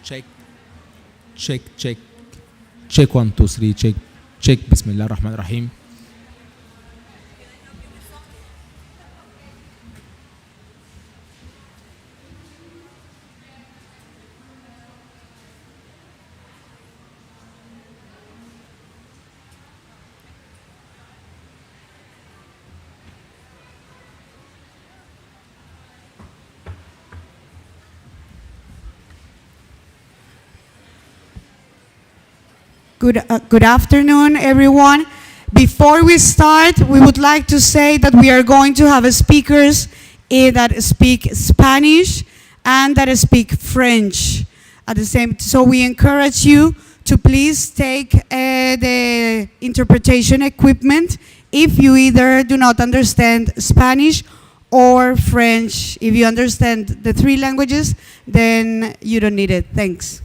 check check check check 1 2 3 check check بسم الله الرحمن الرحيم. Good afternoon, everyone. Before we start, we would like to say that we are going to have speakers that speak Spanish and that speak French at the same. So we encourage you to please take the interpretation equipment if you either do not understand Spanish or French. If you understand the 3 languages, then you don't need it. Thanks.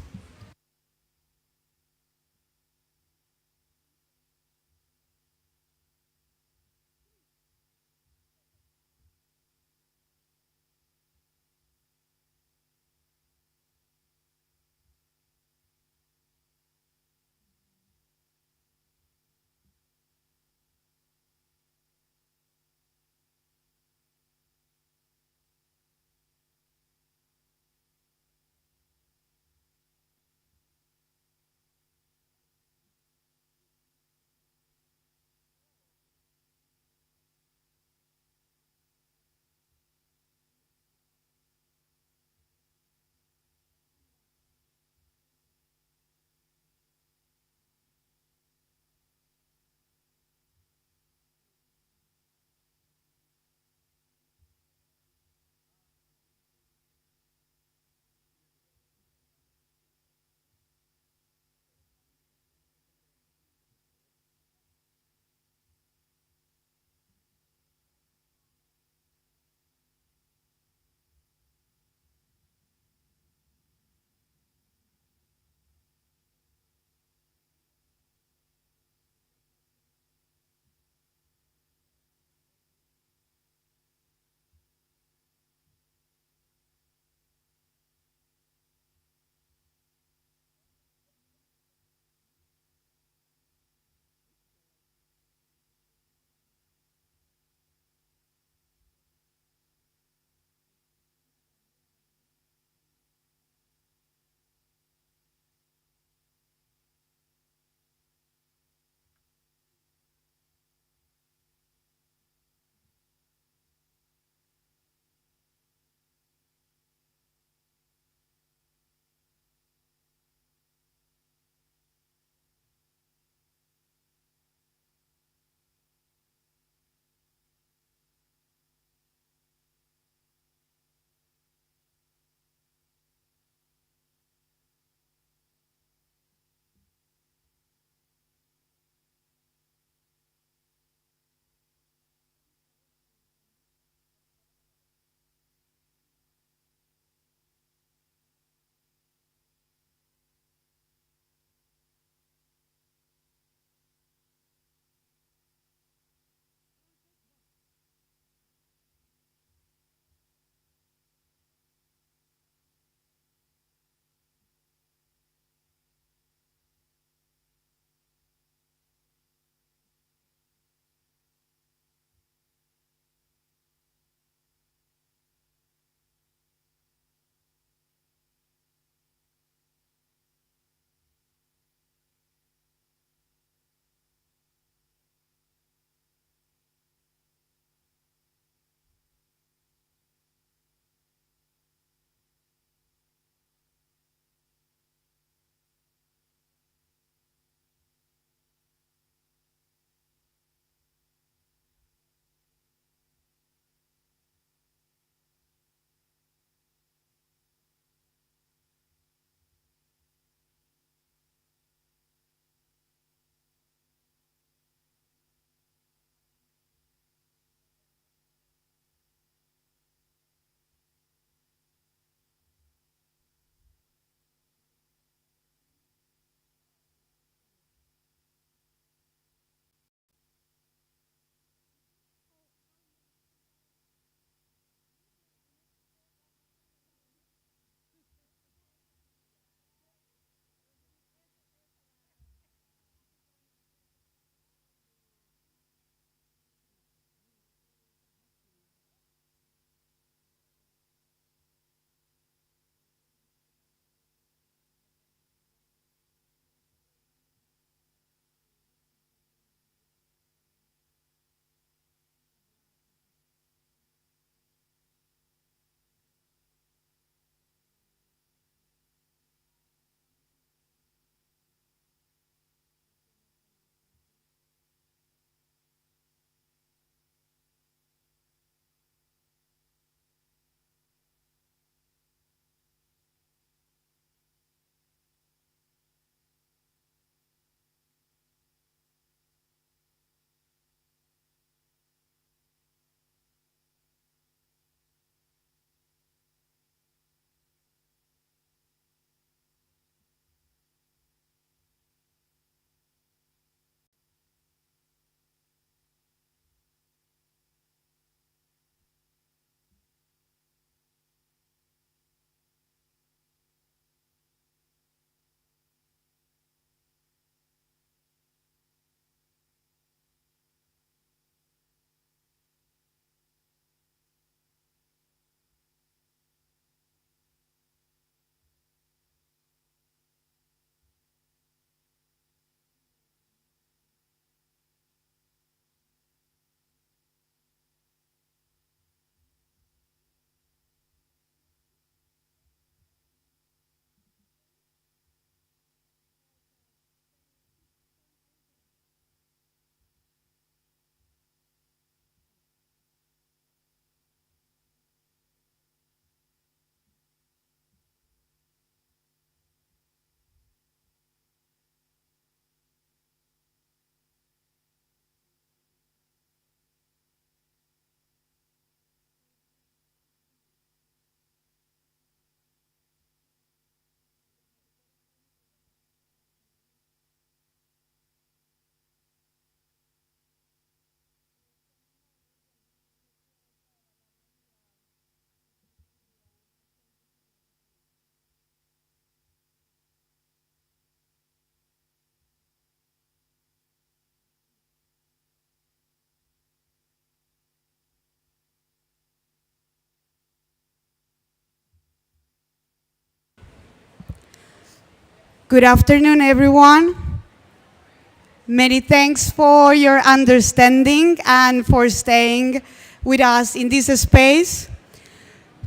Good afternoon, everyone. Many thanks for your understanding and for staying with us in this space.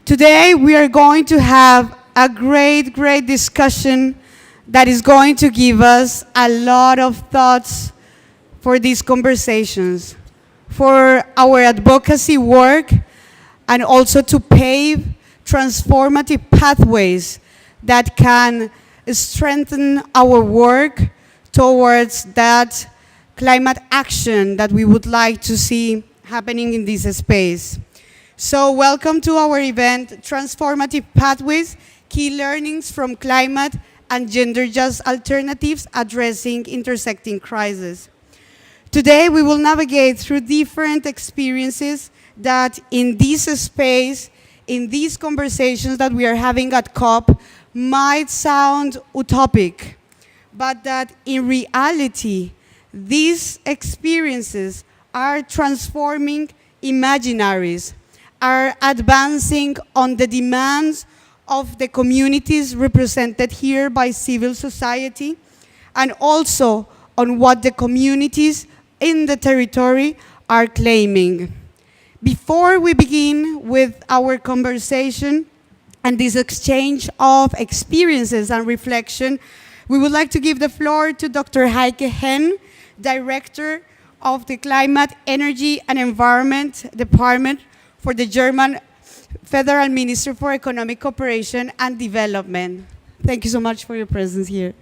Today, we are going to have a great discussion that is going to give us a lot of thoughts for these conversations, for our advocacy work, and also to pave transformative pathways that can strengthen our work towards that climate action that we would like to see happening in this space. So welcome to our event, Transformative Pathways, Key Learnings from Climate and Gender Just Alternatives Addressing Intersecting Crises. Today we will navigate through different experiences that in this space, in these conversations that we are having at COP, might sound utopic, but that in reality, these experiences are transforming imaginaries, are advancing on the demands of the communities represented here by civil society, and also on what the communities in the territory are claiming. Before we begin with our conversation and this exchange of experiences and reflection, we would like to give the floor to Dr. Heike Henn, Director of the Climate, Energy and Environment Department for the German Federal Ministry for Economic Cooperation and Development. Thank you so much for your presence here.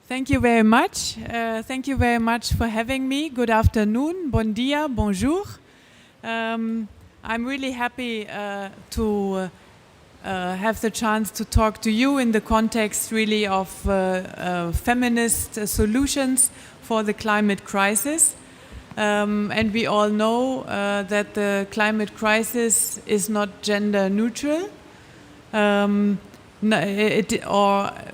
Thank you very much. Thank you very much for having me. Good afternoon, bon dia, bonjour. I'm really happy to have the chance to talk to you in the context really of feminist solutions for the climate crisis. And we all know that the climate crisis is not gender neutral. Or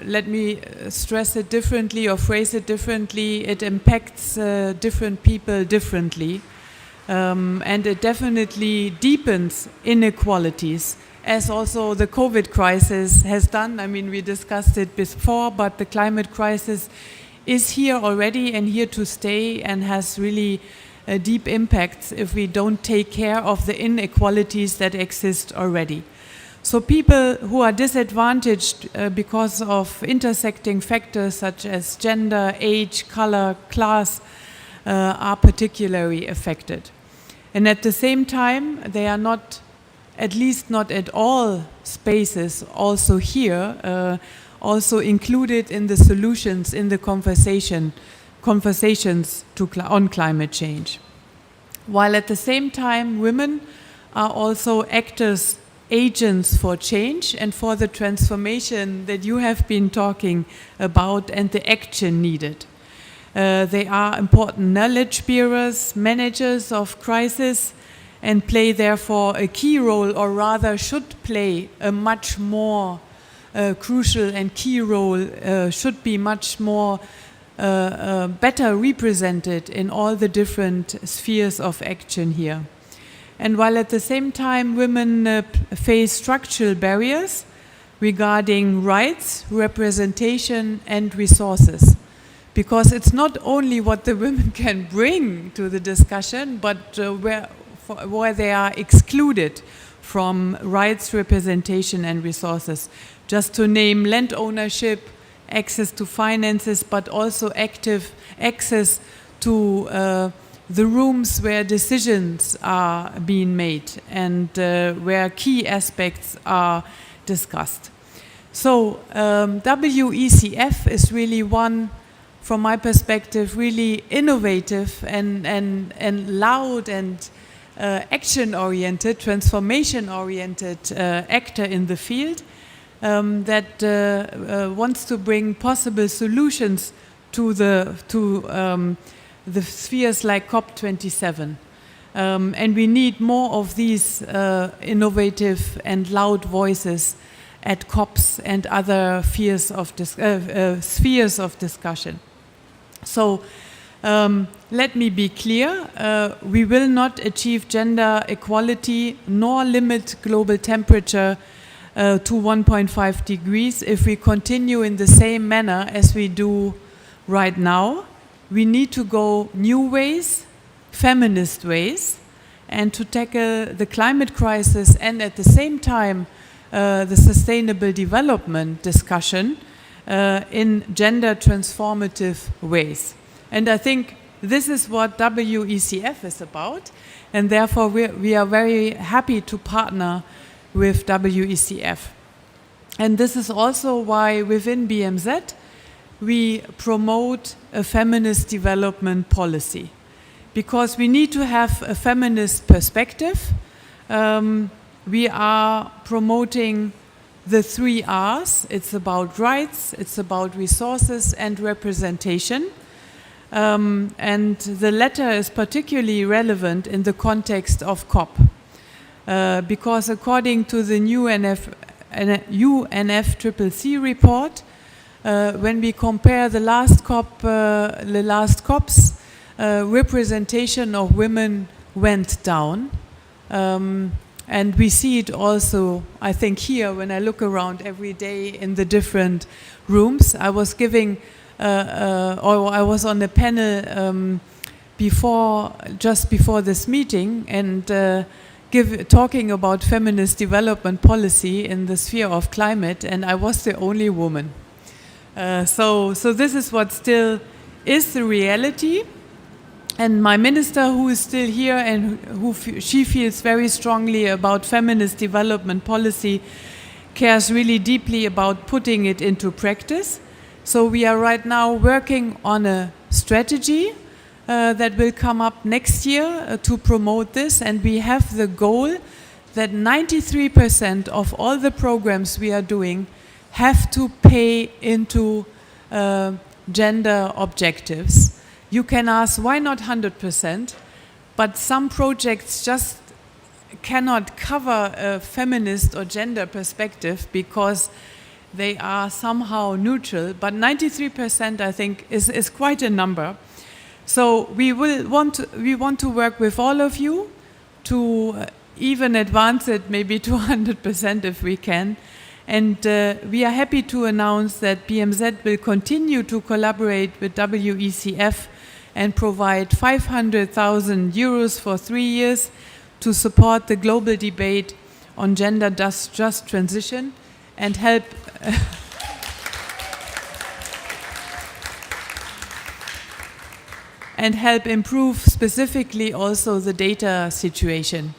let me stress it differently or phrase it differently, it impacts different people differently. And it definitely deepens inequalities, as also the COVID crisis has done. I mean, we discussed it before, but the climate crisis is here already and here to stay and has really deep impacts if we don't take care of the inequalities that exist already. So people who are disadvantaged because of intersecting factors such as gender, age, color, class are particularly affected. And at the same time, they are not, at least not at all spaces, also here, also included in the solutions, in the conversations on climate change. While at the same time, women are also actors, agents for change and for the transformation that you have been talking about and the action needed. They are important knowledge bearers, managers of crisis, and play therefore a key role, or rather should play a much more crucial and key role, should be much more better represented in all the different spheres of action here. And while at the same time women face structural barriers regarding rights, representation and resources, because it's not only what the women can bring to the discussion, but where they are excluded from rights, representation and resources. Just to name land ownership, access to finances, but also active access to the rooms where decisions are being made and where key aspects are discussed. So WECF is really one, from my perspective, really innovative and loud and action-oriented, transformation-oriented actor in the field that wants to bring possible solutions to the spheres like COP27. And we need more of these innovative and loud voices at COPs and other spheres of discussion. So let me be clear, we will not achieve gender equality nor limit global temperature to 1.5 degrees if we continue in the same manner as we do right now. We need to go new ways, feminist ways, and to tackle the climate crisis and at the same time the sustainable development discussion in gender transformative ways. And I think this is what WECF is about, and therefore we are very happy to partner with WECF. And this is also why within BMZ we promote a feminist development policy, because we need to have a feminist perspective. We are promoting the 3 R's. It's about rights, it's about resources and representation. And the latter is particularly relevant in the context of COP. Because according to the new UNFCCC report, when we compare the last COPs, representation of women went down. And we see it also, I think, here when I look around every day in the different rooms. I was giving, or I was on a panel just before this meeting, and talking about feminist development policy in the sphere of climate, and I was the only woman. So this is what still is the reality. And my minister, who is still here and she feels very strongly about feminist development policy, cares really deeply about putting it into practice. So we are right now working on a strategy that will come up next year to promote this. And we have the goal that 93% of all the programs we are doing have to pay into gender objectives. You can ask, why not 100%? But some projects just cannot cover a feminist or gender perspective because they are somehow neutral. But 93%, I think, is quite a number. So we want to work with all of you to even advance it maybe to 100% if we can. And we are happy to announce that BMZ will continue to collaborate with WECF and provide 500,000 euros for 3 years to support the global debate on gender just transition and help and help improve specifically also the data situation,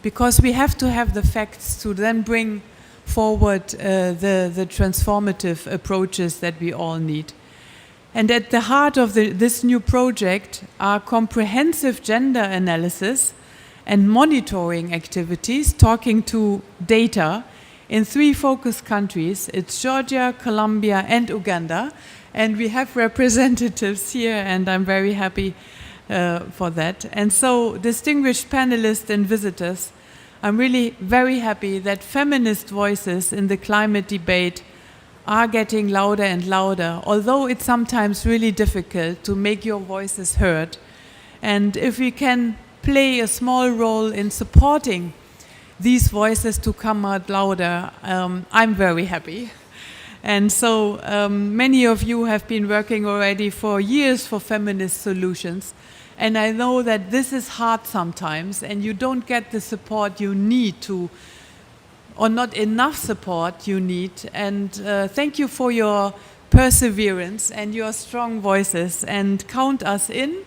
because we have to have the facts to then bring forward the transformative approaches that we all need. And at the heart of this new project are comprehensive gender analysis and monitoring activities, talking to data in 3 focus countries. It's Georgia, Colombia, and Uganda. And we have representatives here, and I'm very happy for that. And so, distinguished panelists and visitors, I'm really very happy that feminist voices in the climate debate are getting louder and louder, although it's sometimes really difficult to make your voices heard. And if we can play a small role in supporting these voices to come out louder, I'm very happy. And so many of you have been working already for years for feminist solutions. And I know that this is hard sometimes, and you don't get the support you need to, or not enough support you need. And thank you for your perseverance and your strong voices, and count us in.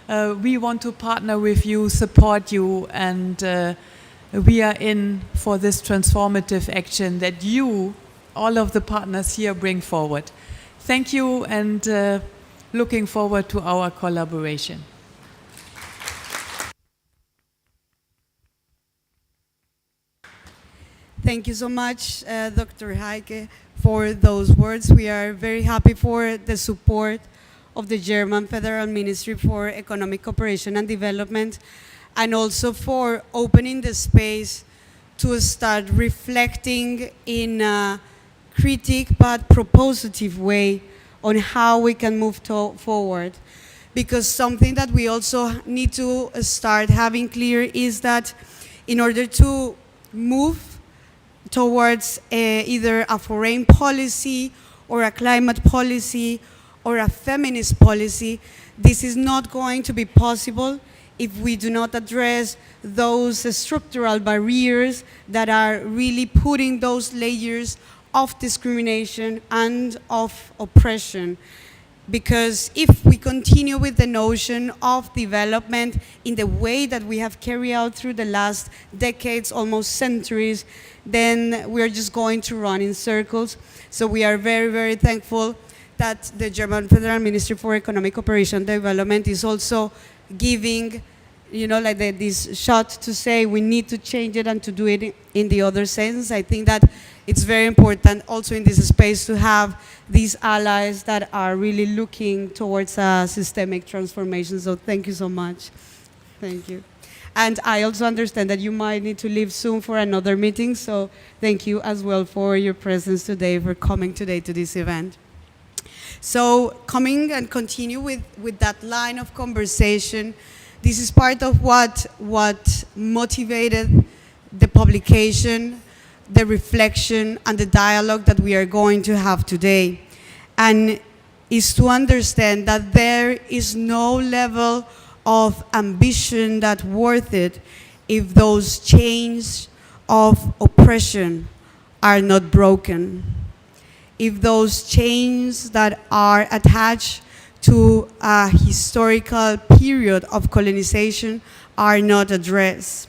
We want to partner with you, support you, and we are in for this transformative action that you, all of the partners here, bring forward. Thank you, and looking forward to our collaboration. Thank you so much, Dr. Heike, for those words. We are very happy for the support of the German Federal Ministry for Economic Cooperation and Development, and also for opening the space to start reflecting in a critique but propositive way on how we can move forward. Because something that we also need to start having clear is that in order to move towards either a foreign policy or a climate policy or a feminist policy, this is not going to be possible if we do not address those structural barriers that are really putting those layers of discrimination and of oppression. Because if we continue with the notion of development in the way that we have carried out through the last decades, almost centuries, then we're just going to run in circles. So we are very, very thankful that the German Federal Ministry for Economic Cooperation and Development is also giving, like this shot to say we need to change it and to do it in the other sense. I think that it's very important also in this space to have these allies that are really looking towards a systemic transformation. So thank you so much. Thank you. And I also understand that you might need to leave soon for another meeting, so thank you as well for your presence today, for coming today to this event. So coming and continue with that line of conversation, this is part of what motivated the publication, the reflection, and the dialogue that we are going to have today. And is to understand that there is no level of ambition that's worth it if those chains of oppression are not broken. If those chains that are attached to a historical period of colonization are not addressed.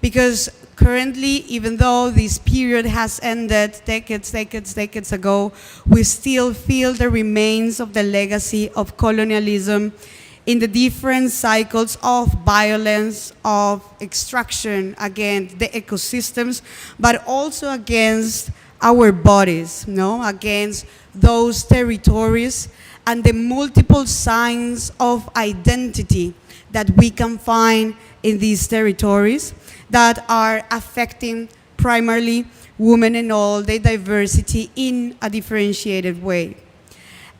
Because currently, even though this period has ended decades ago, we still feel the remains of the legacy of colonialism in the different cycles of violence, of extraction against the ecosystems, but also against our bodies, against those territories and the multiple signs of identity that we can find in these territories that are affecting primarily women and all their diversity in a differentiated way.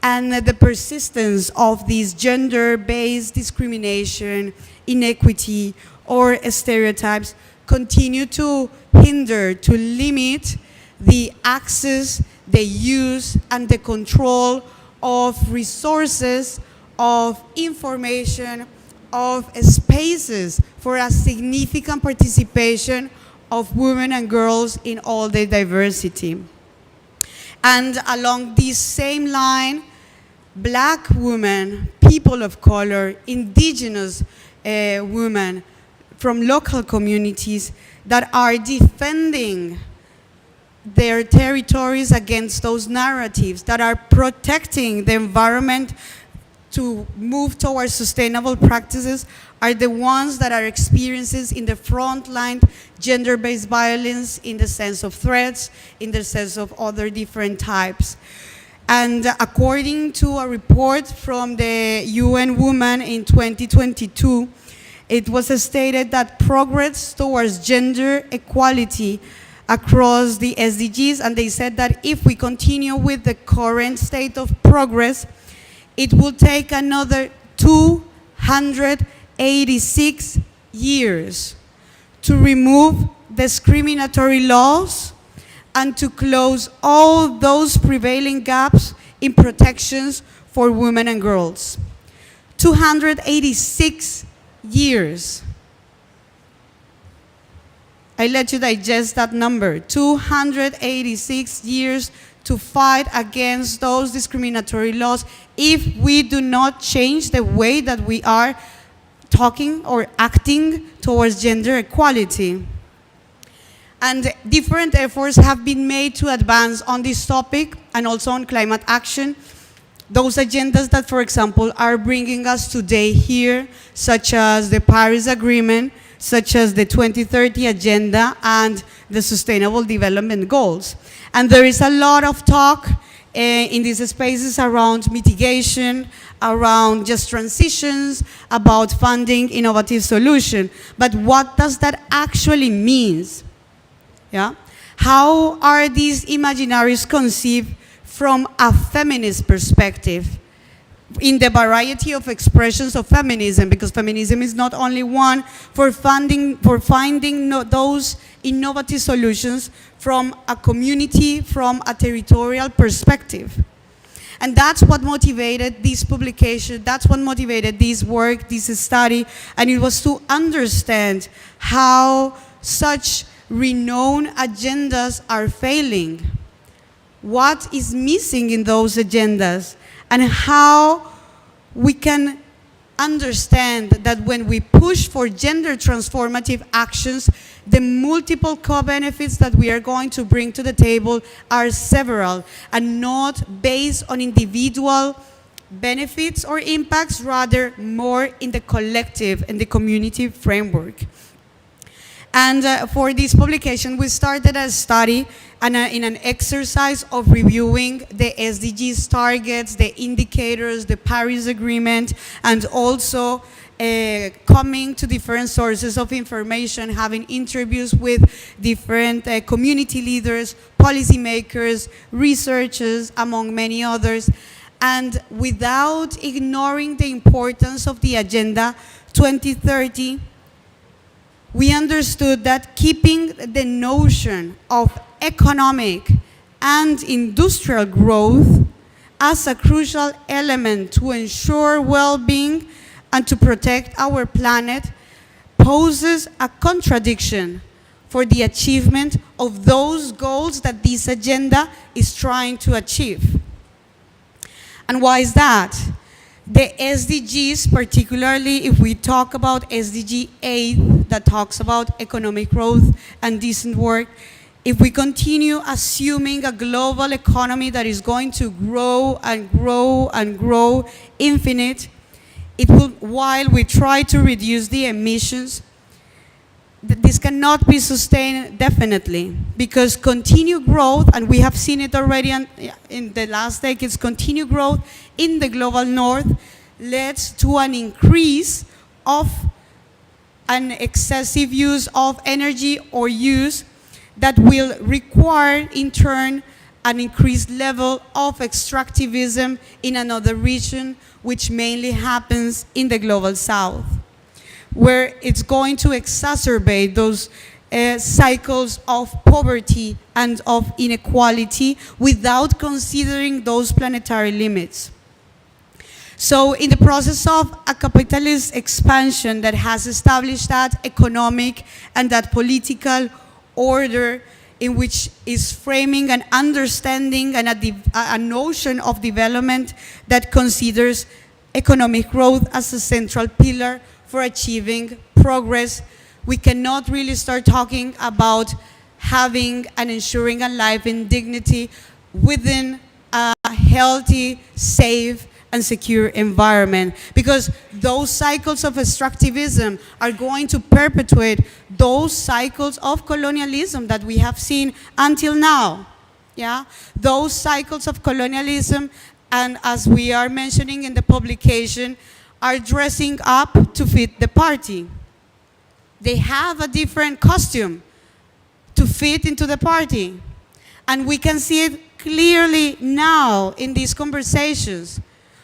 And the persistence of these gender-based discrimination, inequity, or stereotypes continue to hinder, to limit the access, the use, and the control of resources, of information, of spaces for a significant participation of women and girls in all their diversity. And along this same line, Black women, people of color, indigenous women from local communities that are defending their territories against those narratives, that are protecting the environment to move towards sustainable practices, are the ones that are experiencing in the front line gender-based violence in the sense of threats, in the sense of other different types. And according to a report from the UN Women in 2022, it was stated that progress towards gender equality across the SDGs, and they said that if we continue with the current state of progress, it will take another 286 years to remove discriminatory laws and to close all those prevailing gaps in protections for women and girls. 286 years. I let you digest that number. 286 years to fight against those discriminatory laws if we do not change the way that we are talking or acting towards gender equality. And different efforts have been made to advance on this topic and also on climate action. Those agendas that, for example, are bringing us today here, such as the Paris Agreement, such as the 2030 Agenda and the Sustainable Development Goals. And there is a lot of talk in these spaces around mitigation, around just transitions, about funding innovative solutions. But what does that actually mean? Yeah? How are these imaginaries conceived from a feminist perspective? in the variety of expressions of feminism, because feminism is not only one for finding those innovative solutions from a community, from a territorial perspective. And that's what motivated this publication, that's what motivated this work, this study, and it was to understand how such renowned agendas are failing, what is missing in those agendas, and how we can understand that when we push for gender transformative actions, the multiple co-benefits that we are going to bring to the table are several and not based on individual benefits or impacts, rather more in the collective and the community framework. And for this publication, we started a study and in an exercise of reviewing the SDGs targets, the indicators, the Paris Agreement, and also coming to different sources of information, having interviews with different community leaders, policymakers, researchers, among many others, and without ignoring the importance of the Agenda 2030, we understood that keeping the notion of economic and industrial growth as a crucial element to ensure well-being and to protect our planet poses a contradiction for the achievement of those goals that this agenda is trying to achieve. And why is that? The SDGs, particularly if we talk about SDG 8 that talks about economic growth and decent work, if we continue assuming a global economy that is going to grow and grow and grow infinite, it will, while we try to reduce the emissions, this cannot be sustained definitely, because continued growth, and we have seen it already in the last decades, continued growth in the global north leads to an increase of an excessive use of energy or use that will require, in turn, an increased level of extractivism in another region, which mainly happens in the global south, where it's going to exacerbate those cycles of poverty and of inequality without considering those planetary limits. So in the process of a capitalist expansion that has established that economic and that political order in which is framing an understanding and a notion of development that considers economic growth as a central pillar for achieving progress, we cannot really start talking about having and ensuring a life in dignity within a healthy, safe, and secure environment, because those cycles of extractivism are going to perpetuate those cycles of colonialism that we have seen until now. Yeah? Those cycles of colonialism, and as we are mentioning in the publication, are dressing up to fit the party. They have a different costume to fit into the party. And we can see it clearly now in these conversations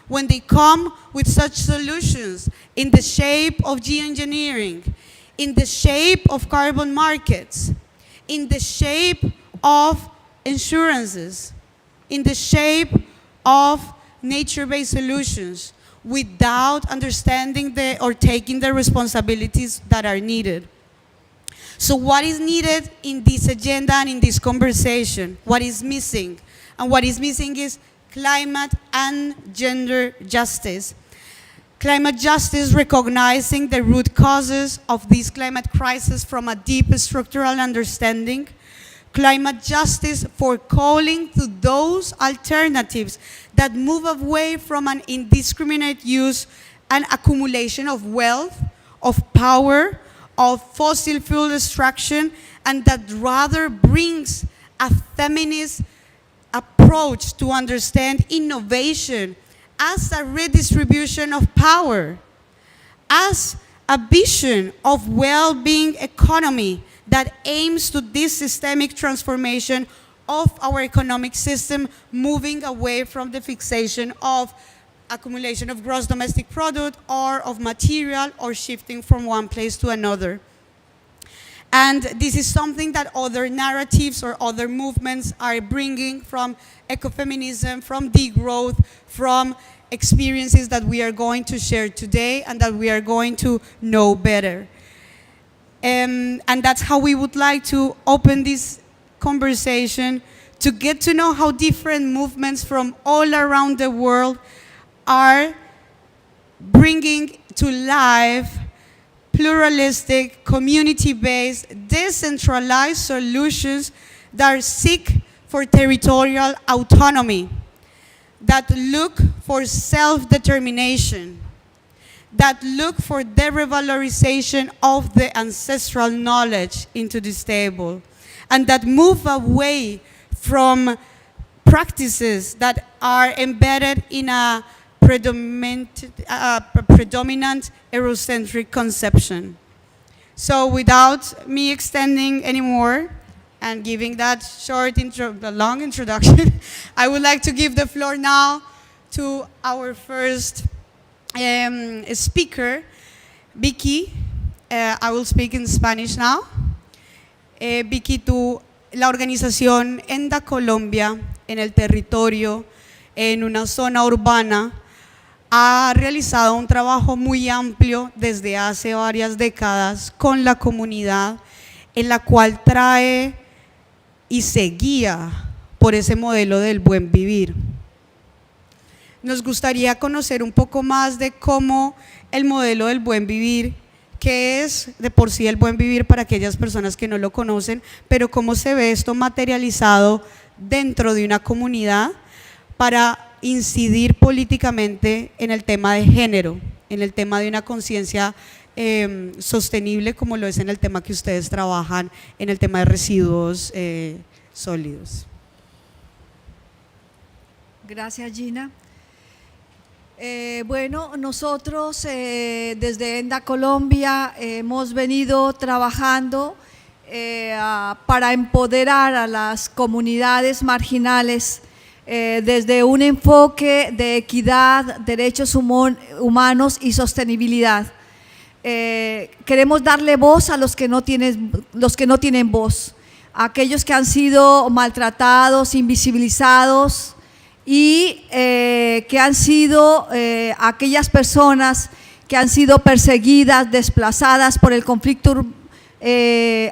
when they come with such solutions in the shape of geoengineering, in the shape of carbon markets, in the shape of insurances, in the shape of nature-based solutions, without understanding or taking the responsibilities that are needed. So what is needed in this agenda and in this conversation? What is missing? And what is missing is climate and gender justice. Climate justice recognizing the root causes of this climate crisis from a deep structural understanding. Climate justice for calling to those alternatives that move away from an indiscriminate use and accumulation of wealth, of power, of fossil fuel extraction, and that rather brings a feminist approach to understand innovation as a redistribution of power, as a vision of well-being economy that aims to this systemic transformation of our economic system, moving away from the fixation of accumulation of gross domestic product or of material or shifting from one place to another. And this is something that other narratives or other movements are bringing from ecofeminism, from degrowth, from experiences that we are going to share today and that we are going to know better. And that's how we would like to open this conversation, to get to know how different movements from all around the world are bringing to life pluralistic, community-based, decentralized solutions that seek for territorial autonomy, that look for self-determination, that look for the revalorization of the ancestral knowledge into this table, and that move away from practices that are embedded in a predominant Eurocentric conception. So without me extending anymore and giving that long introduction, I would like to give the floor now to our first speaker, Vicky. I will speak in Spanish now. Vicky, la organización ENDA Colombia, en el territorio, en una zona urbana, ha realizado un trabajo muy amplio desde hace varias décadas con la comunidad, en la cual trae y se guía por ese modelo del buen vivir. Nos gustaría conocer un poco más de cómo el modelo del buen vivir, qué es de por sí el buen vivir para aquellas personas que no lo conocen, pero cómo se ve esto materializado dentro de una comunidad para incidir políticamente en el tema de género, en el tema de una conciencia sostenible, como lo es en el tema que ustedes trabajan, en el tema de residuos sólidos. Gracias, Gina. Bueno, nosotros desde ENDA Colombia hemos venido trabajando para empoderar a las comunidades marginales desde un enfoque de equidad, derechos humanos y sostenibilidad. Queremos darle voz a los que no tienen voz, a aquellos que han sido maltratados, invisibilizados y que han sido aquellas personas que han sido perseguidas, desplazadas por el conflicto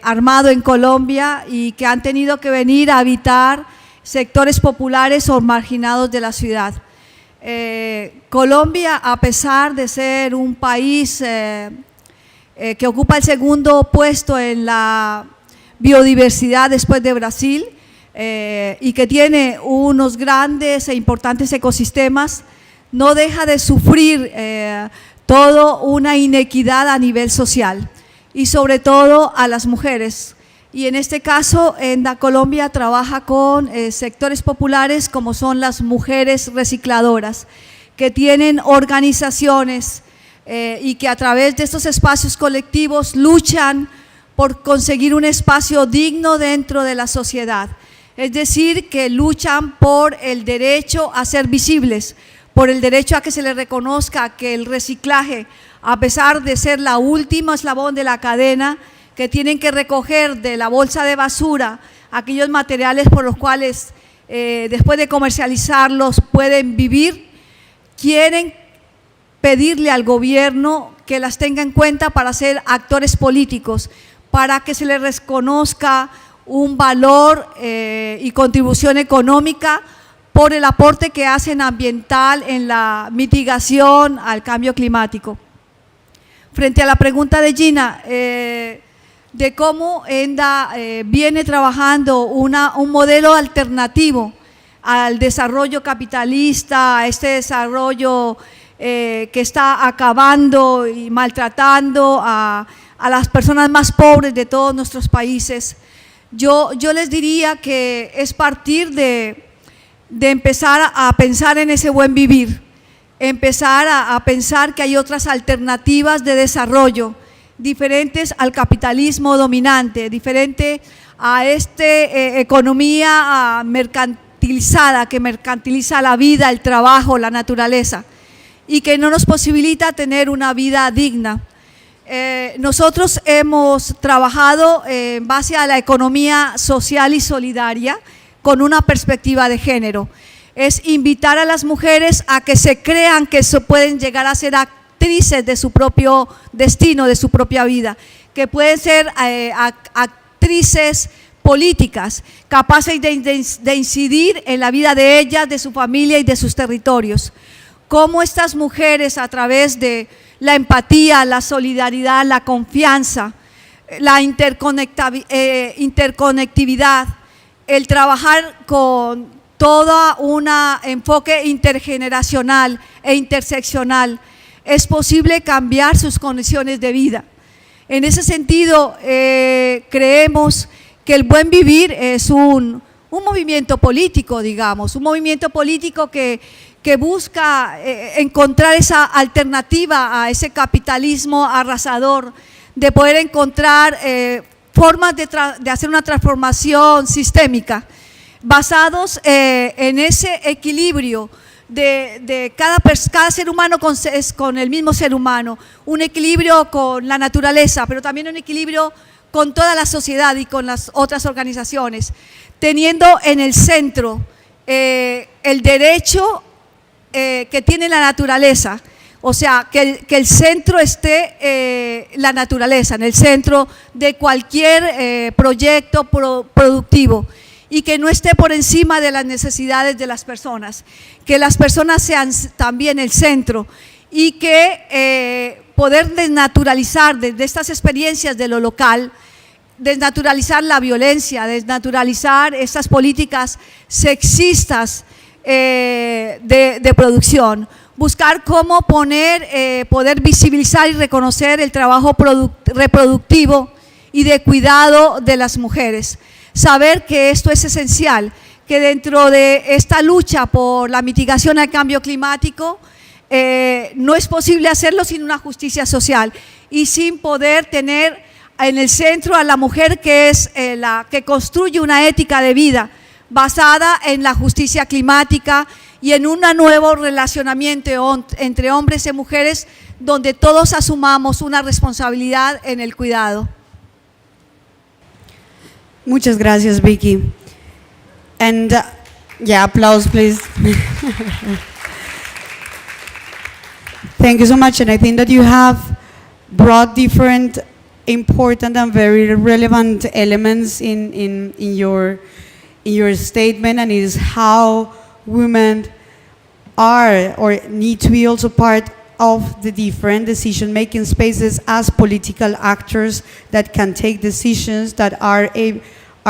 armado en Colombia y que han tenido que venir a habitar sectores populares o marginados de la ciudad. Colombia, a pesar de ser un país que ocupa el segundo puesto en la biodiversidad después de Brasil y que tiene unos grandes e importantes ecosistemas, no deja de sufrir toda una inequidad a nivel social y sobre todo a las mujeres. Y en este caso, ENDA Colombia trabaja con sectores populares como son las mujeres recicladoras, que tienen organizaciones y que a través de estos espacios colectivos luchan por conseguir un espacio digno dentro de la sociedad. Es decir, que luchan por el derecho a ser visibles, por el derecho a que se les reconozca que el reciclaje, a pesar de ser la última eslabón de la cadena, que tienen que recoger de la bolsa de basura aquellos materiales por los cuales después de comercializarlos pueden vivir, quieren pedirle al gobierno que las tenga en cuenta para ser actores políticos, para que se les reconozca un valor y contribución económica por el aporte que hacen ambiental en la mitigación al cambio climático. Frente a la pregunta de Gina, de cómo ENDA viene trabajando un modelo alternativo al desarrollo capitalista, a este desarrollo que está acabando y maltratando a las personas más pobres de todos nuestros países. Yo les diría que es partir de empezar a pensar en ese buen vivir, empezar a pensar que hay otras alternativas de desarrollo, diferentes al capitalismo dominante, diferente a esta economía mercantilizada que mercantiliza la vida, el trabajo, la naturaleza. y que no nos posibilita tener una vida digna. Nosotros hemos trabajado en base a la economía social y solidaria con una perspectiva de género. Es invitar a las mujeres a que se crean que pueden llegar a ser actrices de su propio destino, de su propia vida, que pueden ser actrices políticas, capaces de incidir en la vida de ellas, de su familia y de sus territorios. Cómo estas mujeres, a través de la empatía, la solidaridad, la confianza, la interconectividad, el trabajar con todo un enfoque intergeneracional e interseccional, es posible cambiar sus condiciones de vida. En ese sentido, creemos que el buen vivir es un movimiento político, digamos, un movimiento político que busca encontrar esa alternativa a ese capitalismo arrasador, de poder encontrar formas de hacer una transformación sistémica, basados en ese equilibrio de cada ser humano con el mismo ser humano, un equilibrio con la naturaleza, pero también un equilibrio con toda la sociedad y con las otras organizaciones, teniendo en el centro el derecho que tiene la naturaleza, o sea, que el centro esté la naturaleza, en el centro de cualquier proyecto productivo, y que no esté por encima de las necesidades de las personas, que las personas sean también el centro, y que poder desnaturalizar desde estas experiencias de lo local, desnaturalizar la violencia, desnaturalizar estas políticas sexistas de producción, buscar cómo poder visibilizar y reconocer el trabajo reproductivo y de cuidado de las mujeres. Saber que esto es esencial, que dentro de esta lucha por la mitigación al cambio climático no es posible hacerlo sin una justicia social y sin poder tener en el centro a la mujer, que es la que construye una ética de vida basada en la justicia climática y en un nuevo relacionamiento entre hombres y mujeres, donde todos asumamos una responsabilidad en el cuidado. Muchas gracias, Vicky. And yeah, applause, please. Thank you so much. And I think that you have brought different important and very relevant elements in your statement, and it is how women are or need to be also part of the different decision-making spaces as political actors that can take decisions, that are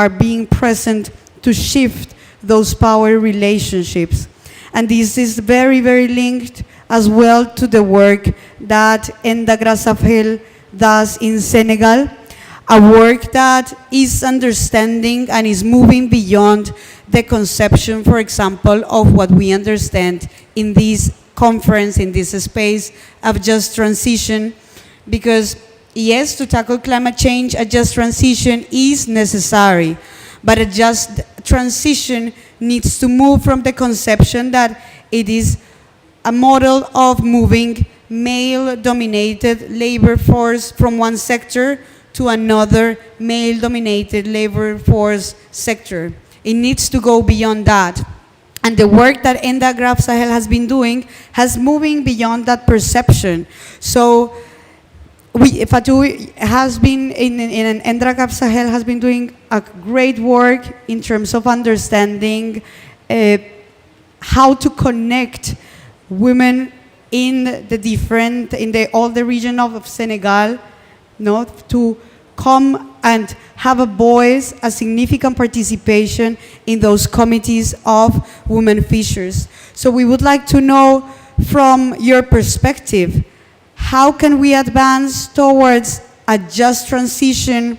being present to shift those power relationships. And this is very, very linked as well to the work that Enda Grasafel does in Senegal, a work that is understanding and is moving beyond the conception, for example, of what we understand in this conference, in this space of just transition, because yes, to tackle climate change, a just transition is necessary, but a just transition needs to move from the conception that it is a model of moving male-dominated labor force from one sector to another male-dominated labor force sector. It needs to go beyond that. And the work that Enda Graf Sahel has been doing has moving beyond that perception. So Fatou has been, Enda Graf Sahel has been doing a great work in terms of understanding how to connect women in all the region of Senegal, to come and have a voice, a significant participation in those committees of women fishers. So we would like to know from your perspective, how can we advance towards a just transition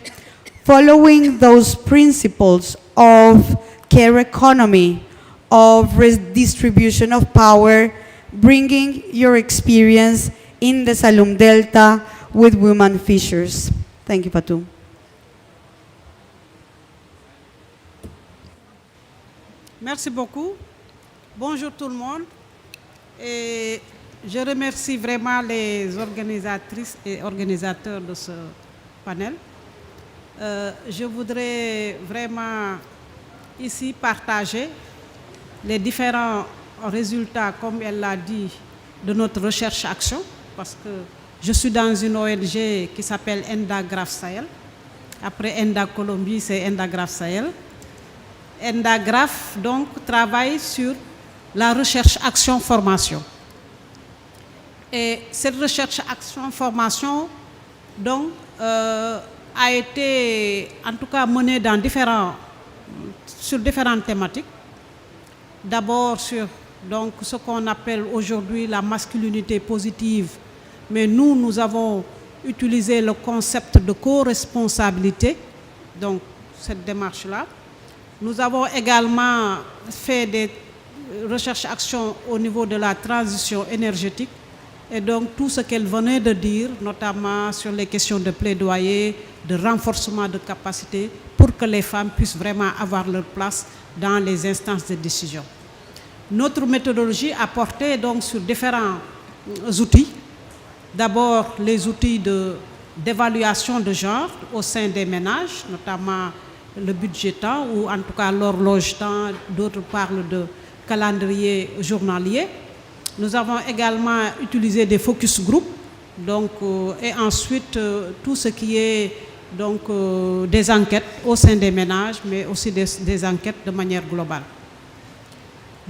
following those principles of care economy, of redistribution of power, bringing your experience in the Salum Delta with women fishers? Thank you, Fatou. Merci beaucoup. Bonjour tout le monde. Et Je remercie vraiment les organisatrices et organisateurs de ce panel. Je voudrais vraiment ici partager les différents résultats, comme elle l'a dit, de notre recherche-action, parce que je suis dans une ONG qui s'appelle ENDA-GRAF Sahel. Après ENDA Colombie, c'est ENDA-GRAF Sahel. ENDA-GRAF, donc, travaille sur la recherche-action-formation. Et cette recherche-action-formation, donc, a été, en tout cas, menée dans sur différentes thématiques. D'abord sur donc, ce qu'on appelle aujourd'hui la masculinité positive, mais nous avons utilisé le concept de co-responsabilité, donc cette démarche-là. Nous avons également fait des recherches-actions au niveau de la transition énergétique, et donc tout ce qu'elle venait de dire, notamment sur les questions de plaidoyer, de renforcement de capacité, pour que les femmes puissent vraiment avoir leur place dans les instances de décision. Notre méthodologie a porté donc sur différents outils. D'abord, les outils d'évaluation de genre au sein des ménages, notamment le budget-temps ou en tout cas l'horloge-temps, d'autres parlent de calendrier journalier. Nous avons également utilisé des focus group, donc, et ensuite tout ce qui est donc, des enquêtes au sein des ménages, mais aussi des enquêtes de manière globale.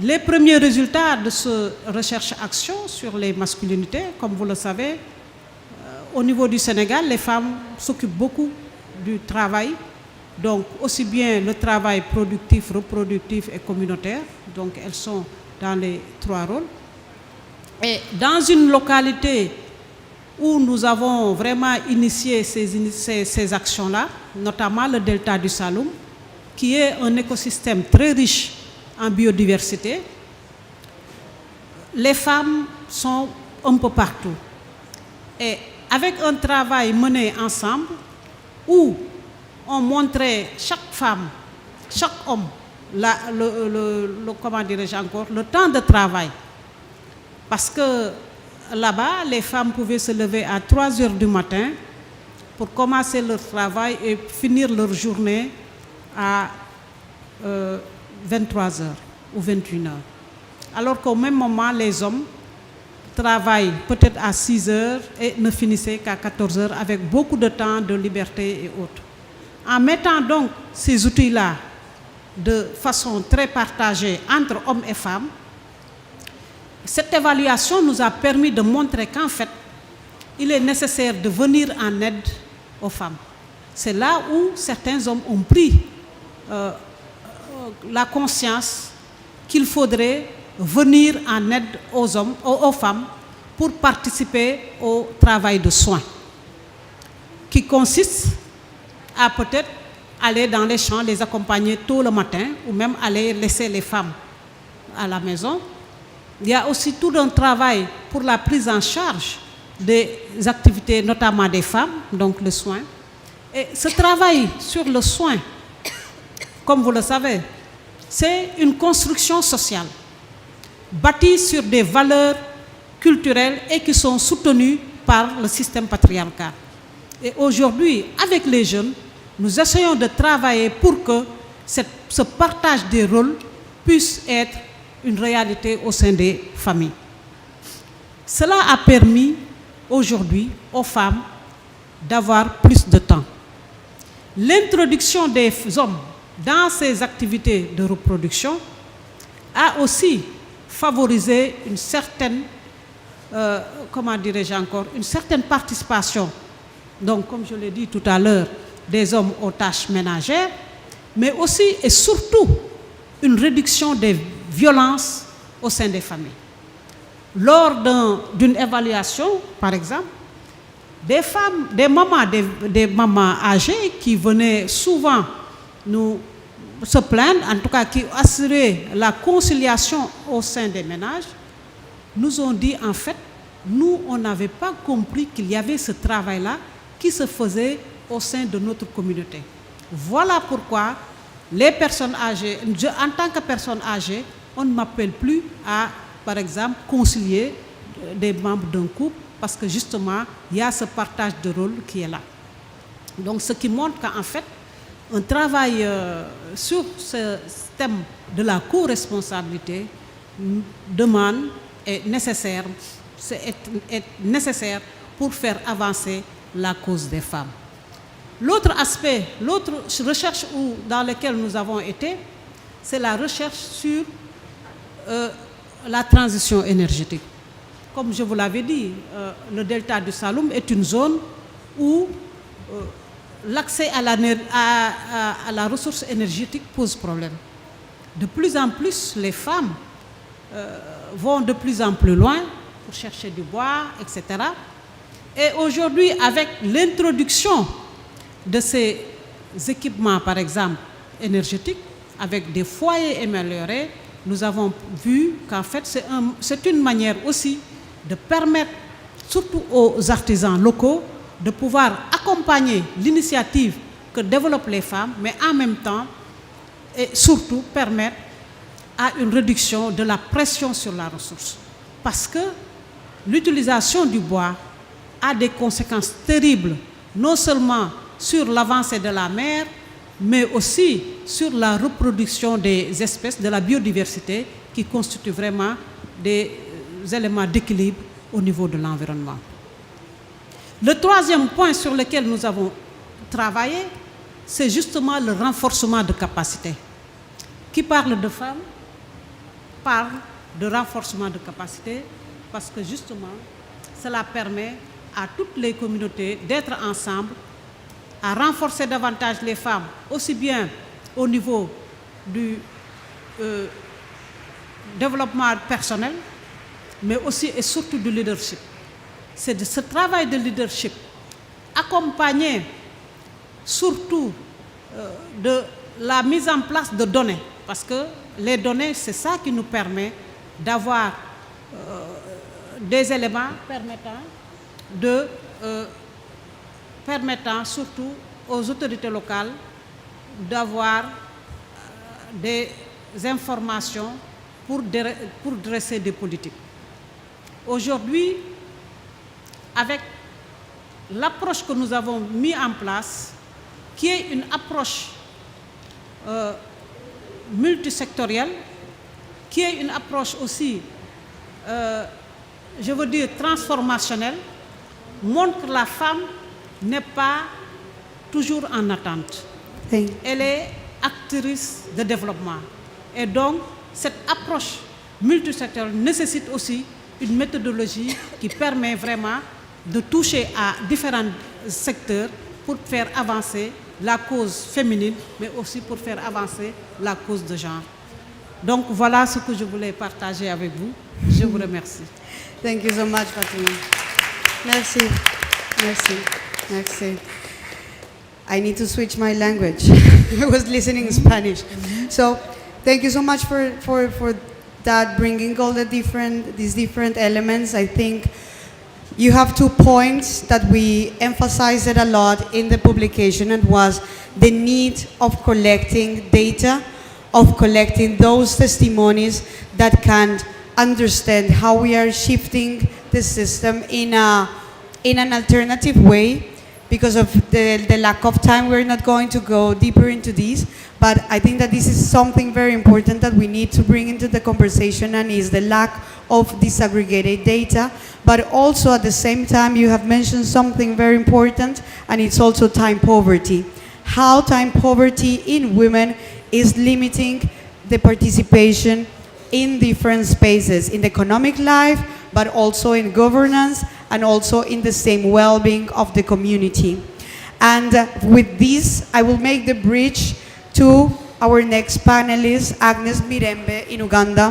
Les premiers résultats de ce recherche-action sur les masculinités, comme vous le savez, au niveau du Sénégal, les femmes s'occupent beaucoup du travail, donc aussi bien le travail productif, reproductif et communautaire, donc elles sont dans les trois rôles. Et dans une localité où nous avons vraiment initié ces actions-là, notamment le delta du Saloum, qui est un écosystème très riche en biodiversité, les femmes sont un peu partout. Et avec un travail mené ensemble, où on montrait chaque femme, chaque homme, comment dirais-je encore, le temps de travail. Parce que là-bas, les femmes pouvaient se lever à 3 heures du matin pour commencer leur travail et finir leur journée à 23 heures ou 21 heures. Alors qu'au même moment, les hommes travaillent peut-être à 6 heures et ne finissaient qu'à 14 heures avec beaucoup de temps de liberté et autres. En mettant donc ces outils-là de façon très partagée entre hommes et femmes, cette évaluation nous a permis de montrer qu'en fait, il est nécessaire de venir en aide aux femmes. C'est là où certains hommes ont pris la conscience qu'il faudrait venir en aide aux femmes pour participer au travail de soins, qui consiste à peut-être aller dans les champs, les accompagner tôt le matin, ou même aller laisser les femmes à la maison. Il y a aussi tout un travail pour la prise en charge des activités, notamment des femmes, donc le soin. Et ce travail sur le soin, comme vous le savez, c'est une construction sociale bâtie sur des valeurs culturelles et qui sont soutenues par le système patriarcal. Et aujourd'hui, avec les jeunes, nous essayons de travailler pour que ce partage des rôles puisse être une réalité au sein des familles. Cela a permis aujourd'hui aux femmes d'avoir plus de temps. L'introduction des hommes dans ces activités de reproduction a aussi favorisé une certaine, comment dirais-je encore, une certaine participation, donc comme je l'ai dit tout à l'heure, des hommes aux tâches ménagères, mais aussi et surtout une réduction des violences au sein des familles. Lors d'une évaluation, par exemple, des femmes, des mamans âgées qui venaient souvent nous se plaindre, en tout cas qui assuraient la conciliation au sein des ménages, nous ont dit en fait, nous on n'avait pas compris qu'il y avait ce travail-là qui se faisait au sein de notre communauté. Voilà pourquoi les personnes âgées, en tant que personne âgée, on ne m'appelle plus à, par exemple, concilier des membres d'un couple, parce que justement, il y a ce partage de rôle qui est là. Donc, ce qui montre qu'en fait, un travail sur ce thème de la co-responsabilité demande est nécessaire pour faire avancer la cause des femmes. L'autre aspect, l'autre recherche dans laquelle nous avons été, c'est la recherche sur la transition énergétique. Comme je vous l'avais dit, le delta du Saloum est une zone où l'accès à la ressource énergétique pose problème. De plus en plus, les femmes vont de plus en plus loin pour chercher du bois, etc. Et aujourd'hui, avec l'introduction de ces équipements, par exemple, énergétiques, avec des foyers améliorés, nous avons vu qu'en fait, c'est une manière aussi de permettre, surtout aux artisans locaux, de pouvoir accompagner l'initiative que développent les femmes, mais en même temps, et surtout permettre à une réduction de la pression sur la ressource. Parce que l'utilisation du bois a des conséquences terribles, non seulement sur l'avancée de la mer, mais aussi sur la reproduction des espèces, de la biodiversité, qui constituent vraiment des éléments d'équilibre au niveau de l'environnement. Le troisième point sur lequel nous avons travaillé, c'est justement le renforcement de capacités. Qui parle de femmes parle de renforcement de capacités, parce que justement, cela permet à toutes les communautés d'être ensemble, à renforcer davantage les femmes, aussi bien au niveau du développement personnel, mais aussi et surtout du leadership. C'est de ce travail de leadership, accompagné surtout de la mise en place de données, parce que les données, c'est ça qui nous permet d'avoir des éléments permettant surtout aux autorités locales d'avoir des informations pour dresser des politiques. Aujourd'hui, avec l'approche que nous avons mis en place, qui est une approche multisectorielle, qui est une approche aussi, je veux dire, transformationnelle, montre que la femme n'est pas toujours en attente. Elle est actrice de développement. Et donc, cette approche multisectorielle nécessite aussi une méthodologie qui permet vraiment de toucher à différents secteurs pour faire avancer la cause féminine, mais aussi pour faire avancer la cause de genre. Donc voilà ce que je voulais partager avec vous. Je vous remercie. Thank you so much, Fatima. Merci. Merci. Merci. I need to switch my language. I was listening in Spanish. So, thank you so much for that, bringing all these different elements. I think you have 2 points that we emphasized it a lot in the publication, and was the need of collecting data, of collecting those testimonies that can understand how we are shifting the system in an alternative way. Because of the lack of time, we're not going to go deeper into this, but I think that this is something very important that we need to bring into the conversation, and is the lack of disaggregated data. But also at the same time, you have mentioned something very important, and it's also time poverty. How time poverty in women is limiting the participation in different spaces, in the economic life, but also in governance, and also in the same well-being of the community. And with this, I will make the bridge to our next panelist, Agnes Mirembe in Uganda,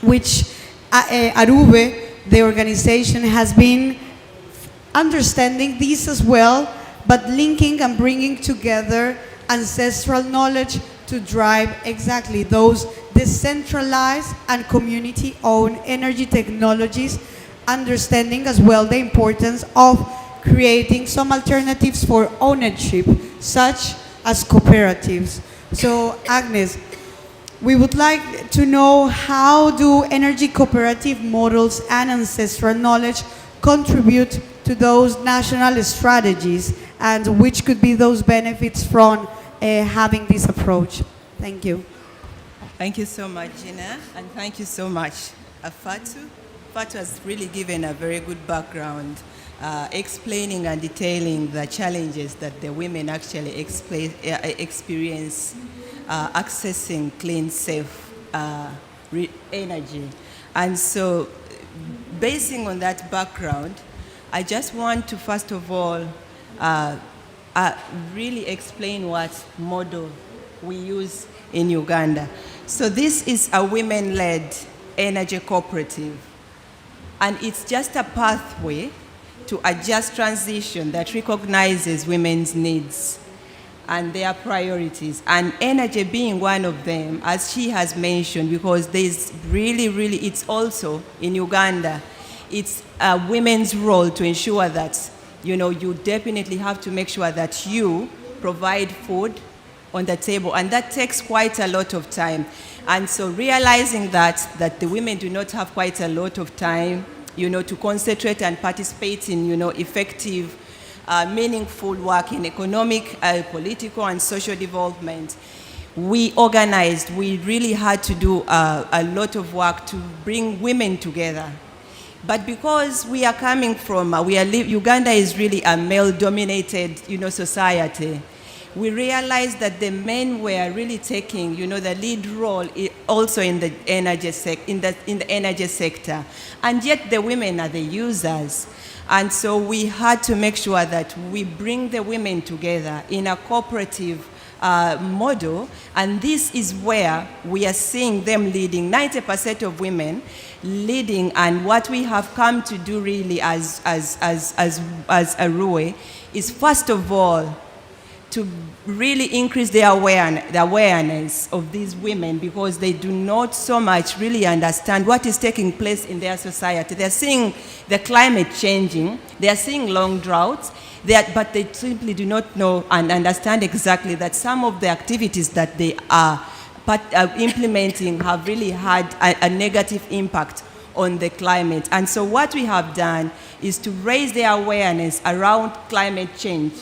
which Arube, the organization, has been understanding this as well, but linking and bringing together ancestral knowledge to drive exactly those decentralized and community-owned energy technologies, understanding as well the importance of creating some alternatives for ownership, such as cooperatives. So, Agnes, we would like to know, how do energy cooperative models and ancestral knowledge contribute to those national strategies, and which could be those benefits from having this approach? Thank you. Thank you so much, Gina, and thank you so much, Fatu. Fatu has really given a very good background, explaining and detailing the challenges that the women actually experience accessing clean, safe energy. And so, basing on that background, I just want to first of all really explain what model we use in Uganda. So this is a women-led energy cooperative, and it's just a pathway to a just transition that recognizes women's needs and their priorities, and energy being one of them, as she has mentioned, because there's really, it's also in Uganda, it's a women's role to ensure that, you know, you definitely have to make sure that you provide food on the table, and that takes quite a lot of time. And so realizing that the women do not have quite a lot of time, you know, to concentrate and participate in, you know, effective, meaningful work in economic, political, and social development, we organized, we really had to do a lot of work to bring women together. But because we are coming from, Uganda is really a male-dominated, you know, society, we realized that the men were really taking, you know, the lead role also in the energy sector, and yet the women are the users. And so we had to make sure that we bring the women together in a cooperative model, and this is where we are seeing them leading, 90% of women leading. And what we have come to do really as a RUE is, first of all, to really increase the awareness of these women, because they do not so much really understand what is taking place in their society. They're seeing the climate changing, they are seeing long droughts, but they simply do not know and understand exactly that some of the activities that they are implementing have really had a negative impact on the climate. And so what we have done is to raise their awareness around climate change.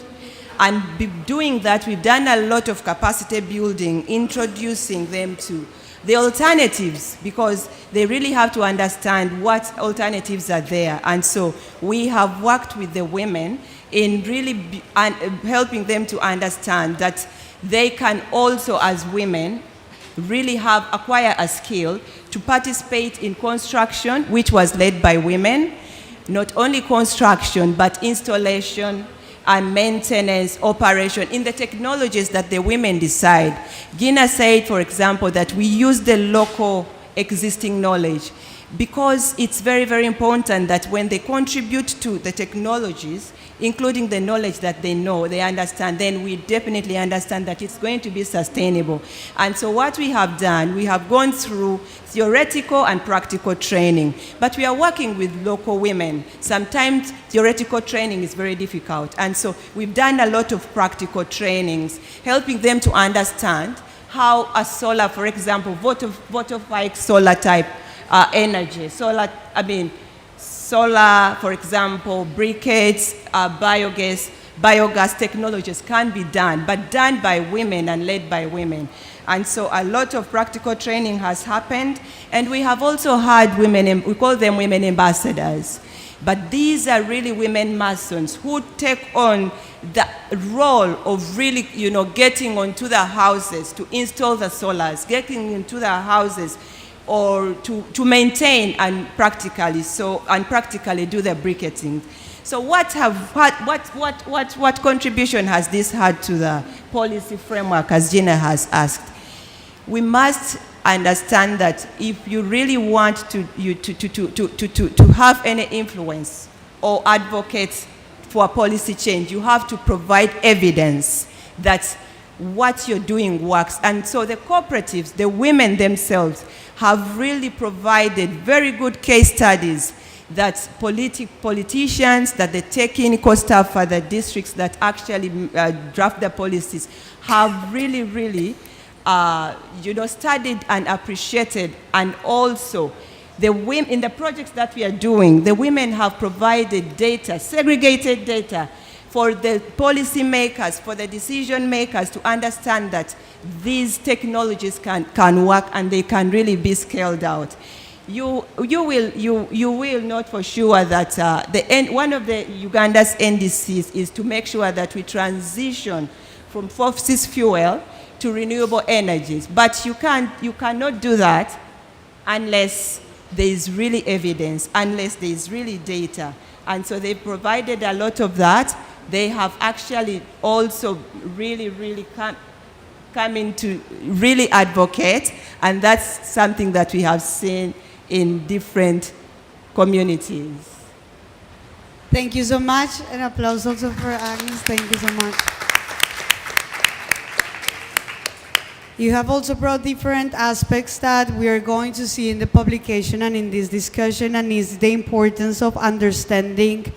And doing that, we've done a lot of capacity building, introducing them to the alternatives, because they really have to understand what alternatives are there. And so we have worked with the women in really helping them to understand that they can also, as women, really acquire a skill to participate in construction, which was led by women. Not only construction, but installation and maintenance, operation, in the technologies that the women decide. Gina said, for example, that we use the local existing knowledge, because it's very, very important that when they contribute to the technologies, including the knowledge that they know, they understand, then we definitely understand that it's going to be sustainable. And so what we have done, we have gone through theoretical and practical training, but we are working with local women. Sometimes theoretical training is very difficult, and so we've done a lot of practical trainings, helping them to understand how a solar, for example, photovoltaic solar type energy, solar, for example, briquettes, biogas technologies can be done, but done by women and led by women. And so a lot of practical training has happened, and we have also had women, we call them women ambassadors. But these are really women masons who take on the role of really, getting onto the houses to install the solars, getting into the houses, or to maintain and practically do the briquetting. So what contribution has this had to the policy framework, as Gina has asked? We must understand that if you really want to have any influence or advocate for a policy change, you have to provide evidence that what you're doing works. And so the cooperatives, the women themselves, have really provided very good case studies that politicians, that the technical staff for the districts that actually draft the policies have really studied and appreciated, and also the women, in the projects that we are doing, the women have provided data, segregated data, for the policymakers, for the decision makers to understand that these technologies can work and they can really be scaled out. You will note for sure that one of the Uganda's NDCs is to make sure that we transition from fossil fuel to renewable energies. But you cannot do that unless there is really evidence, unless there is really data. And so they've provided a lot of that. They have actually also really come in to really advocate, and that's something that we have seen in different communities. Thank you so much. An applause also for Agnes. Thank you so much. You have also brought different aspects that we are going to see in the publication and in this discussion, and is the importance of understanding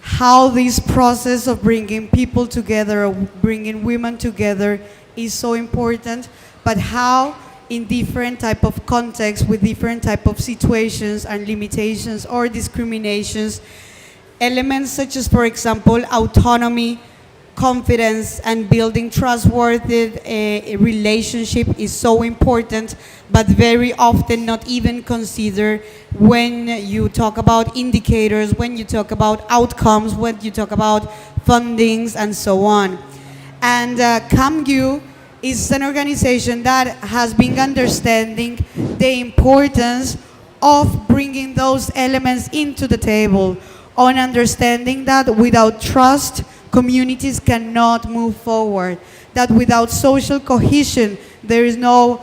how this process of bringing people together, of bringing women together is so important, but how in different type of contexts, with different type of situations and limitations or discriminations, elements such as, for example, autonomy, confidence, and building trustworthy relationship is so important, but very often not even considered when you talk about indicators, when you talk about outcomes, when you talk about fundings, and so on. And CAMU is an organization that has been understanding the importance of bringing those elements into the table, on understanding that without trust, communities cannot move forward, that without social cohesion, there is no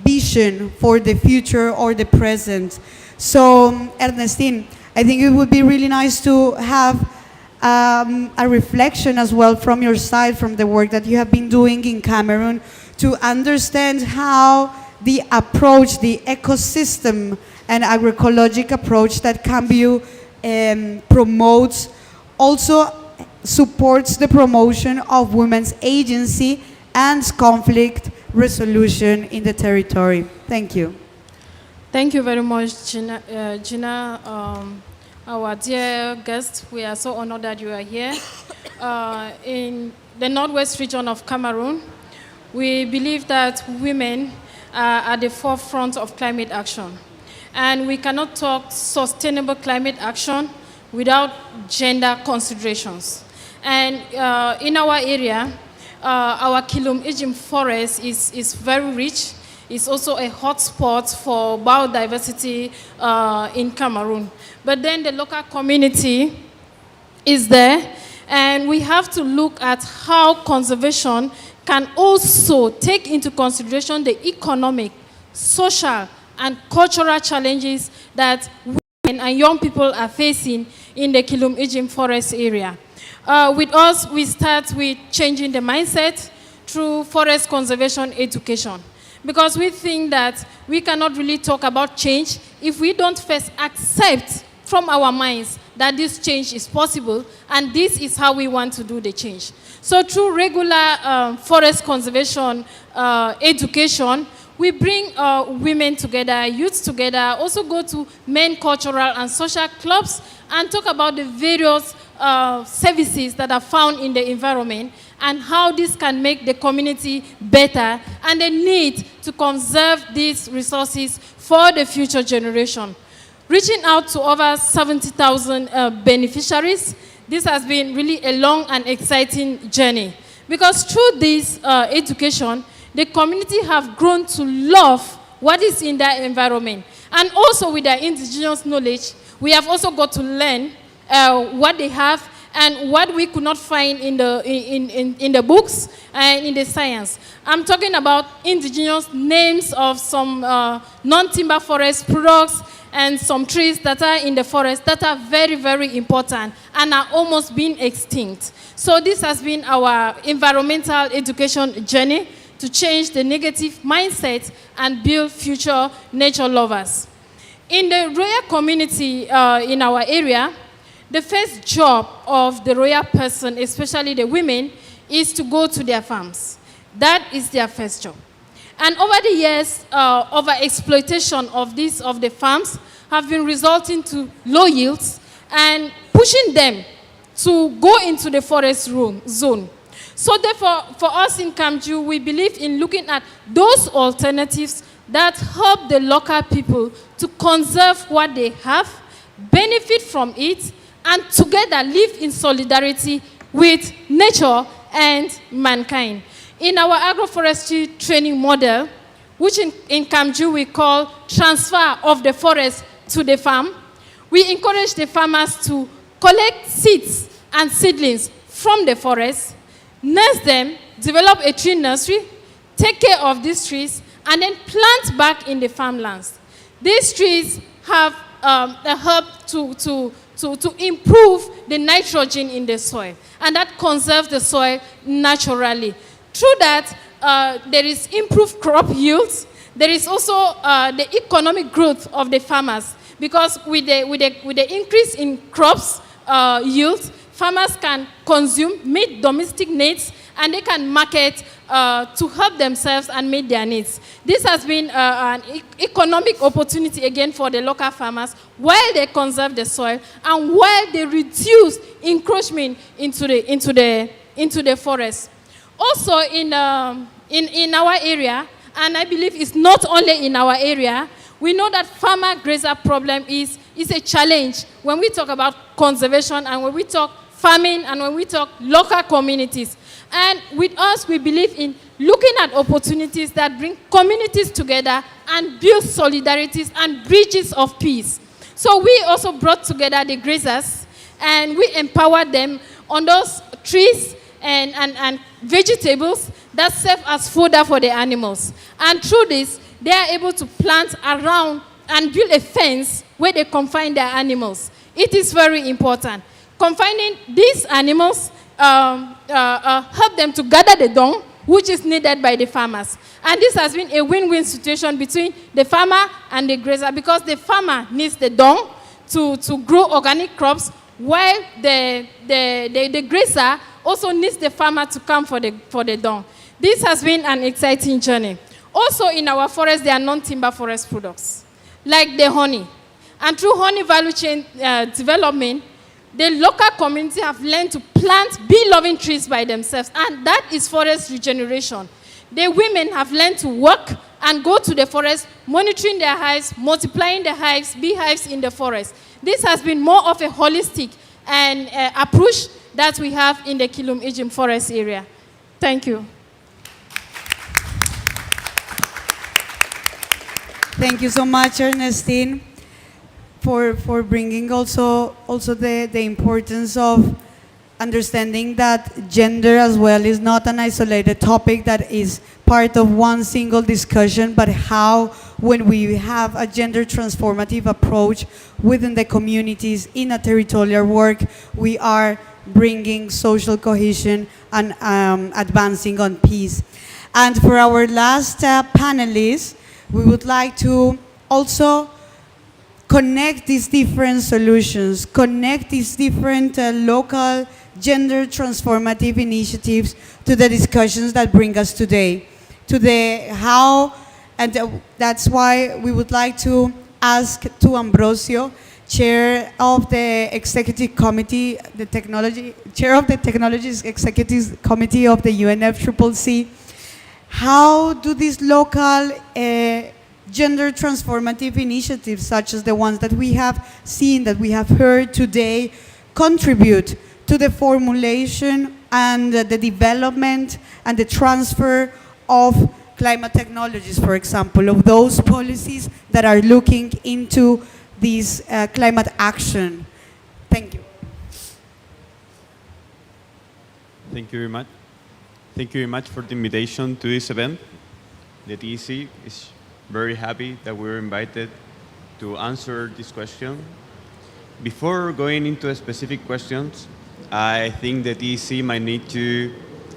vision for the future or the present. So, Ernestine, I think it would be really nice to have a reflection as well from your side, from the work that you have been doing in Cameroon, to understand how the approach, the ecosystem and agroecologic approach that CAMBU promotes also supports the promotion of women's agency and conflict resolution in the territory. Thank you. Thank you very much, Gina. Our dear guest, we are so honored that you are here. In the northwest region of Cameroon, we believe that women are at the forefront of climate action. And we cannot talk sustainable climate action without gender considerations. And in our area, our Kilum Ijim forest is very rich. It's also a hotspot for biodiversity in Cameroon. But then the local community is there, and we have to look at how conservation can also take into consideration the economic, social, and cultural challenges that women and young people are facing in the Kilum Ijim forest area. With us, we start with changing the mindset through forest conservation education. Because we think that we cannot really talk about change if we don't first accept from our minds that this change is possible, and this is how we want to do the change. So through regular forest conservation education, we bring women together, youths together, also go to main cultural and social clubs and talk about the various services that are found in the environment and how this can make the community better, and the need to conserve these resources for the future generation. Reaching out to over 70,000 beneficiaries, this has been really a long and exciting journey. Because through this education, the community have grown to love what is in their environment. And also with their indigenous knowledge, we have also got to learn what they have and what we could not find in the books and in the science. I'm talking about indigenous names of some non-timber forest products and some trees that are in the forest that are very, very important and are almost being extinct. So this has been our environmental education journey to change the negative mindset and build future nature lovers. In the royal community in our area, the first job of the royal person, especially the women, is to go to their farms. That is their first job. And over the years, over exploitation of the farms have been resulting to low yields and pushing them to go into the forest zone. So therefore, for us in Kamju, we believe in looking at those alternatives that help the local people to conserve what they have, benefit from it, and together live in solidarity with nature and mankind. In our agroforestry training model, which in Kamju we call transfer of the forest to the farm, we encourage the farmers to collect seeds and seedlings from the forest, nurse them, develop a tree nursery, take care of these trees, and then plant back in the farmlands. These trees have helped to improve the nitrogen in the soil, and that conserves the soil naturally. Through that, there is improved crop yields. There is also the economic growth of the farmers, because with the increase in crops yields, farmers can consume, meet domestic needs, and they can market to help themselves and meet their needs. This has been an economic opportunity again for the local farmers, while they conserve the soil and while they reduce encroachment into the forest. Also in our area, and I believe it's not only in our area, we know that farmer-grazer problem is a challenge when we talk about conservation and when we talk farming and when we talk local communities. And with us, we believe in looking at opportunities that bring communities together and build solidarities and bridges of peace. So we also brought together the grazers and we empowered them on those trees and vegetables that serve as fodder for the animals. And through this, they are able to plant around and build a fence where they confine their animals. It is very important. Confining these animals help them to gather the dung, which is needed by the farmers. And this has been a win-win situation between the farmer and the grazer, because the farmer needs the dung to grow organic crops, while the grazer also needs the farmer to come for the dung. This has been an exciting journey. Also in our forest, there are non-timber forest products, like the honey. And through honey value chain development, the local community have learned to plant bee-loving trees by themselves, and that is forest regeneration. The women have learned to work and go to the forest, monitoring their hives, multiplying the hives, beehives in the forest. This has been more of a holistic and approach that we have in the Kilum Ijim forest area. Thank you. Thank you so much, Ernestine, for bringing also the importance of understanding that gender as well is not an isolated topic that is part of one single discussion, but how when we have a gender transformative approach within the communities in a territorial work, we are bringing social cohesion and advancing on peace. And for our last panelist, we would like to also connect these different solutions, connect these different local gender transformative initiatives to the discussions that bring us today. That's why we would like to ask to Ambrosio, Chair of the Executive Committee, Chair of the Technologies Executive Committee of the UNFCCC, how do these local gender transformative initiatives, such as the ones that we have seen, that we have heard today, contribute to the formulation and the development and the transfer of climate technologies, for example, of those policies that are looking into this climate action? Thank you. Thank you very much. Thank you very much for the invitation to this event. The TEC is very happy that we were invited to answer this question. Before going into specific questions, I think the TEC might need to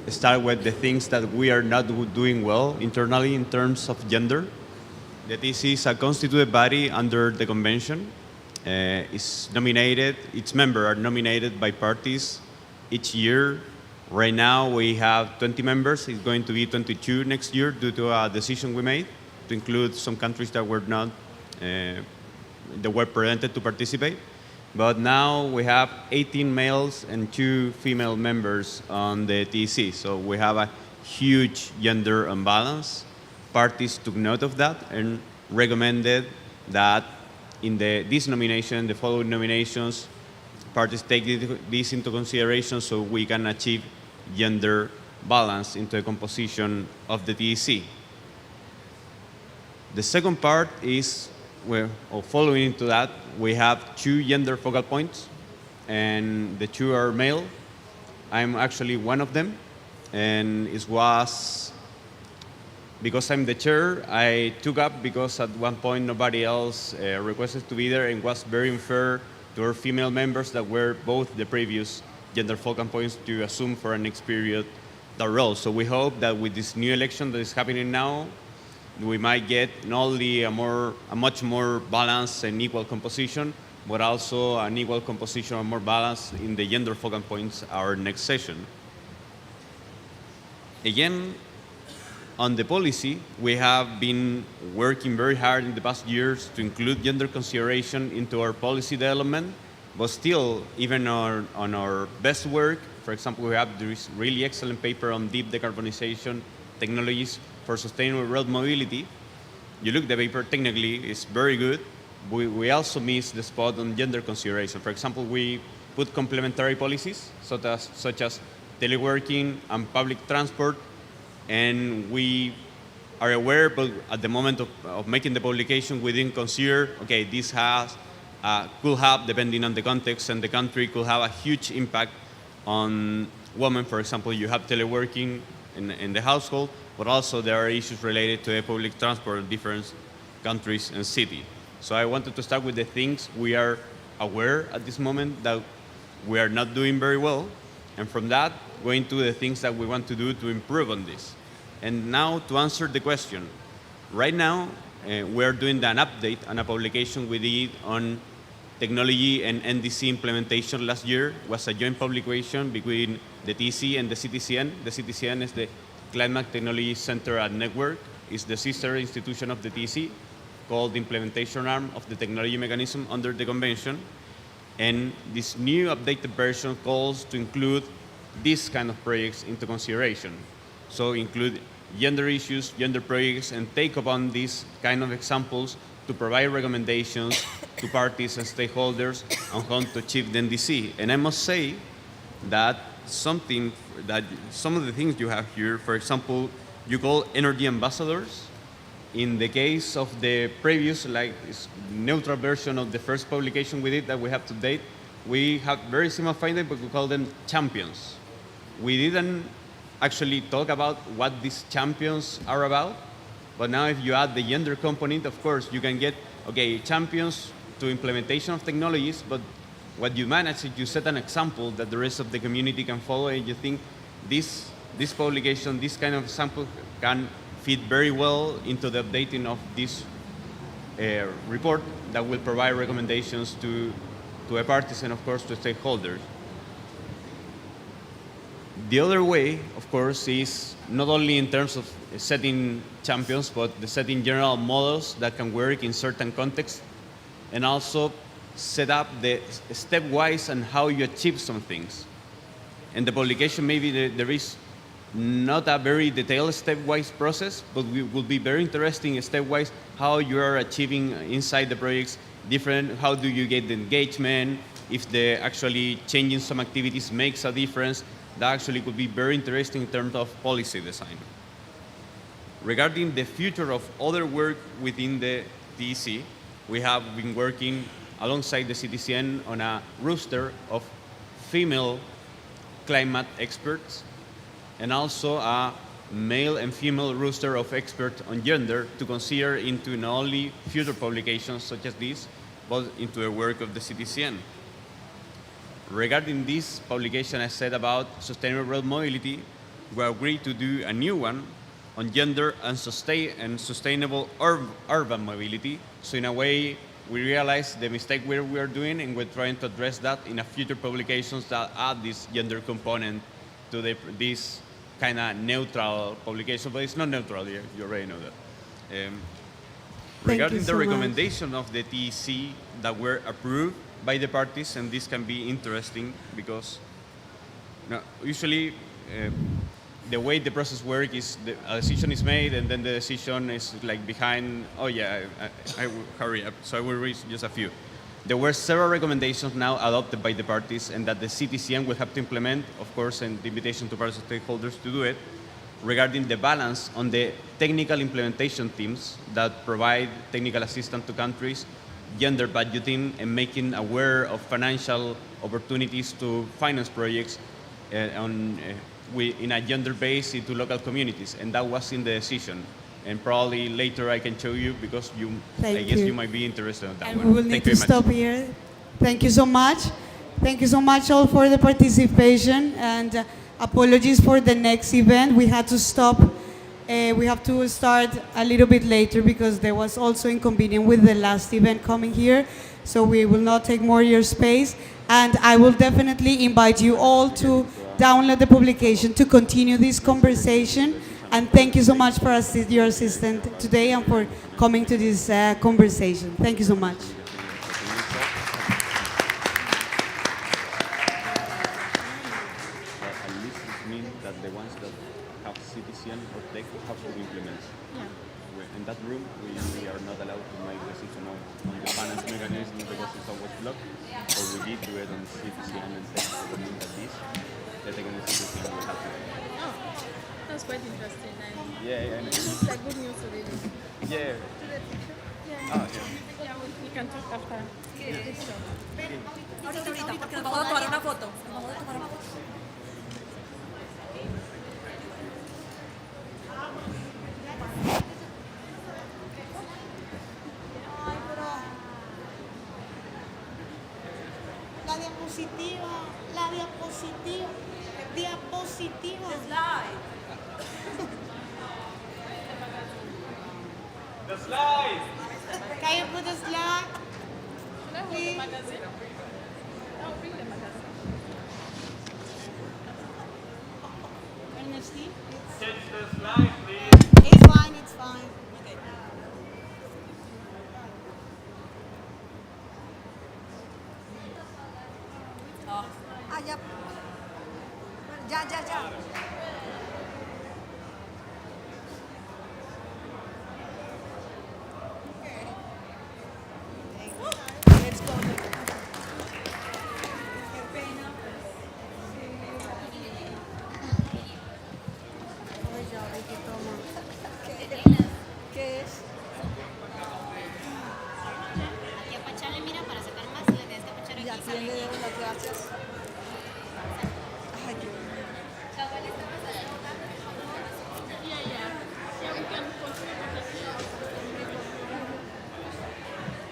start with the things that we are not doing well internally in terms of gender. The TEC is a constituted body under the convention. Its members are nominated by parties each year Right now, we have 20 members. It's going to be 22 next year due to a decision we made to include some countries that were not, that were prevented to participate. But now we have 18 males and 2 female members on the TEC. So we have a huge gender imbalance. Parties took note of that and recommended that in this nomination, the following nominations, parties take this into consideration so we can achieve gender balance into the composition of the TEC. The second part is, following into that, we have 2 gender focal points, and the 2 are male. I'm actually one of them, and it was, because I'm the chair, I took up because at one point nobody else requested to be there, and was very unfair to our female members that were both the previous gender focal points to assume for a next period the role. So we hope that with this new election that is happening now, we might get not only a much more balanced and equal composition, but also an equal composition or more balance in the gender focal points our next session. Again, on the policy, we have been working very hard in the past years to include gender consideration into our policy development, but still, even on our best work, for example, we have this really excellent paper on deep decarbonization technologies for sustainable road mobility. You look at the paper, technically, it's very good. We also miss the spot on gender consideration. For example, we put complementary policies, such as teleworking and public transport, and we are aware, but at the moment of making the publication, we didn't consider, okay, this could have, depending on the context and the country, could have a huge impact on women. For example, you have teleworking in the household, but also there are issues related to the public transport in different countries and cities. So I wanted to start with the things we are aware at this moment that we are not doing very well, and from that, going to the things that we want to do to improve on this. And now to answer the question, right now, we're doing an update on a publication we did on technology and NDC implementation last year. It was a joint publication between the TEC and the CTCN. The CTCN is the Climate Technology Center and Network. It's the sister institution of the TEC, called the implementation arm of the technology mechanism under the convention. And this new updated version calls to include these kind of projects into consideration. So include gender issues, gender projects, and take upon these kind of examples to provide recommendations to parties and stakeholders on how to achieve the NDC. And I must say that some of the things you have here, for example, you call energy ambassadors. In the case of the previous, neutral version of the first publication we did that we have to date, we have very similar findings, but we call them champions. We didn't actually talk about what these champions are about, but now if you add the gender component, of course, you can get, okay, champions to implementation of technologies, but what you manage is you set an example that the rest of the community can follow, and you think this publication, this kind of example can fit very well into the updating of this report that will provide recommendations to a parties and, of course, to stakeholders. The other way, of course, is not only in terms of setting champions, but the setting general models that can work in certain contexts, and also set up the stepwise and how you achieve some things. In the publication, maybe there is not a very detailed stepwise process, but it will be very interesting stepwise how you are achieving inside the projects different, how do you get the engagement, if the actually changing some activities makes a difference. That actually could be very interesting in terms of policy design. Regarding the future of other work within the TEC, we have been working alongside the CTCN on a roster of female climate experts, and also a male and female roster of experts on gender to consider into not only future publications such as this, but into the work of the CTCN. Regarding this publication I said about sustainable road mobility, we agreed to do a new one on gender and sustainable urban mobility. So in a way, we realized the mistake we are doing, and we're trying to address that in a future publications that add this gender component to this kind of neutral publication, but it's not neutral. You already know that. Regarding the so much. recommendation of the TEC that were approved by the parties, and this can be interesting because usually the way the process works is a decision is made and then the decision is like behind, oh yeah, I will hurry up, so I will read just a few. There were several recommendations now adopted by the parties and that the CTCN will have to implement, of course, and the invitation to various stakeholders to do it, regarding the balance on the technical implementation teams that provide technical assistance to countries, gender budgeting, and making aware of financial opportunities to finance projects in a gender base into local communities. And that was in the decision. And probably later I can show you because I guess you might be interested in that And one. we will need to stop here. Thank you so much. Thank you so much all for the participation, and apologies for the next event. We had to stop. We have to start a little bit later because there was also inconvenience with the last event coming here. So we will not take more of your space. And I will definitely invite you all to download the publication to continue this conversation. And thank you so much for your assistance today and for coming to this conversation. Thank you so much. At least it means that the ones that have CTCN or tech have to implement. In that room, we are not allowed to make decision on the finance mechanism because it's always blocked. Or we did do it on CTCN and tech. So that means that the technical CTCN will have to. Oh, that's quite interesting. Yeah, It's like good news already. yeah. Yeah. Ah, yeah. Yeah, we can talk after. La diapositiva. The slide! Can you put the slide? Can I hold the magazine? No, bring the magazine. Ernestine? Change the slide, please. It's fine, it's fine. Okay. Ya. Ya. Let's go. ¿Qué es? Aquí a Pachá le mira para sacar más y le tienes que apachar aquí. Ya tiene le doy las gracias. Ay, qué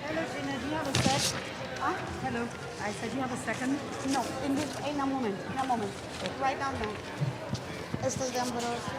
Hello, Gina, do you have a sec? Hello. I said you have a second? No, in a moment. Right now, no. Esto es de Ambrosio.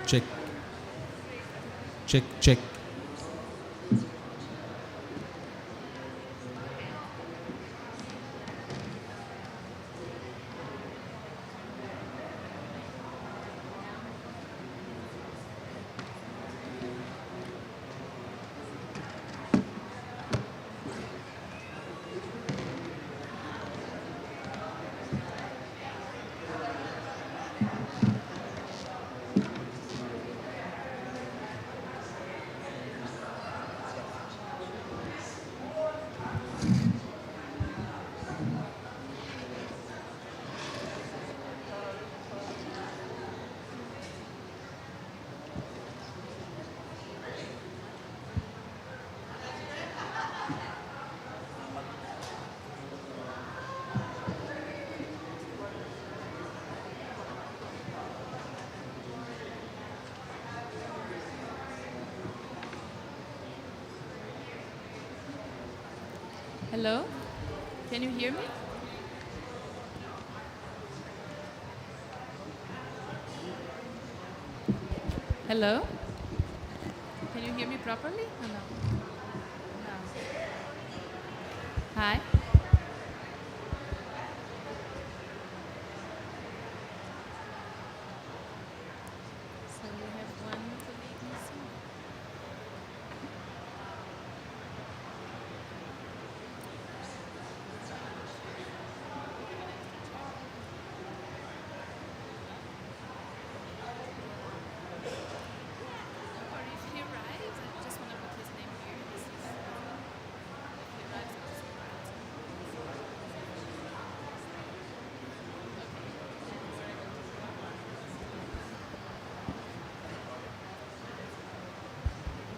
check, check, check. Hello? Can you hear me? Hello? Can you hear me properly? Or no? No. Hi? So we have one colleague missing. Or if he arrives, I just want to put his name here. This is, if he arrives, I'll just write.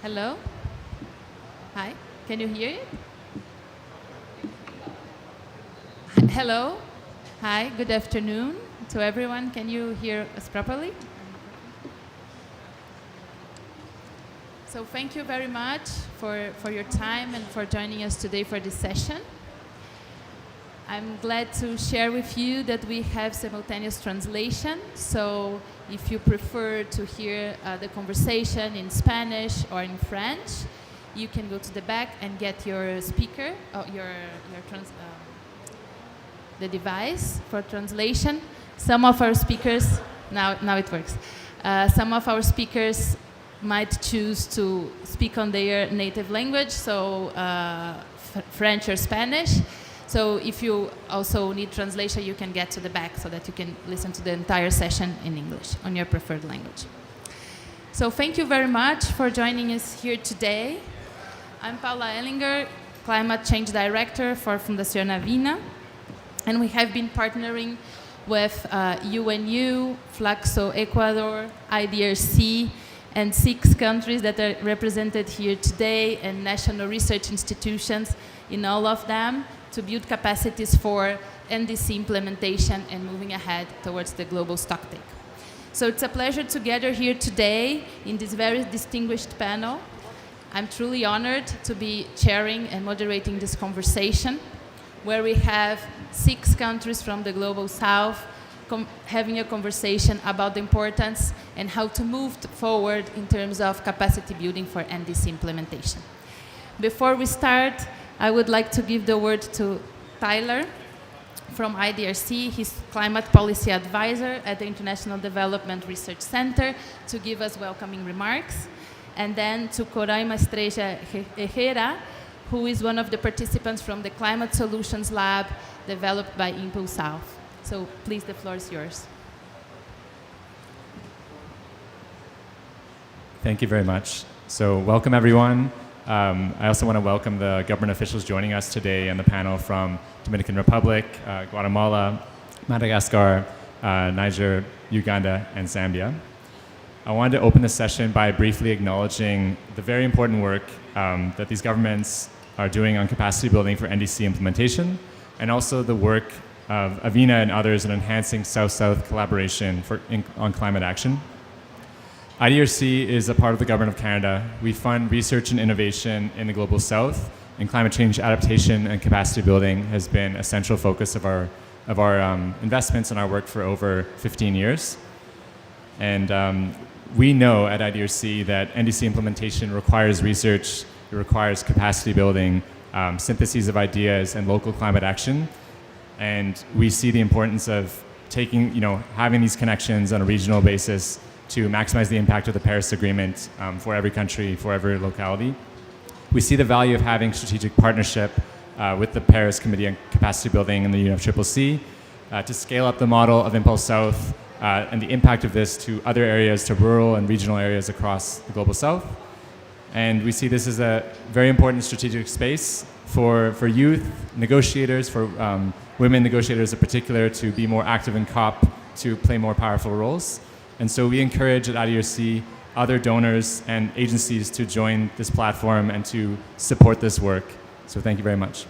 Hello? Hi, can you hear it? Hello? Hi, good afternoon to everyone. Can you hear us properly? So thank you very much for your time and for joining us today for this session. I'm glad to share with you that we have simultaneous translation. So if you prefer to hear the conversation in Spanish or in French, you can go to the back and get your speaker, the device for translation. Some of our speakers, now it works. Some of our speakers might choose to speak on their native language, so French or Spanish. So if you also need translation, you can get to the back so that you can listen to the entire session in English on your preferred language. So thank you very much for joining us here today. I'm Paula Ellinger, Climate Change Director for Fundación Avina, and we have been partnering with UNU, Flaxo Ecuador, IDRC, and 6 countries that are represented here today, and national research institutions in all of them, to build capacities for NDC implementation and moving ahead towards the global stocktake. So it's a pleasure to gather here today in this very distinguished panel. I'm truly honored to be chairing and moderating this conversation, where we have 6 countries from the global south having a conversation about the importance and how to move forward in terms of capacity building for NDC implementation. Before we start, I would like to give the word to Tyler from IDRC. He's Climate Policy Advisor at the International Development Research Center, to give us welcoming remarks. And then to Coraima Estrella Herrera, who is one of the participants from the Climate Solutions Lab developed by Impulsouth. So please, the floor is yours. Thank you very much. So welcome, everyone. I also want to welcome the government officials joining us today on the panel from Dominican Republic, Guatemala, Madagascar, Niger, Uganda, and Zambia. I wanted to open the session by briefly acknowledging the very important work that these governments are doing on capacity building for NDC implementation, and also the work of Avina and others in enhancing South-South collaboration on climate action. IDRC is a part of the Government of Canada. We fund research and innovation in the Global South, and climate change adaptation and capacity building has been a central focus of our investments and our work for over 15 years. And we know at IDRC that NDC implementation requires research, it requires capacity building, syntheses of ideas, and local climate action. And we see the importance of having these connections on a regional basis to maximize the impact of the Paris Agreement for every country, for every locality. We see the value of having strategic partnership with the Paris Committee on Capacity Building and the UNFCCC to scale up the model of Impulsouth and the impact of this to other areas, to rural and regional areas across the Global South. And we see this as a very important strategic space for youth negotiators, for women negotiators in particular, to be more active in COP, to play more powerful roles. And so we encourage at IDRC other donors and agencies to join this platform and to support this work. So thank you very much.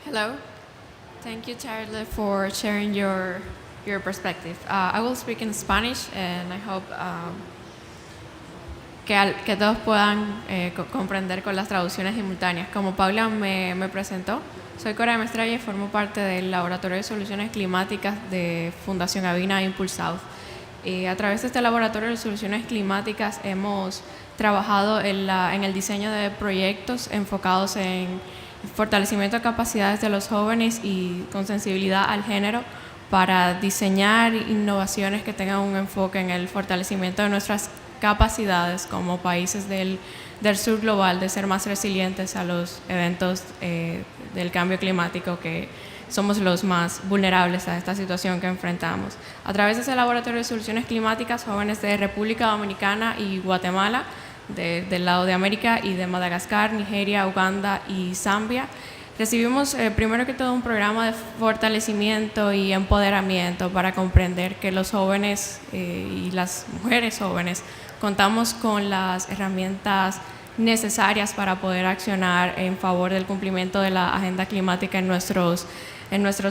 Hello. Thank you, Charlie, for sharing your perspective. I will speak in Spanish, and I hope que todos puedan comprender con las traducciones simultáneas. Como Paula me presentó, soy Cora Mestralla y formo parte del Laboratorio de Soluciones Climáticas de Fundación Avina Impulsouth. A través de este Laboratorio de Soluciones Climáticas hemos trabajado en el diseño de proyectos enfocados en fortalecimiento de capacidades de los jóvenes y con sensibilidad al género para diseñar innovaciones que tengan un enfoque en el fortalecimiento de nuestras capacidades como países del sur global de ser más resilientes a los eventos del cambio climático, que somos los más vulnerables a esta situación que enfrentamos. A través de ese Laboratorio de Soluciones Climáticas, jóvenes de República Dominicana y Guatemala, del lado de América, y de Madagascar, Nigeria, Uganda y Zambia, recibimos primero que todo un programa de fortalecimiento y empoderamiento para comprender que los jóvenes y las mujeres jóvenes contamos con las herramientas necesarias para poder accionar en favor del cumplimiento de la agenda climática en nuestros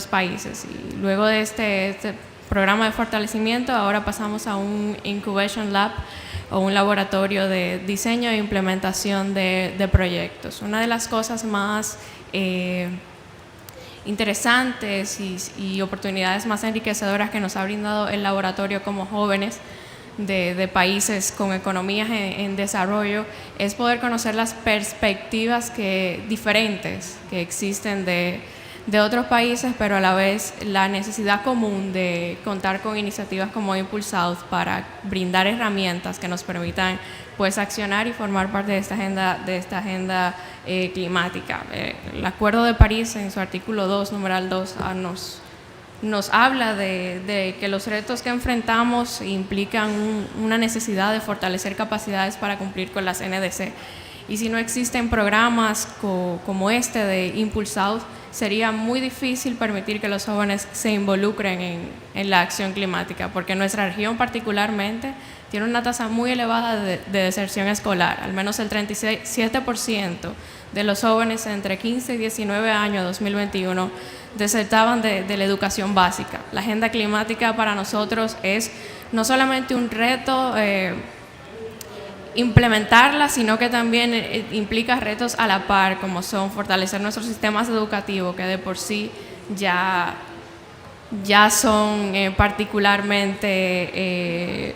países. Y luego de este programa de fortalecimiento, ahora pasamos a un Incubation Lab, o un laboratorio de diseño e implementación de proyectos. Una de las cosas más interesantes y oportunidades más enriquecedoras que nos ha brindado el laboratorio como jóvenes de países con economías en desarrollo es poder conocer las perspectivas diferentes que existen de otros países, pero a la vez la necesidad común de contar con iniciativas como Impulsouth para brindar herramientas que nos permitan pues accionar y formar parte de esta agenda climática. El Acuerdo de París, en su artículo 2, numeral 2, nos habla de que los retos que enfrentamos implican una necesidad de fortalecer capacidades para cumplir con las NDC. Y si no existen programas como este de Impulsouth, sería muy difícil permitir que los jóvenes se involucren en la acción climática, porque nuestra región particularmente tiene una tasa muy elevada de deserción escolar. Al menos el 37% de los jóvenes entre 15 y 19 años 2021 desertaban de la educación básica. La agenda climática para nosotros es no solamente un reto implementarla, sino que también implica retos a la par, como son fortalecer nuestros sistemas educativos, que de por sí ya son particularmente,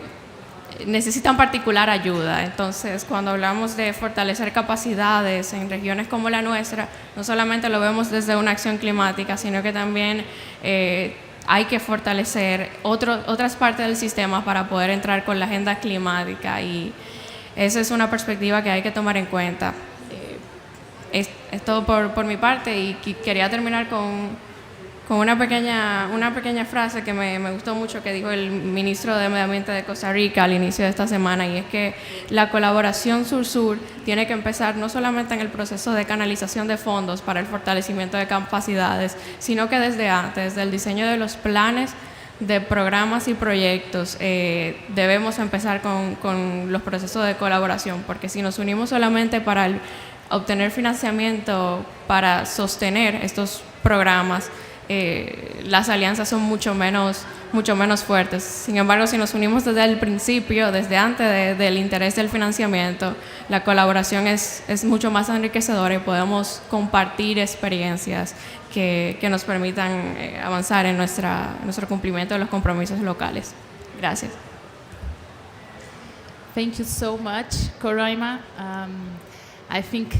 necesitan particular ayuda. Entonces, cuando hablamos de fortalecer capacidades en regiones como la nuestra, no solamente lo vemos desde una acción climática, sino que también hay que fortalecer otras partes del sistema para poder entrar con la agenda climática, y esa es una perspectiva que hay que tomar en cuenta. Es todo por mi parte, y quería terminar con una pequeña frase que me gustó mucho, que dijo el ministro de Medio Ambiente de Costa Rica al inicio de esta semana, y es que la colaboración sur-sur tiene que empezar no solamente en el proceso de canalización de fondos para el fortalecimiento de capacidades, sino que desde antes, desde el diseño de los planes de programas y proyectos, debemos empezar con los procesos de colaboración, porque si nos unimos solamente para obtener financiamiento para sostener estos programas, las alianzas son mucho menos mucho menos fuertes. Sin embargo, si nos unimos desde el principio, desde antes del interés del financiamiento, la colaboración es mucho más enriquecedora y podemos compartir experiencias que nos permitan avanzar en nuestro cumplimiento de los compromisos locales. Gracias. Thank you so much, Coraima. I think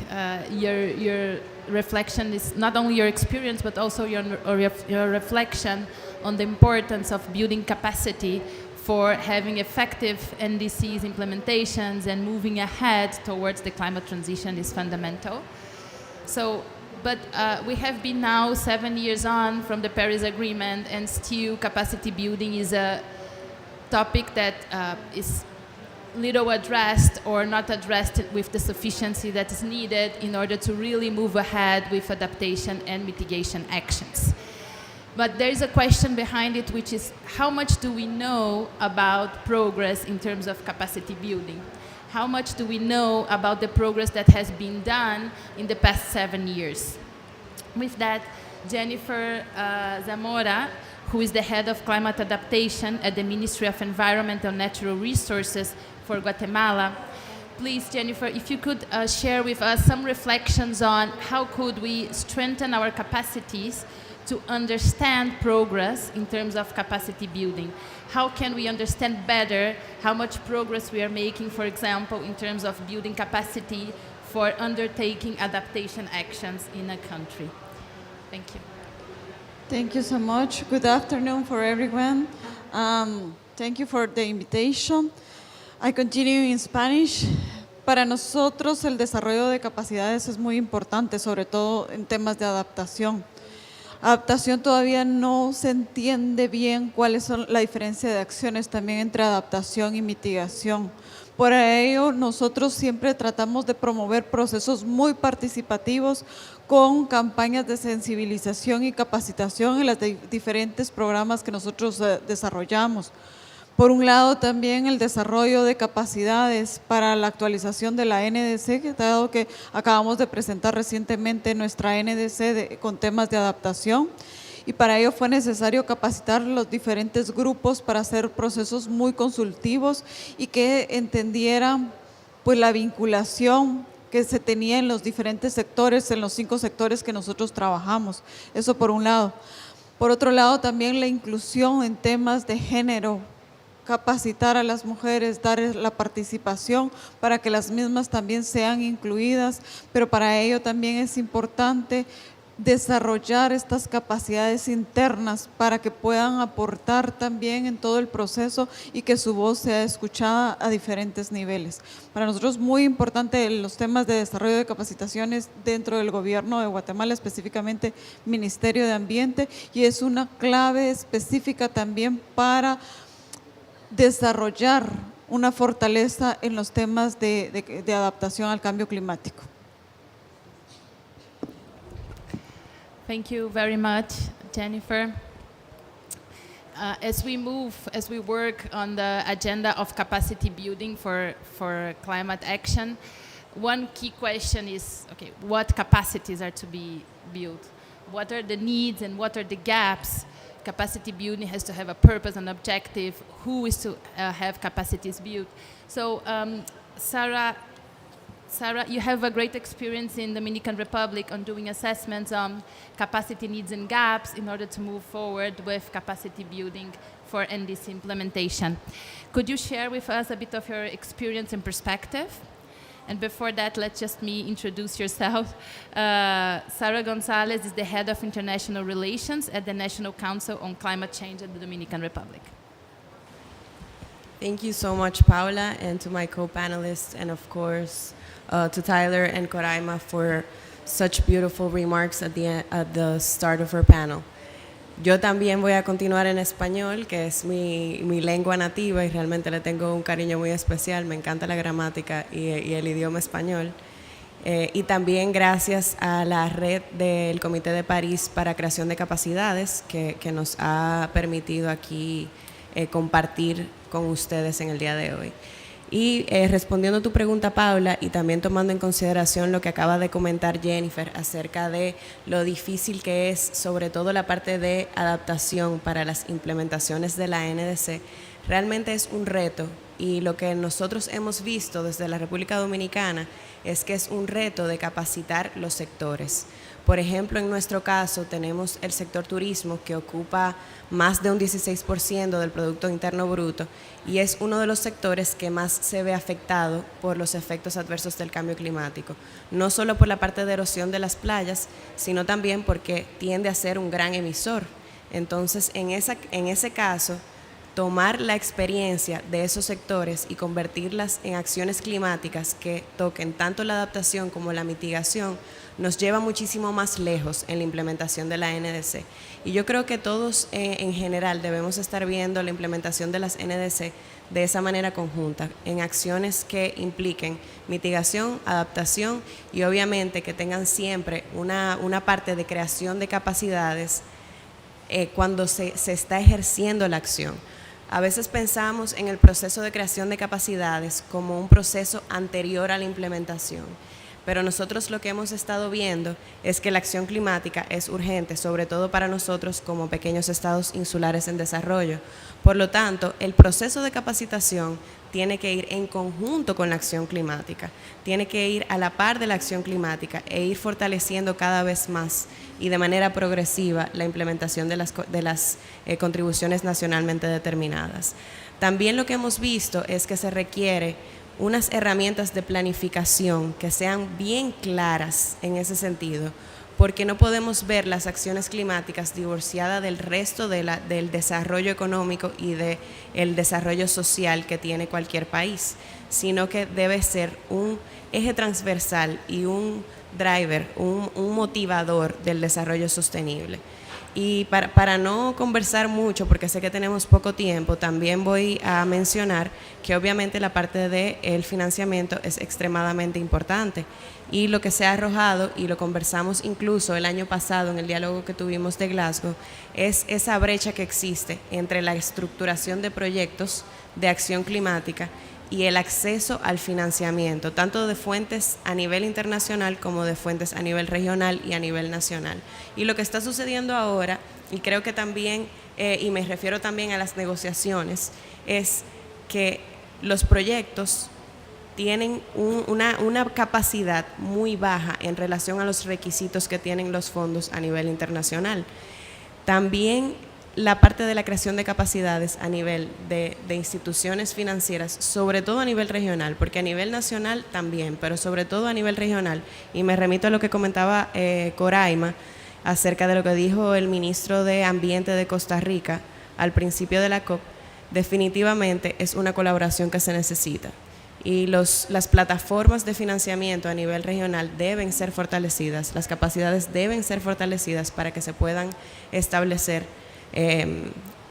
your reflection is not only your experience, but also your reflection on the importance of building capacity for having effective NDCs implementations and moving ahead towards the climate transition is fundamental. So, but we have been now 7 years on from the Paris Agreement, and still capacity building is a topic that is little addressed or not addressed with the sufficiency that is needed in order to really move ahead with adaptation and mitigation actions. But there is a question behind it, which is how much do we know about progress in terms of capacity building? How much do we know about the progress that has been done in the past 7 years? With that, Jennifer Zamora, who is the head of climate adaptation at the Ministry of Environment and Natural Resources for Guatemala. Please, Jennifer, if you could share with us some reflections on how could we strengthen our capacities to understand progress in terms of capacity building. How can we understand better how much progress we are making, for example, in terms of building capacity for undertaking adaptation actions in a country? Thank you. Thank you so much. Good afternoon for everyone. Thank you for the invitation. I continue in Spanish. Para nosotros el desarrollo de capacidades es muy importante, sobre todo en temas de adaptación. Adaptación todavía no se entiende bien cuáles son la diferencia de acciones también entre adaptación y mitigación. Por ello, nosotros siempre tratamos de promover procesos muy participativos con campañas de sensibilización y capacitación en los diferentes programas que nosotros desarrollamos. Por un lado, también el desarrollo de capacidades para la actualización de la NDC, dado que acabamos de presentar recientemente nuestra NDC con temas de adaptación, y para ello fue necesario capacitar los diferentes grupos para hacer procesos muy consultivos y que entendieran pues, la vinculación que se tenía en los diferentes sectores, en los 5 sectores que nosotros trabajamos. Eso por un lado. Por otro lado, también la inclusión en temas de género, capacitar a las mujeres, dar la participación para que las mismas también sean incluidas, pero para ello también es importante desarrollar estas capacidades internas para que puedan aportar también en todo el proceso y que su voz sea escuchada a diferentes niveles. Para nosotros es muy importante los temas de desarrollo de capacitaciones dentro del gobierno de Guatemala, específicamente Ministerio de Ambiente, y es una clave específica también para desarrollar una fortaleza en los temas de adaptación al cambio climático. Thank you very much, Jennifer. As we work on the agenda of capacity building for climate action, one key question is, okay, what capacities are to be built? What are the needs and what are the gaps? Capacity building has to have a purpose and objective. Who is to have capacities built? So, Sarah, you have a great experience in the Dominican Republic on doing assessments on capacity needs and gaps in order to move forward with capacity building for NDC implementation. Could you share with us a bit of your experience and perspective? And before that, let's just introduce yourself. Sarah Gonzalez is the head of international relations at the National Council on Climate Change in the Dominican Republic. Thank you so much, Paula, and to my co-panelists, and of course, to Tyler and Coraima for such beautiful remarks at the start of our panel. Yo también voy a continuar en español, que es mi lengua nativa y realmente le tengo un cariño muy especial. Me encanta la gramática y el idioma español. Y también gracias a la red del Comité de París para Creación de Capacidades que nos ha permitido aquí compartir con ustedes en el día de hoy. Y respondiendo a tu pregunta, Paula, y también tomando en consideración lo que acaba de comentar Jennifer acerca de lo difícil que es, sobre todo la parte de adaptación para las implementaciones de la NDC, realmente es un reto. Y lo que nosotros hemos visto desde la República Dominicana es que es un reto de capacitar los sectores. Por ejemplo, en nuestro caso tenemos el sector turismo, que ocupa más de un 16% del Producto Interno Bruto y es uno de los sectores que más se ve afectado por los efectos adversos del cambio climático. No solo por la parte de erosión de las playas, sino también porque tiende a ser un gran emisor. Entonces, en ese caso, tomar la experiencia de esos sectores y convertirlas en acciones climáticas que toquen tanto la adaptación como la mitigación nos lleva muchísimo más lejos en la implementación de la NDC. Y yo creo que todos en general debemos estar viendo la implementación de las NDC de esa manera conjunta, en acciones que impliquen mitigación, adaptación y obviamente que tengan siempre una parte de creación de capacidades cuando se está ejerciendo la acción. A veces pensamos en el proceso de creación de capacidades como un proceso anterior a la implementación, pero nosotros lo que hemos estado viendo es que la acción climática es urgente, sobre todo para nosotros como pequeños estados insulares en desarrollo. Por lo tanto, el proceso de capacitación tiene que ir en conjunto con la acción climática, tiene que ir a la par de la acción climática e ir fortaleciendo cada vez más y de manera progresiva la implementación de las contribuciones nacionalmente determinadas. También lo que hemos visto es que se requiere unas herramientas de planificación que sean bien claras en ese sentido, porque no podemos ver las acciones climáticas divorciadas del resto del desarrollo económico y del desarrollo social que tiene cualquier país, sino que debe ser un eje transversal y un driver, un motivador del desarrollo sostenible. Y para no conversar mucho, porque sé que tenemos poco tiempo, también voy a mencionar que obviamente la parte del financiamiento es extremadamente importante. Y lo que se ha arrojado, y lo conversamos incluso el año pasado en el diálogo que tuvimos de Glasgow, es esa brecha que existe entre la estructuración de proyectos de acción climática y el acceso al financiamiento, tanto de fuentes a nivel internacional como de fuentes a nivel regional y a nivel nacional. Y lo que está sucediendo ahora, y creo que también, y me refiero también a las negociaciones, es que los proyectos tienen una capacidad muy baja en relación a los requisitos que tienen los fondos a nivel internacional. También la parte de la creación de capacidades a nivel de instituciones financieras, sobre todo a nivel regional, porque a nivel nacional también, pero sobre todo a nivel regional, y me remito a lo que comentaba Coraima acerca de lo que dijo el ministro de Ambiente de Costa Rica al principio de la COP, definitivamente es una colaboración que se necesita. Y las plataformas de financiamiento a nivel regional deben ser fortalecidas, las capacidades deben ser fortalecidas para que se puedan establecer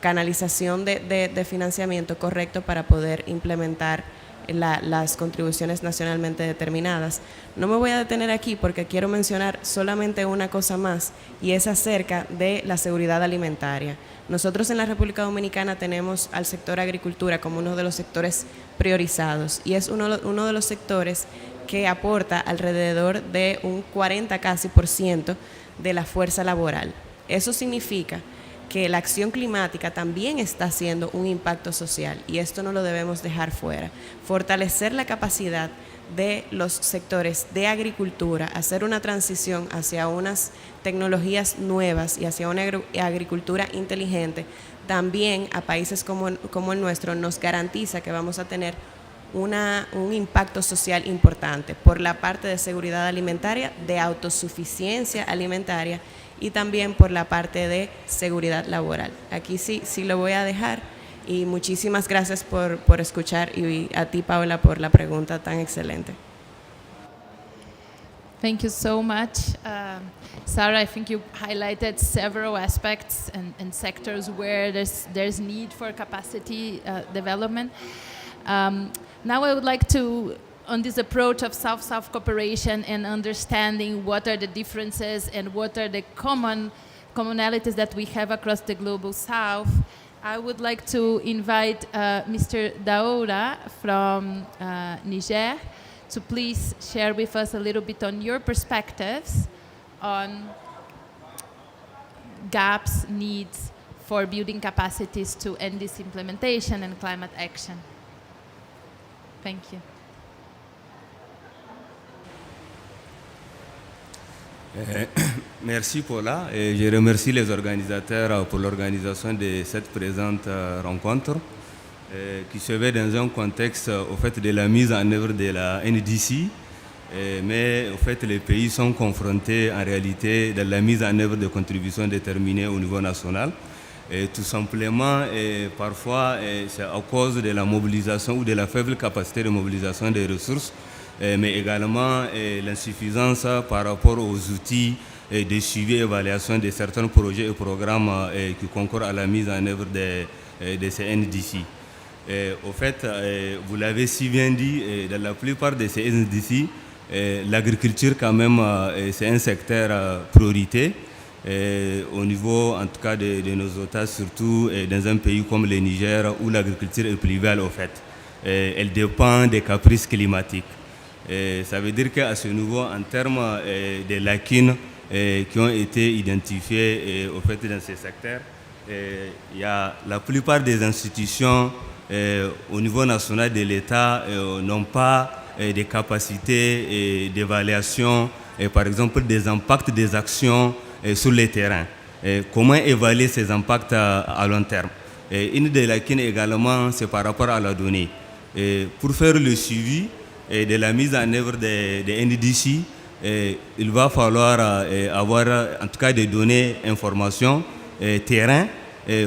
canalización de financiamiento correcto para poder implementar las contribuciones nacionalmente determinadas. No me voy a detener aquí porque quiero mencionar solamente una cosa más, y es acerca de la seguridad alimentaria. Nosotros en la República Dominicana tenemos al sector agricultura como uno de los sectores priorizados, y es uno de los sectores que aporta alrededor de un 40 casi % de la fuerza laboral. Eso significa que la acción climática también está haciendo un impacto social, y esto no lo debemos dejar fuera. Fortalecer la capacidad de los sectores de agricultura, hacer una transición hacia unas tecnologías nuevas y hacia una agricultura inteligente, también a países como el nuestro nos garantiza que vamos a tener un impacto social importante por la parte de seguridad alimentaria, de autosuficiencia alimentaria, y también por la parte de seguridad laboral. Aquí sí lo voy a dejar, y muchísimas gracias por escuchar, y a ti, Paula, por la pregunta tan excelente. Thank you so much. Sarah, I think you highlighted several aspects and sectors where there's need for capacity development. Now I would like to, on this approach of South-South cooperation and understanding what are the differences and what are the commonalities that we have across the Global South, I would like to invite Mr. Daoura from Niger to please share with us a little bit on your perspectives on gaps, needs for building capacities to end this implementation and climate action. Thank you. Merci Paula et je remercie les organisateurs pour l'organisation de cette présente rencontre qui se fait dans un contexte au fait de la mise en œuvre de la NDC, mais au fait les pays sont confrontés en réalité dans la mise en œuvre de contributions déterminées au niveau national. Et tout simplement, parfois c'est à cause de la mobilisation ou de la faible capacité de mobilisation des ressources, mais également l'insuffisance par rapport aux outils de suivi et évaluation de certains projets et programmes qui concourent à la mise en œuvre de ces NDC. Au fait, vous l'avez si bien dit, dans la plupart de ces NDC, l'agriculture quand même c'est un secteur priorité au niveau en tout cas de nos États, surtout dans un pays comme le Niger où l'agriculture est pluvale au fait. Elle dépend des caprices climatiques. Ça veut dire qu'à ce niveau, en termes de lacunes qui ont été identifiées au fait dans ces secteurs, il y a la plupart des institutions au niveau national de l'État n'ont pas de capacités d'évaluation, par exemple des impacts des actions sur le terrain. Comment évaluer ces impacts à long terme? Une des lacunes également, c'est par rapport à la donnée. Pour faire le suivi de la mise en œuvre des NDC, il va falloir avoir en tout cas des données, informations, terrain,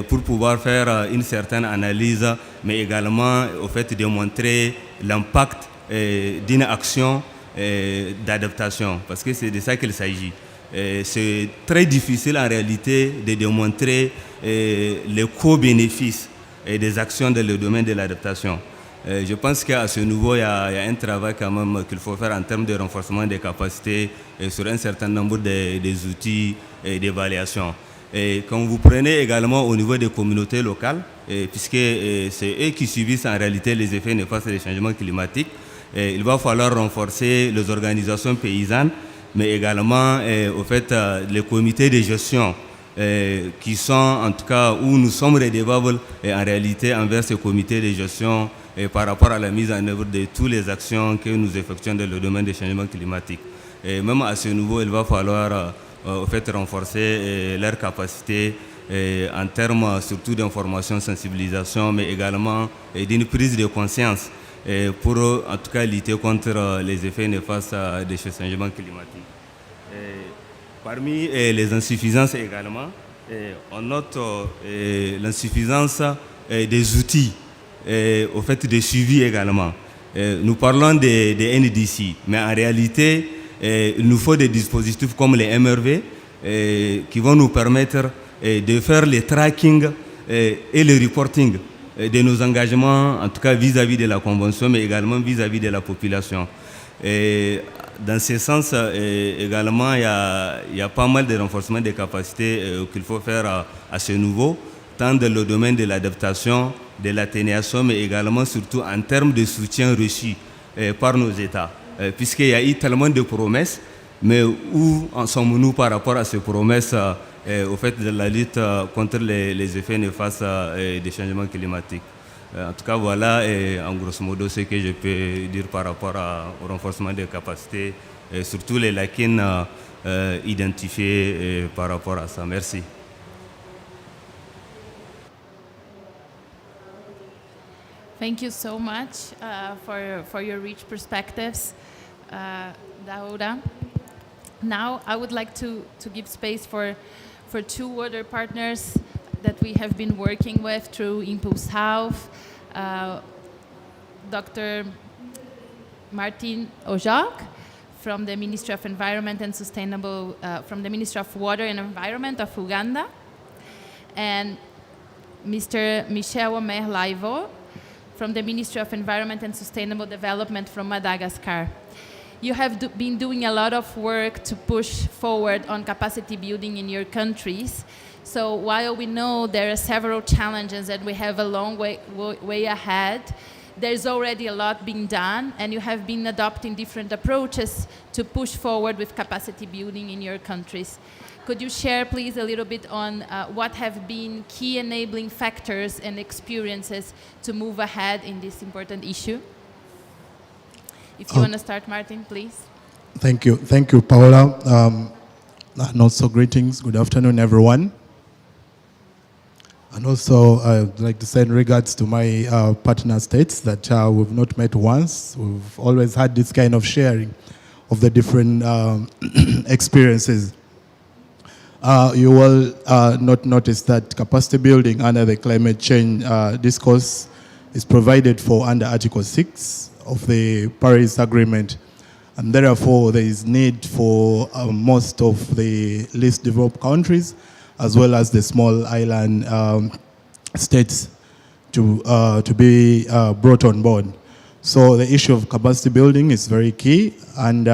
pour pouvoir faire une certaine analyse, mais également au fait de montrer l'impact d'une action d'adaptation, parce que c'est de ça qu'il s'agit. C'est très difficile en réalité de démontrer les co-bénéfices des actions dans le domaine de l'adaptation. Je pense qu'à ce niveau, il y a un travail quand même qu'il faut faire en termes de renforcement des capacités sur un certain nombre des outils d'évaluation. Et quand vous prenez également au niveau des communautés locales, puisque c'est eux qui subissent en réalité les effets néfastes des changements climatiques, il va falloir renforcer les organisations paysannes, mais également au fait, les comités de gestion qui sont en tout cas où nous sommes redevables en réalité envers ces comités de gestion par rapport à la mise en œuvre de toutes les actions que nous effectuons dans le domaine des changements climatiques. Et même à ce niveau, il va falloir au fait, renforcer leurs capacités en termes surtout d'information, sensibilisation, mais également d'une prise de conscience pour en tout cas lutter contre les effets néfastes des changements climatiques. Parmi les insuffisances également, on note l'insuffisance des outils, au fait de suivi également. Nous parlons des NDC, mais en réalité, il nous faut des dispositifs comme les MRV qui vont nous permettre de faire le tracking et le reporting de nos engagements, en tout cas vis-à-vis de la Convention, mais également vis-à-vis de la population. Et dans ce sens, également, il y a pas mal de renforcement des capacités qu'il faut faire à ce niveau, tant dans le domaine de l'adaptation, de l'atténuation, mais également surtout en termes de soutien reçu par nos États. Puisqu'il y a eu tellement de promesses, mais où en sommes-nous par rapport à ces promesses au fait de la lutte contre les effets néfastes des changements climatiques? En tout cas, voilà en grosso modo ce que je peux dire par rapport au renforcement des capacités et surtout les lacunes identifiées par rapport à ça. Merci. Thank you so much for your rich perspectives, Daoura. Now I would like to give space for two other partners that we have been working with through Impulsouth, Dr. Martin Ojok from the Ministry of Environment and Sustainable, from the Ministry of Water and Environment of Uganda, and Mr. Michel Omer Laivo from the Ministry of Environment and Sustainable Development from Madagascar. You have been doing a lot of work to push forward on capacity building in your countries. So while we know there are several challenges and we have a long way ahead, there's already a lot being done, and you have been adopting different approaches to push forward with capacity building in your countries. Could you share, please, a little bit on what have been key enabling factors and experiences to move ahead in this important issue? If you want to start, Martin, please. Thank you, Paola. And also greetings, good afternoon, everyone. And also, I'd like to send regards to my partner states that we've not met once. We've always had this kind of sharing of the different experiences. You will not notice that capacity building under the climate change discourse is provided for under Article 6 of the Paris Agreement. And therefore, there is need for most of the least developed countries, as well as the small island states, to be brought on board. So the issue of capacity building is very key, and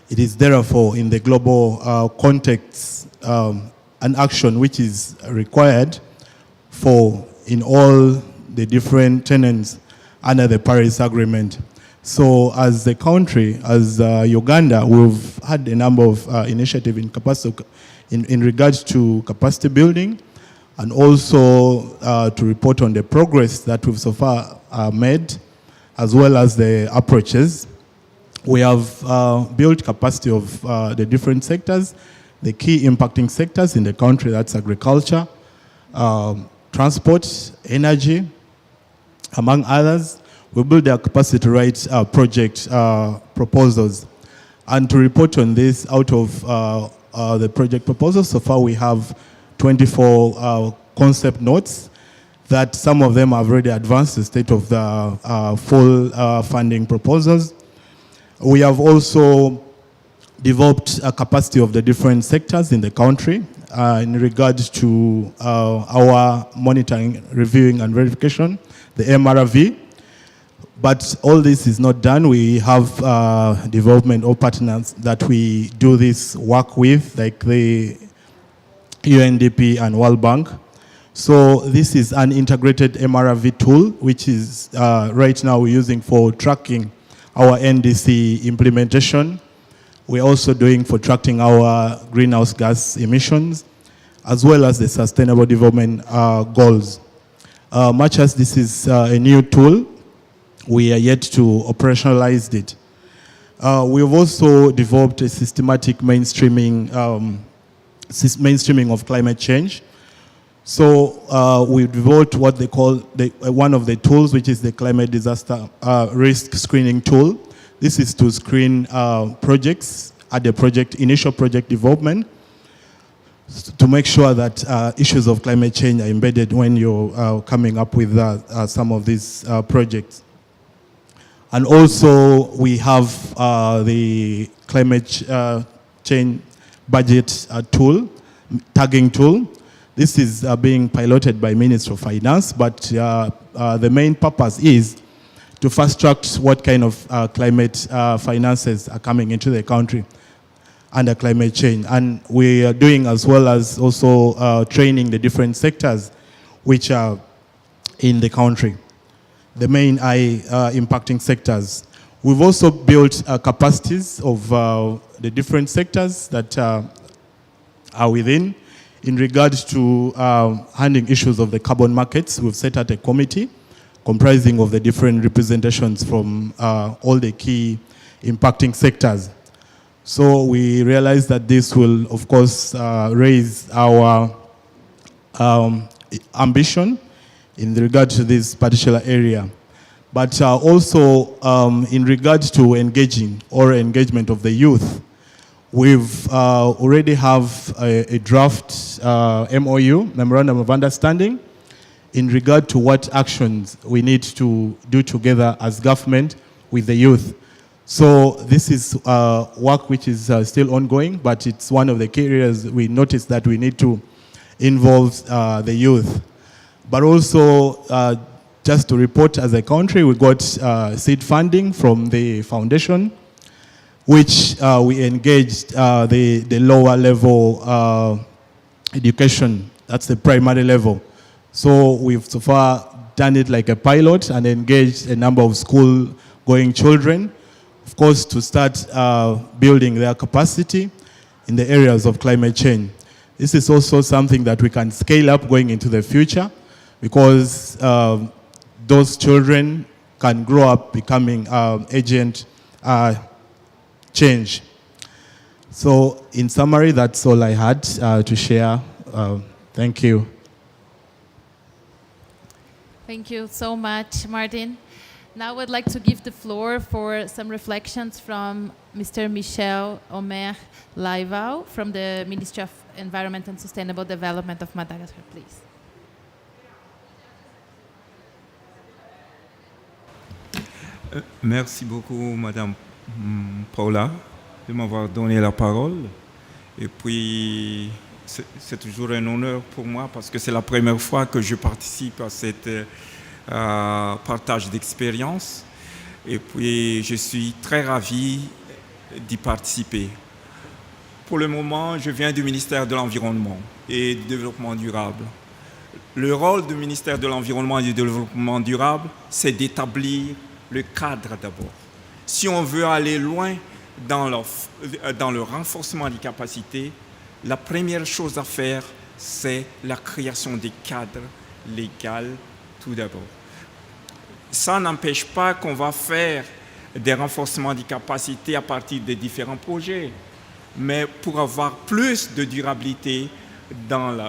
it is therefore in the global context an action which is required for in all the different tenets under the Paris Agreement. So as a country, as Uganda, we've had a number of initiatives in capacity in regards to capacity building, and also to report on the progress that we've so far made, as well as the approaches. We have built capacity of the different sectors, the key impacting sectors in the country, that's agriculture, transport, energy, among others. We build their capacity to write project proposals. And to report on this, out of the project proposals, so far we have 24 concept notes that some of them have already advanced the state of the full funding proposals. We have also developed a capacity of the different sectors in the country in regards to our monitoring, reviewing and verification, the MRV. But all this is not done. We have development or partners that we do this work with, like the UNDP and World Bank. So this is an integrated MRV tool, which is right now we're using for tracking our NDC implementation. We're also doing for tracking our greenhouse gas emissions, as well as the sustainable development goals. Much as this is a new tool, we are yet to operationalize it. We've also developed a systematic mainstreaming of climate change. So we developed what they call one of the tools, which is the climate disaster risk screening tool. This is to screen projects at the initial project development, to make sure that issues of climate change are embedded when you're coming up with some of these projects. And also we have the climate change budget tool, tagging tool. This is being piloted by Ministry of Finance, but the main purpose is to fast track what kind of climate finances are coming into the country under climate change. And we are doing, as well as also training the different sectors which are in the country, the main impacting sectors. We've also built capacities of the different sectors that are within. In regards to handling issues of the carbon markets, we've set out a committee comprising of the different representations from all the key impacting sectors. So we realize that this will, of course, raise our ambition in regard to this particular area. But also in regards to engagement of the youth, we've already have a draft MOU, Memorandum of Understanding, in regard to what actions we need to do together as government with the youth. So this is work which is still ongoing, but it's one of the key areas we noticed that we need to involve the youth. But also, just to report, as a country, we got seed funding from the foundation, which we engaged the lower level education. That's the primary level. So we've so far done it like a pilot and engaged a number of school-going children, of course, to start building their capacity in the areas of climate change. This is also something that we can scale up going into the future, because those children can grow up becoming agent change. So in summary, that's all I had to share. Thank you. Thank you so much, Martin. Now I'd like to give the floor for some reflections from Mr. Michel Omer Laivao from the Ministry of Environment and Sustainable Development of Madagascar, please. Merci beaucoup, Madame Paula, de m'avoir donné la parole. Et puis, c'est toujours un honneur pour moi parce que c'est la première fois que je participe à cet partage d'expérience. Et puis, je suis très ravi d'y participer. Pour le moment, je viens du ministère de l'Environnement et du Développement durable. Le rôle du ministère de l'Environnement et du Développement durable, c'est d'établir le cadre d'abord. Si on veut aller loin dans le renforcement des capacités, la première chose à faire, c'est la création des cadres légaux tout d'abord. Ça n'empêche pas qu'on va faire des renforcements des capacités à partir des différents projets, mais pour avoir plus de durabilité dans le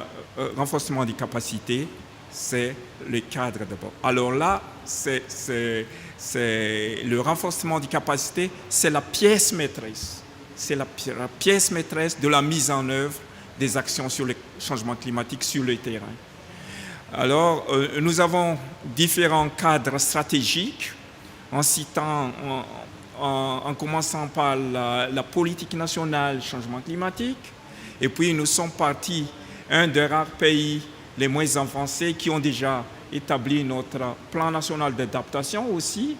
renforcement des capacités, c'est le cadre d'abord. Alors là, c'est le renforcement des capacités, c'est la pièce maîtresse. C'est la pièce maîtresse de la mise en œuvre des actions sur le changement climatique sur le terrain. Alors, nous avons différents cadres stratégiques, en citant, en commençant par la politique nationale changement climatique, et puis nous sommes partis, un des rares pays les moins avancés qui ont déjà établi notre plan national d'adaptation aussi.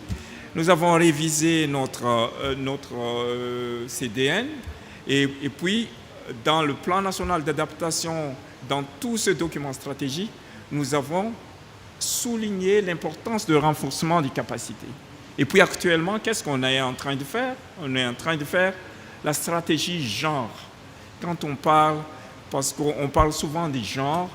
Nous avons révisé notre CDN et puis dans le plan national d'adaptation, dans tout ce document stratégique, nous avons souligné l'importance du renforcement des capacités. Et puis actuellement, qu'est-ce qu'on est en train de faire? On est en train de faire la stratégie genre. Quand on parle, parce qu'on parle souvent des genres,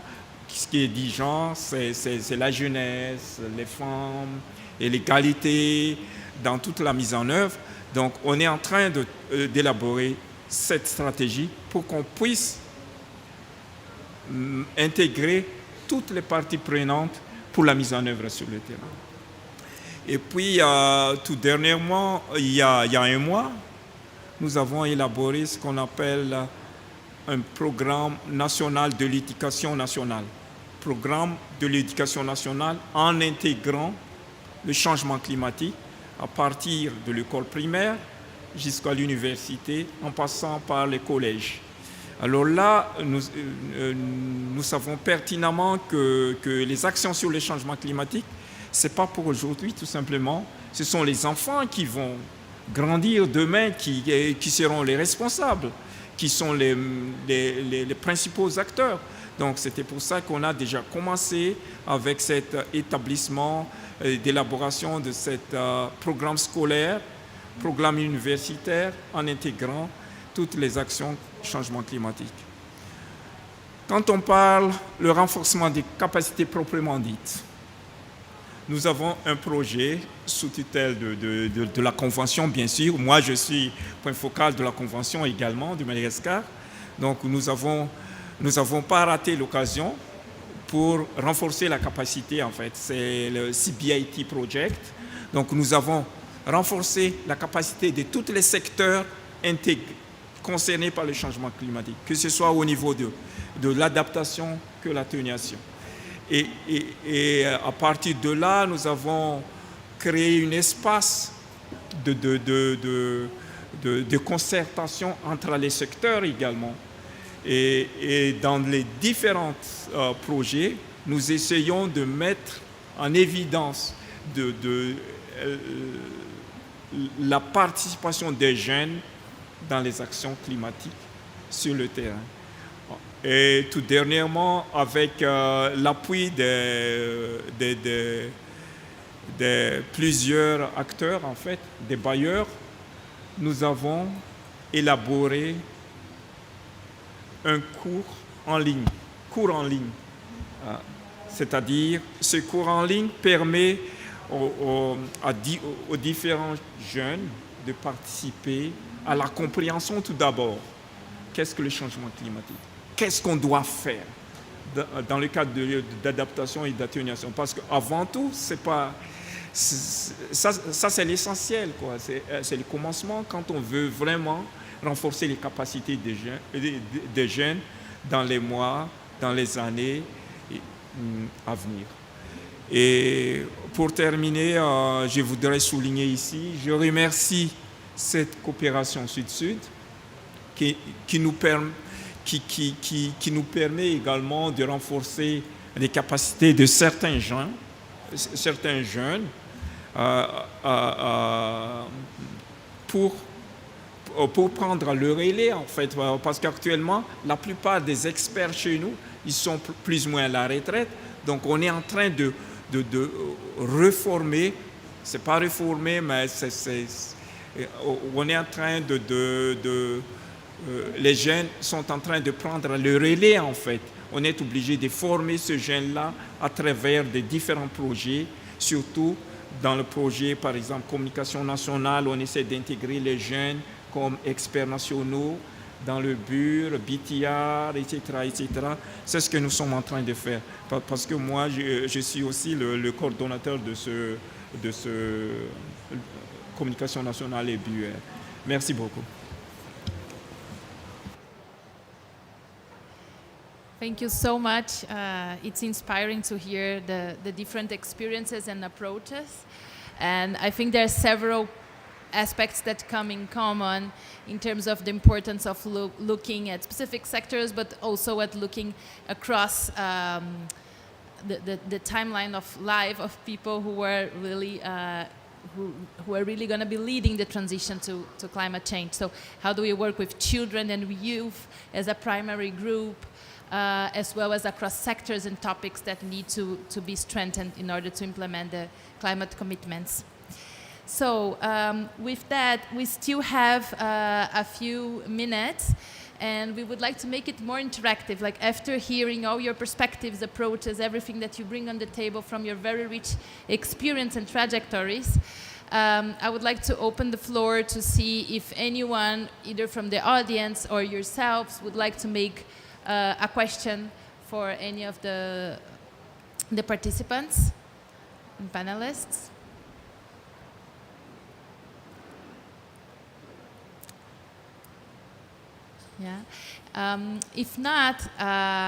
ce qui est dit genre, c'est la jeunesse, les femmes et l'égalité dans toute la mise en œuvre. Donc, on est en train d'élaborer cette stratégie pour qu'on puisse intégrer toutes les parties prenantes pour la mise en œuvre sur le terrain. Et puis, tout dernièrement, il y a un mois, nous avons élaboré ce qu'on appelle un programme national de l'éducation nationale. Programme de l'éducation nationale en intégrant le changement climatique à partir de l'école primaire jusqu'à l'université, en passant par les collèges. Alors là, nous savons pertinemment que les actions sur le changement climatique, ce n'est pas pour aujourd'hui tout simplement, ce sont les enfants qui vont grandir demain, qui seront les responsables, qui sont les principaux acteurs. Donc c'était pour ça qu'on a déjà commencé avec cet établissement d'élaboration de ce programme scolaire, programme universitaire, en intégrant toutes les actions changement climatique. Quand on parle le renforcement des capacités proprement dites, nous avons un projet sous tutelle de la Convention, bien sûr. Moi, je suis point focal de la Convention également du Madagascar. Donc, nous n'avons pas raté l'occasion pour renforcer la capacité, en fait. C'est le CBIT Project. Donc, nous avons renforcé la capacité de tous les secteurs concernés par le changement climatique, que ce soit au niveau de l'adaptation que l'atténuation. Et à partir de là, nous avons créé un espace de concertation entre les secteurs également. Et dans les différents projets, nous essayons de mettre en évidence la participation des jeunes dans les actions climatiques sur le terrain. Et tout dernièrement, avec l'appui de plusieurs acteurs, en fait, des bailleurs, nous avons élaboré un cours en ligne. C'est-à-dire, ce cours en ligne permet aux différents jeunes de participer à la compréhension tout d'abord. Qu'est-ce que le changement climatique? Qu'est-ce qu'on doit faire dans le cadre d'adaptation et d'atténuation? Parce qu'avant tout, c'est l'essentiel, quoi. C'est le commencement quand on veut vraiment renforcer les capacités des jeunes dans les mois, dans les années à venir. Et pour terminer, je voudrais souligner ici, je remercie cette coopération Sud-Sud qui nous permet également de renforcer les capacités de certains jeunes pour prendre le relais, en fait, parce qu'actuellement, la plupart des experts chez nous, ils sont plus ou moins à la retraite, donc on est en train de reformer, c'est pas reformer, mais on est en train les jeunes sont en train de prendre le relais, en fait. On est obligé de former ce jeune-là à travers des différents projets, surtout dans le projet, par exemple, communication nationale, on essaie d'intégrer les jeunes comme experts nationaux dans le BUR, BTR, etc., etc. C'est ce que nous sommes en train de faire. Parce que moi, je suis aussi le coordonnateur de ce communication nationale et BUR. Merci beaucoup. Thank you so much. It's inspiring to hear the different experiences and approaches. And I think there are several aspects that come in common in terms of the importance of looking at specific sectors, but also at looking across the timeline of life of people who were really who are really going to be leading the transition to climate change. So how do we work with children and youth as a primary group, as well as across sectors and topics that need to be strengthened in order to implement the climate commitments. So with that, we still have a few minutes, and we would like to make it more interactive. Like after hearing all your perspectives, approaches, everything that you bring on the table from your very rich experience and trajectories, I would like to open the floor to see if anyone, either from the audience or yourselves, would like to make a question for any of the participants and panelists. Yeah. If not,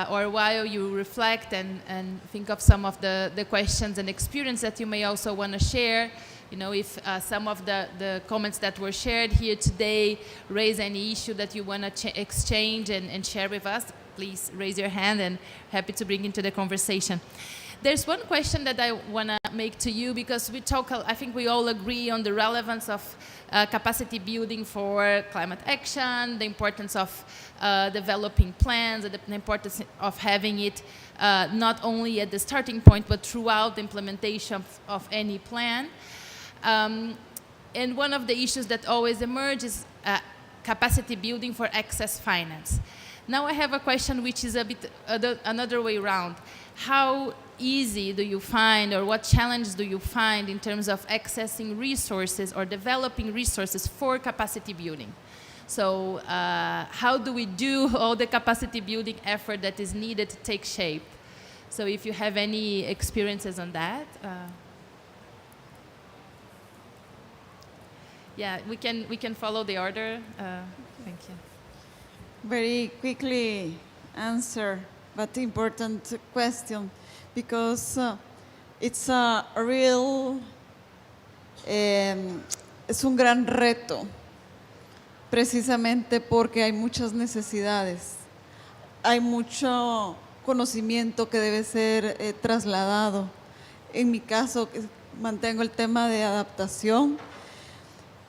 or while you reflect and think of some of the questions and experience that you may also want to share, you know, if some of the comments that were shared here today raise any issue that you want to exchange and share with us, please raise your hand, and happy to bring into the conversation. There's one question that I want to make to you, because we talk, I think we all agree on the relevance of capacity building for climate action, the importance of developing plans, the importance of having it not only at the starting point, but throughout the implementation of any plan. And one of the issues that always emerge is capacity building for excess finance. Now I have a question which is a bit another way around. How easy do you find, or what challenges do you find in terms of accessing resources or developing resources for capacity building? So how do we do all the capacity building effort that is needed to take shape? So if you have any experiences on that. Yeah, we can follow the order. Thank you. Very quickly answer, but important question, because it's a real, es un gran reto, precisamente porque hay muchas necesidades, hay mucho conocimiento que debe ser trasladado. En mi caso, mantengo el tema de adaptación.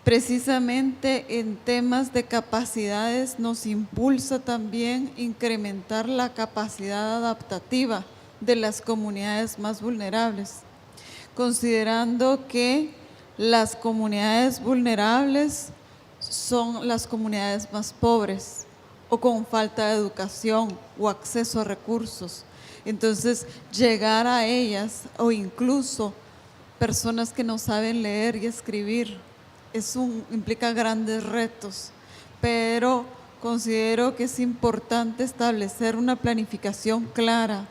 precisamente en temas de capacidades nos impulsa también incrementar la capacidad adaptativa de las comunidades más vulnerables, considerando que las comunidades vulnerables son las comunidades más pobres o con falta de educación o acceso a recursos. Entonces, llegar a ellas o incluso personas que no saben leer y escribir implica grandes retos, pero considero que es importante establecer una planificación clara,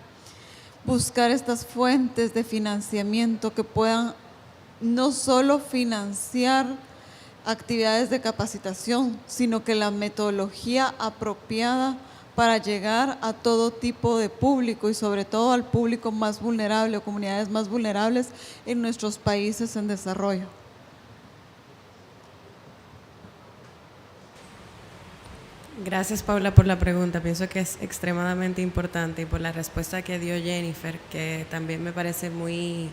buscar estas fuentes de financiamiento que puedan no solo financiar actividades de capacitación, sino que la metodología apropiada para llegar a todo tipo de público y sobre todo al público más vulnerable o comunidades más vulnerables en nuestros países en desarrollo. Gracias, Paula, por la pregunta. Pienso que es extremadamente importante y por la respuesta que dio Jennifer, que también me parece muy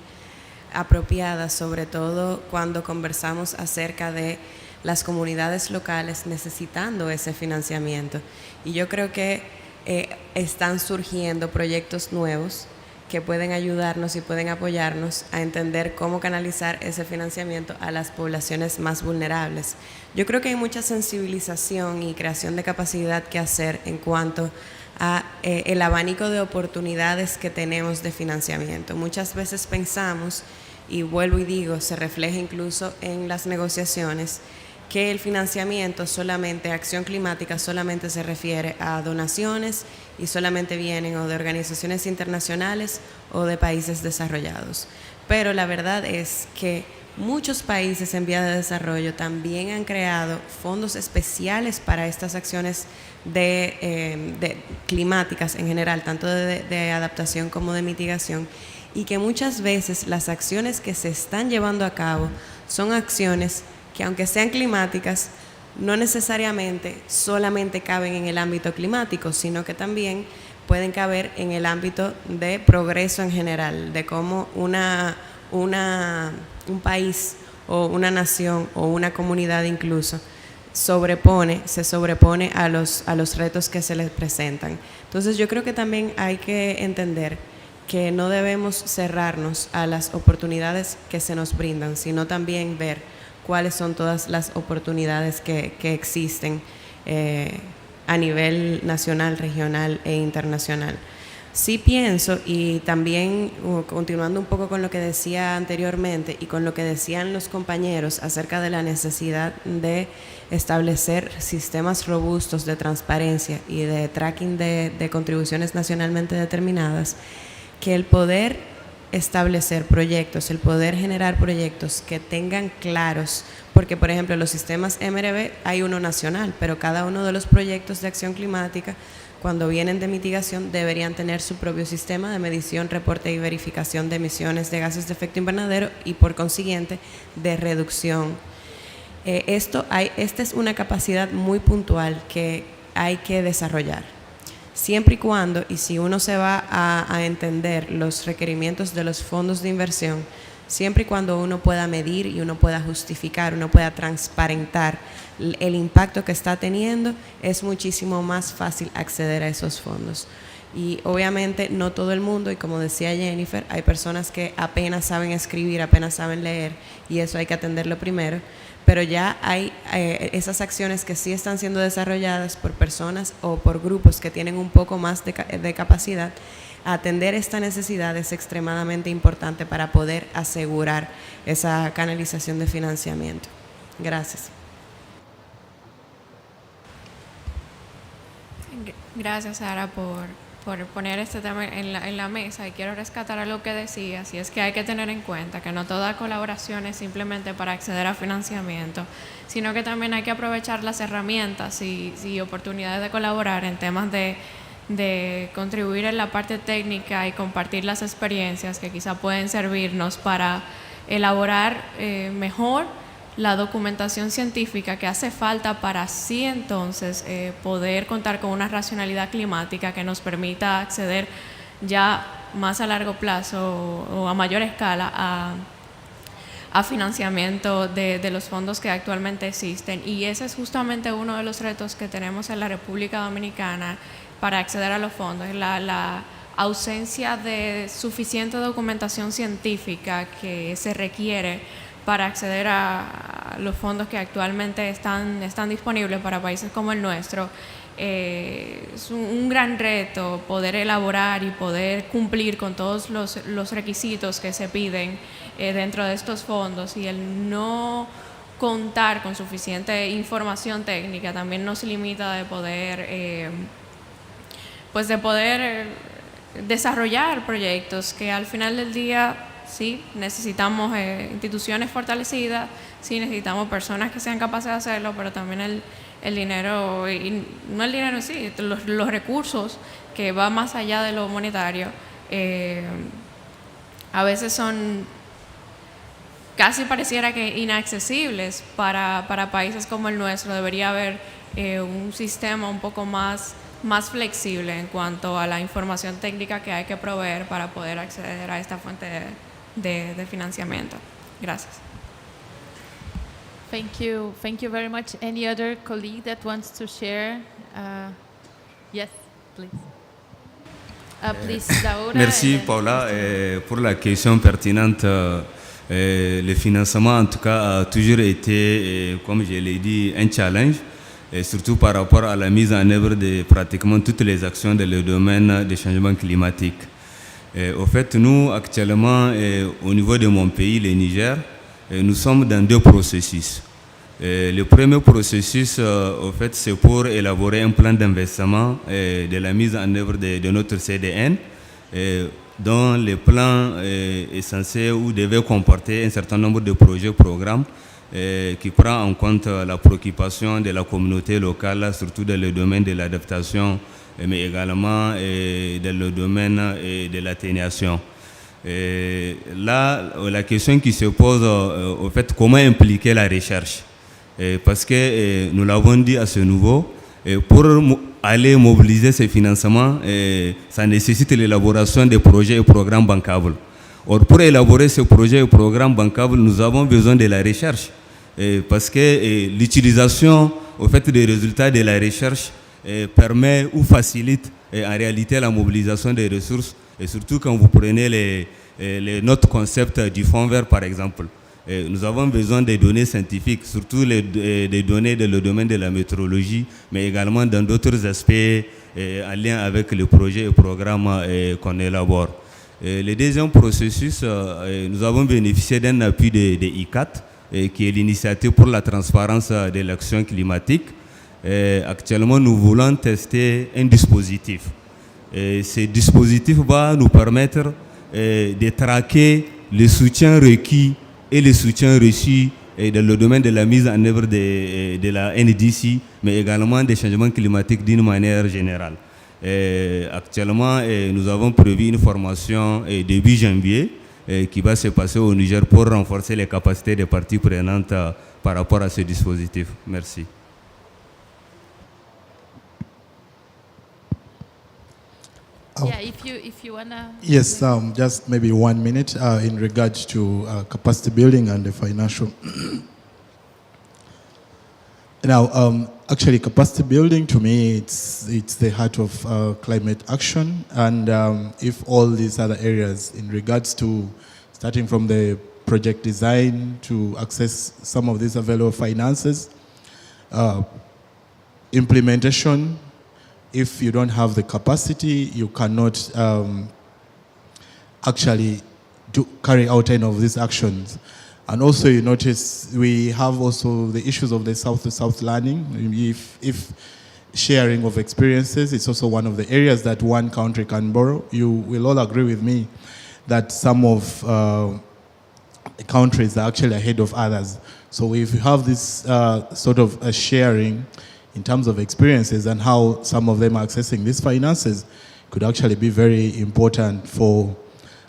apropiada, sobre todo cuando conversamos acerca de las comunidades locales necesitando ese financiamiento. Y yo creo que están surgiendo proyectos nuevos que pueden ayudarnos y pueden apoyarnos a entender cómo canalizar ese financiamiento a las poblaciones más vulnerables. Yo creo que hay mucha sensibilización y creación de capacidad que hacer en cuanto a el abanico de oportunidades que tenemos de financiamiento. Muchas veces pensamos, y vuelvo y digo, se refleja incluso en las negociaciones, que el financiamiento solamente, acción climática, solamente se refiere a donaciones y solamente vienen o de organizaciones internacionales o de países desarrollados. Pero la verdad es que muchos países en vía de desarrollo también han creado fondos especiales para estas acciones de climáticas en general, tanto de adaptación como de mitigación, y que muchas veces las acciones que se están llevando a cabo son acciones que, aunque sean climáticas, no necesariamente solamente caben en el ámbito climático, sino que también pueden caber en el ámbito de progreso en general, de cómo un país o una nación o una comunidad incluso se sobrepone a los retos que se les presentan. Entonces yo creo que también hay que entender que no debemos cerrarnos a las oportunidades que se nos brindan, sino también ver cuáles son todas las oportunidades que existen a nivel nacional, regional e internacional. Sí pienso, y también continuando un poco con lo que decía anteriormente y con lo que decían los compañeros acerca de la necesidad de establecer sistemas robustos de transparencia y de tracking de contribuciones nacionalmente determinadas, que el poder establecer proyectos, el poder generar proyectos que tengan claros, porque por ejemplo los sistemas MRV hay uno nacional, pero cada uno de los proyectos de acción climática, cuando vienen de mitigación, deberían tener su propio sistema de medición, reporte y verificación de emisiones de gases de efecto invernadero y por consiguiente de reducción. Esta es una capacidad muy puntual que hay que desarrollar. Siempre y cuando, y si uno se va a entender los requerimientos de los fondos de inversión, siempre y cuando uno pueda medir y uno pueda justificar, uno pueda transparentar el impacto que está teniendo, es muchísimo más fácil acceder a esos fondos. Y obviamente no todo el mundo, y como decía Jennifer, hay personas que apenas saben escribir, apenas saben leer, y eso hay que atenderlo primero. Pero ya hay esas acciones que sí están siendo desarrolladas por personas o por grupos que tienen un poco más de capacidad. Atender esta necesidad es extremadamente importante para poder asegurar esa canalización de financiamiento. Gracias. Gracias, Sara, por poner este tema en la mesa, y quiero rescatar algo que decías, y es que hay que tener en cuenta que no toda colaboración es simplemente para acceder a financiamiento, sino que también hay que aprovechar las herramientas y oportunidades de colaborar en temas de contribuir en la parte técnica y compartir las experiencias que quizá pueden servirnos para elaborar mejor la documentación científica que hace falta para así entonces poder contar con una racionalidad climática que nos permita acceder ya más a largo plazo o a mayor escala a financiamiento de los fondos que actualmente existen. Y ese es justamente uno de los retos que tenemos en la República Dominicana para acceder a los fondos, la ausencia de suficiente documentación científica que se requiere para acceder a los fondos que actualmente están disponibles para países como el nuestro. Es un gran reto poder elaborar y poder cumplir con todos los requisitos que se piden dentro de estos fondos, y el no contar con suficiente información técnica también nos limita de poder desarrollar proyectos que al final del día sí necesitamos instituciones fortalecidas, sí necesitamos personas que sean capaces de hacerlo, pero también el dinero, y no el dinero en sí, los recursos que va más allá de lo monetario, a veces son casi pareciera que inaccesibles para países como el nuestro. Debería haber un sistema un poco más flexible en cuanto a la información técnica que hay que proveer para poder acceder a esta fuente de financiamiento. Gracias. Thank you very much. Any other colleague that wants to share? Yes, please. Please, Daura. Merci Paula pour la question pertinente. Le financement en tout cas a toujours été, comme je l'ai dit, un challenge, et surtout par rapport à la mise en œuvre de pratiquement toutes les actions dans le domaine des changements climatiques. Au fait, nous actuellement, au niveau de mon pays, le Niger, nous sommes dans deux processus. Le premier processus, au fait, c'est pour élaborer un plan d'investissement de la mise en œuvre de notre CDN, dont le plan est censé ou devait comporter un certain nombre de projets, programmes, qui prend en compte la préoccupation de la communauté locale, surtout dans le domaine de l'adaptation, mais également dans le domaine de l'atténuation. Là, la question qui se pose, au fait, comment impliquer la recherche? Parce que nous l'avons dit à ce niveau, pour aller mobiliser ces financements, ça nécessite l'élaboration des projets et programmes bancables. Or, pour élaborer ces projets et programmes bancables, nous avons besoin de la recherche, parce que l'utilisation, au fait, des résultats de la recherche permet ou facilite en réalité la mobilisation des ressources, et surtout quand vous prenez notre concept du fonds vert par exemple. Nous avons besoin des données scientifiques, surtout des données dans le domaine de la météorologie, mais également dans d'autres aspects en lien avec les projets et programmes qu'on élabore. Le deuxième processus, nous avons bénéficié d'un appui de ICAT, qui est l'initiative pour la transparence de l'action climatique. Actuellement, nous voulons tester un dispositif. Ce dispositif va nous permettre de traquer le soutien requis et le soutien reçu dans le domaine de la mise en œuvre de la NDC, mais également des changements climatiques d'une manière générale. Actuellement, nous avons prévu une formation début janvier qui va se passer au Niger pour renforcer les capacités des parties prenantes par rapport à ce dispositif. Merci. Yeah, if you wanna. Yes, just maybe 1 minute in regards to capacity building and the financial. Now, actually, capacity building to me, it's the heart of climate action, and if all these other areas in regards to starting from the project design to access some of these available finances, implementation. If you don't have the capacity, you cannot actually carry out any of these actions. And also, you notice we have also the issues of the South-to-South learning. If sharing of experiences, it's also one of the areas that one country can borrow. You will all agree with me that some of countries are actually ahead of others. So if you have this sort of a sharing in terms of experiences and how some of them are accessing these finances, could actually be very important for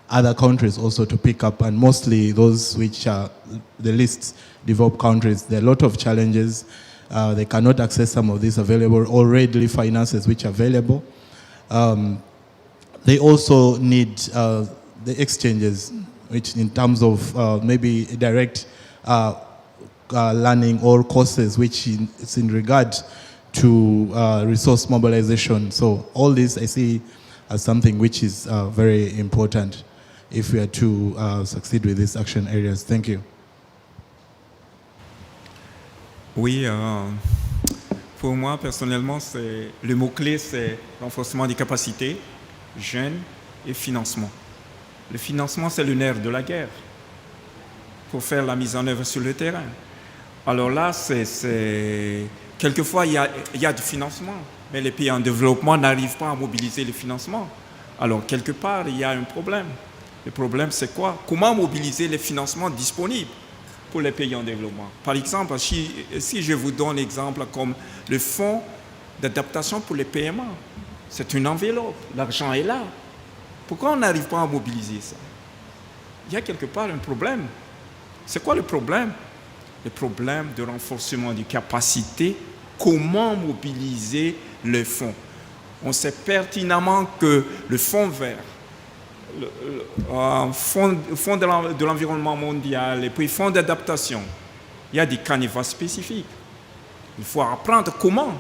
other countries also to pick up, and mostly those which are the least developed countries. There are a lot of challenges. They cannot access some of these available or readily finances which are available. They also need the exchanges which in terms of maybe direct learning or courses, which is in regard to resource mobilization. So all this I see as something which is very important if we are to succeed with these action areas. Thank you. Oui, pour moi personnellement, le mot-clé, c'est renforcement des capacités, jeunes et financement. Le financement, c'est le nerf de la guerre pour faire la mise en œuvre sur le terrain. Alors là, quelquefois, il y a du financement, mais les pays en développement n'arrivent pas à mobiliser le financement. Alors, quelque part, il y a un problème. Le problème, c'est quoi? Comment mobiliser les financements disponibles pour les pays en développement? Par exemple, si je vous donne l'exemple comme le fonds d'adaptation pour les PMA, c'est une enveloppe, l'argent est là. Pourquoi on n'arrive pas à mobiliser ça? Il y a quelque part un problème. C'est quoi le problème? Le problème de renforcement des capacités. Comment mobiliser le fonds? On sait pertinemment que le fonds vert, le fonds de l'environnement mondial et puis fonds d'adaptation, il y a des canevas spécifiques. Il faut apprendre comment.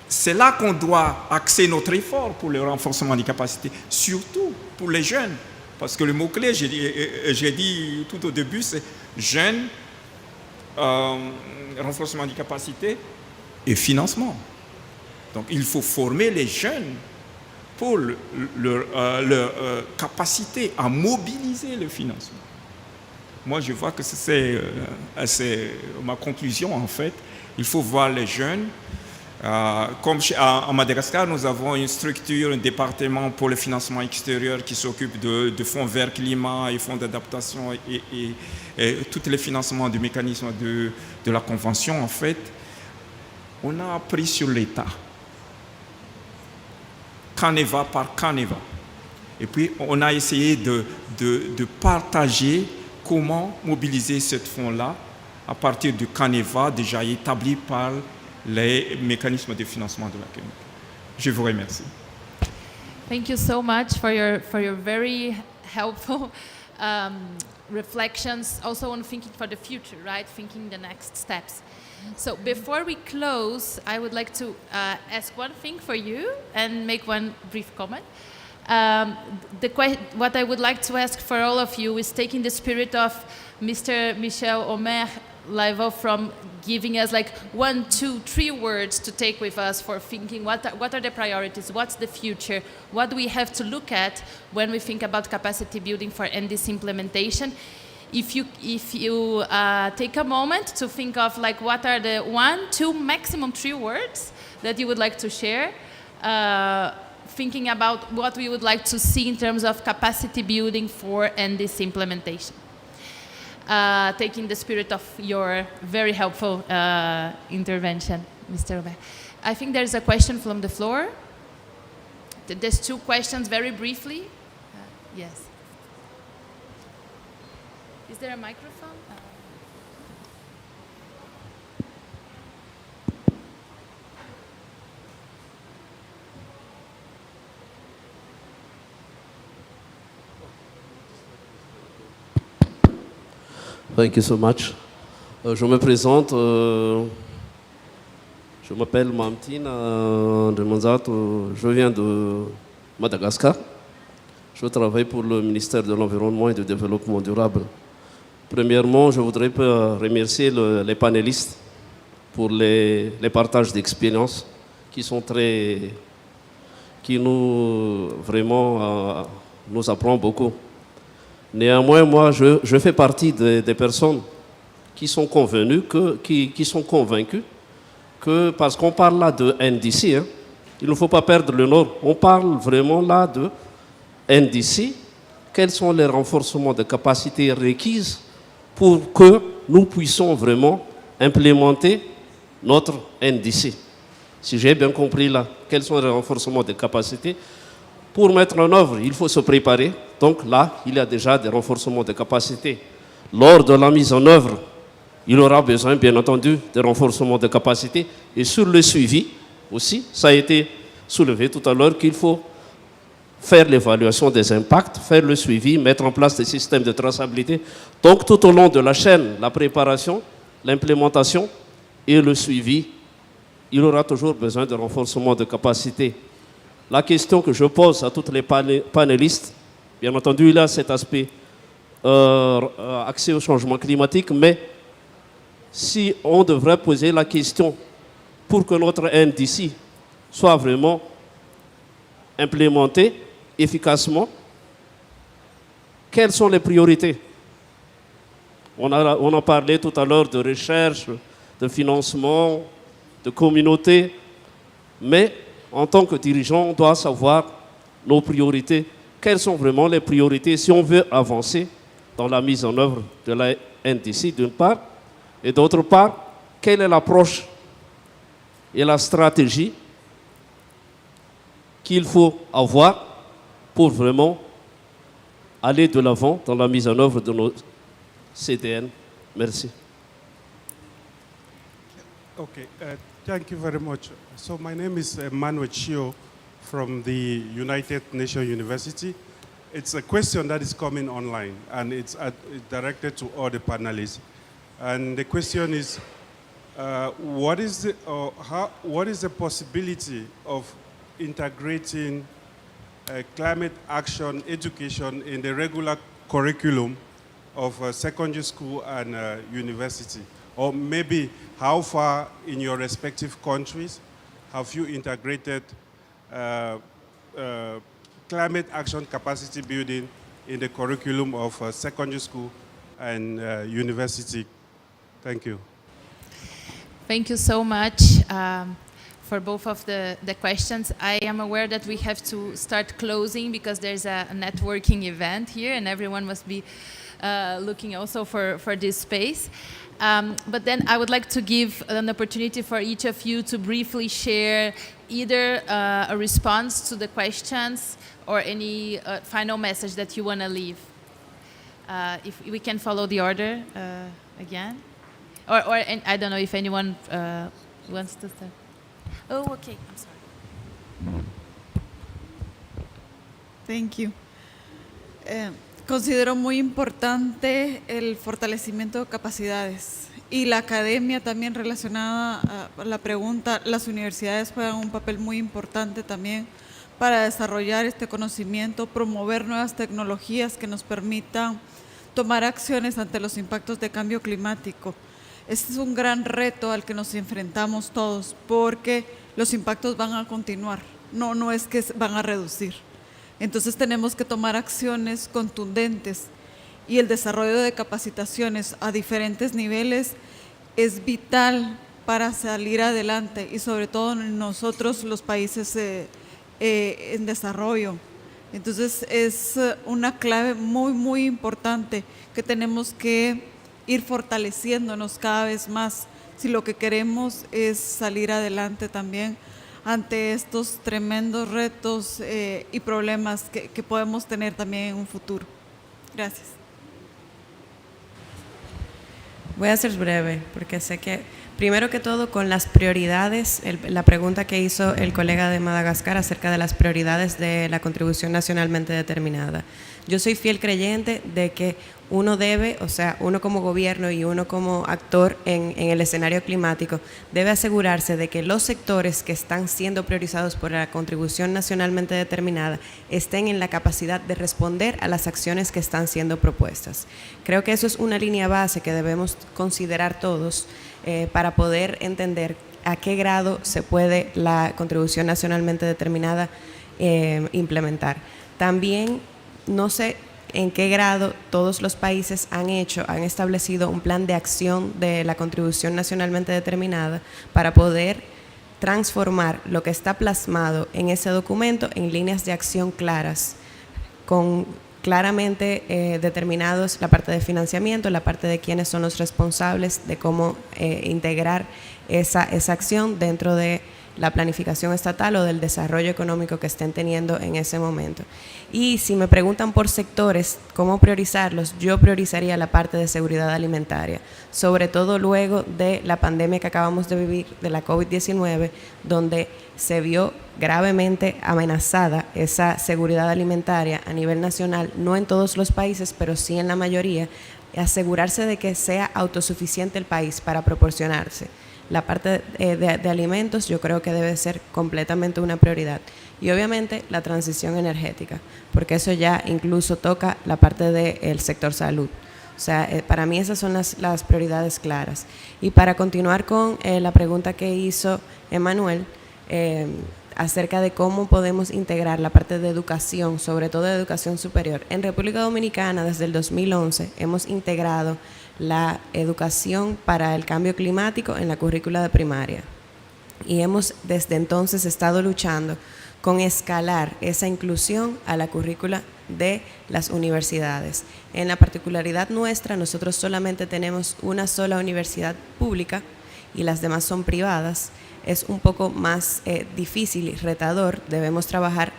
C'est là qu'on doit axer notre effort pour le renforcement des capacités, surtout pour les jeunes. Parce que le mot-clé, j'ai dit tout au début, c'est jeunes, renforcement des capacités et financement. Donc il faut former les jeunes pour leur capacité à mobiliser le financement. Moi, je vois que c'est ma conclusion, en fait. Il faut voir les jeunes. Comme à Madagascar, nous avons une structure, un département pour le financement extérieur qui s'occupe de fonds vert climat et fonds d'adaptation et tous les financements du mécanisme de la Convention, en fait. On a appris sur l'État. Caneva par caneva. Et puis, on a essayé de partager comment mobiliser ce fonds-là à partir du caneva déjà établi par les mécanismes de financement de la communauté. Je vous remercie. Thank you so much for your very helpful reflections, also on thinking for the future, right? Thinking the next steps. So before we close, I would like to ask one thing for you and make one brief comment. What I would like to ask for all of you is taking the spirit of Mr. Michel Omer Laivo from giving us like 1, 2, 3 words to take with us for thinking what are the priorities, what's the future, what do we have to look at when we think about capacity building for NDC implementation. If you take a moment to think of like what are the 1, 2, maximum 3 words that you would like to share, thinking about what we would like to see in terms of capacity building for NDC implementation. Taking the spirit of your very helpful intervention, Mr. Robert. I think there's a question from the floor. There's 2 questions very briefly. Yes. Is there a microphone? Thank you so much. Je me présente, je m'appelle Mamtine de Manzato, je viens de Madagascar. Je travaille pour le ministère de l'Environnement et du Développement durable. Premièrement, je voudrais remercier les panélistes pour les partages d'expériences qui nous vraiment nous apprend beaucoup. Néanmoins, moi, je fais partie des personnes qui sont convaincues que, parce qu'on parle là de NDC, il ne faut pas perdre le nord. On parle vraiment là de NDC. Quels sont les renforcements de capacités requises pour que nous puissions vraiment implémenter notre NDC? Si j'ai bien compris là, quels sont les renforcements de capacités? Pour mettre en œuvre, il faut se préparer. Donc là, il y a déjà des renforcements de capacités. Lors de la mise en œuvre, il aura besoin, bien entendu, de renforcements de capacités. Et sur le suivi aussi, ça a été soulevé tout à l'heure qu'il faut faire l'évaluation des impacts, faire le suivi, mettre en place des systèmes de traçabilité. Donc tout au long de la chaîne, la préparation, l'implémentation et le suivi, il aura toujours besoin de renforcement de capacité. La question que je pose à tous les panélistes, bien entendu, il y a cet aspect accès au changement climatique, mais si on devrait poser la question pour que notre NDC soit vraiment implémenté efficacement, quelles sont les priorités? On a parlé tout à l'heure de recherche, de financement, de communauté, mais en tant que dirigeant, on doit savoir nos priorités. Quelles sont vraiment les priorités si on veut avancer dans la mise en œuvre de la NDC d'une part, et d'autre part, quelle est l'approche et la stratégie qu'il faut avoir pour vraiment aller de l'avant dans la mise en œuvre de nos CDN. Merci. Okay, thank you very much. So my name is Emmanuel Chio from the United Nations University. It's a question that is coming online, and it's directed to all the panelists. And the question is, what is the possibility of integrating climate action education in the regular curriculum of secondary school and university? Or maybe how far in your respective countries have you integrated climate action capacity building in the curriculum of secondary school and university? Thank you. Thank you so much for both of the questions. I am aware that we have to start closing because there's a networking event here and everyone must be looking also for this space. But then I would like to give an opportunity for each of you to briefly share either a response to the questions or any final message that you want to leave. If we can follow the order again. And I don't know if anyone wants to start. Oh, okay, I'm sorry. Thank you. Considero muy importante el fortalecimiento de capacidades y la academia también relacionada a la pregunta. Las universidades juegan un papel muy importante también para desarrollar este conocimiento, promover nuevas tecnologías que nos permitan tomar acciones ante los impactos de cambio climático. Este es un gran reto al que nos enfrentamos todos porque los impactos van a continuar, no es que van a reducir. Entonces tenemos que tomar acciones contundentes y el desarrollo de capacitaciones a diferentes niveles es vital para salir adelante y sobre todo nosotros los países en desarrollo. Entonces es una clave muy importante que tenemos que ir fortaleciéndonos cada vez más si lo que queremos es salir adelante también ante estos tremendos retos y problemas que podemos tener también en un futuro. Gracias. Voy a ser breve porque sé que, primero que todo, con las prioridades, la pregunta que hizo el colega de Madagascar acerca de las prioridades de la contribución nacionalmente determinada. Yo soy fiel creyente de que uno debe, o sea, uno como gobierno y uno como actor en el escenario climático, debe asegurarse de que los sectores que están siendo priorizados por la contribución nacionalmente determinada estén en la capacidad de responder a las acciones que están siendo propuestas. Creo que eso es una línea base que debemos considerar todos para poder entender a qué grado se puede la contribución nacionalmente determinada implementar. También no sé en qué grado todos los países han establecido un plan de acción de la contribución nacionalmente determinada para poder transformar lo que está plasmado en ese documento en líneas de acción claras, con claramente determinados la parte de financiamiento, la parte de quiénes son los responsables, de cómo integrar esa acción dentro de la planificación estatal o del desarrollo económico que estén teniendo en ese momento. Y si me preguntan por sectores, ¿cómo priorizarlos? Yo priorizaría la parte de seguridad alimentaria, sobre todo luego de la pandemia que acabamos de vivir, de la COVID-19, donde se vio gravemente amenazada esa seguridad alimentaria a nivel nacional, no en todos los países, pero sí en la mayoría, asegurarse de que sea autosuficiente el país para proporcionarse. La parte de alimentos yo creo que debe ser completamente una prioridad. Y obviamente la transición energética, porque eso ya incluso toca la parte del sector salud. O sea, para mí esas son las prioridades claras. Y para continuar con la pregunta que hizo Emanuel, acerca de cómo podemos integrar la parte de educación, sobre todo de educación superior. En República Dominicana, desde el 2011, hemos integrado la educación para el cambio climático en la currícula de primaria. Y hemos desde entonces estado luchando con escalar esa inclusión a la currícula de las universidades. En la particularidad nuestra, nosotros solamente tenemos una sola universidad pública y las demás son privadas. Es un poco más difícil y retador. Debemos trabajar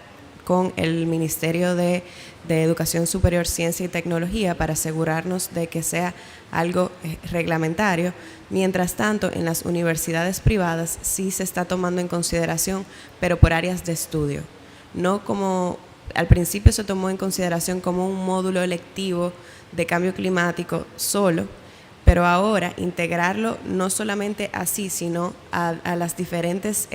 con el Ministerio de Educación Superior, Ciencia y Tecnología para asegurarnos de que sea algo reglamentario. Mientras tanto, en las universidades privadas sí se está tomando en consideración, pero por áreas de estudio. No como al principio se tomó en consideración como un módulo electivo de cambio climático solo, pero ahora integrarlo no solamente así, sino a las diferentes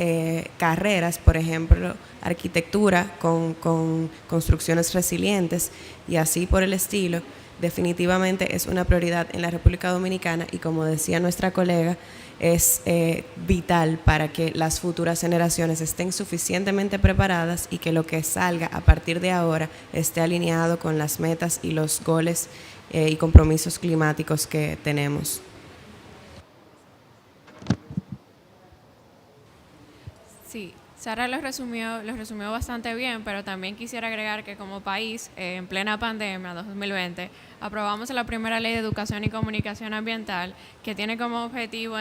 carreras, por ejemplo, arquitectura con construcciones resilientes y así por el estilo, definitivamente es una prioridad en la República Dominicana y como decía nuestra colega, es vital para que las futuras generaciones estén suficientemente preparadas y que lo que salga a partir de ahora esté alineado con las metas y los goles y compromisos climáticos que tenemos. Sí, Sara lo resumió bastante bien, pero también quisiera agregar que como país, en plena pandemia 2020, aprobamos la primera ley de educación y comunicación ambiental que tiene como objetivo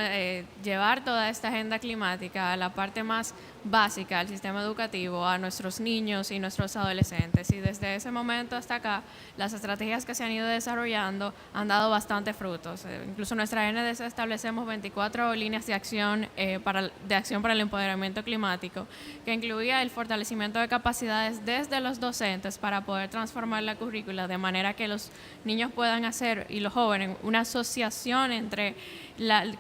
llevar toda esta agenda climática a la parte más básica del sistema educativo, a nuestros niños y nuestros adolescentes. Y desde ese momento hasta acá, las estrategias que se han ido desarrollando han dado bastante frutos. Incluso en nuestra NDC establecemos 24 líneas de acción para el empoderamiento climático, que incluía el fortalecimiento de capacidades desde los docentes para poder transformar la currícula de manera que los niños puedan hacer, y los jóvenes, una asociación entre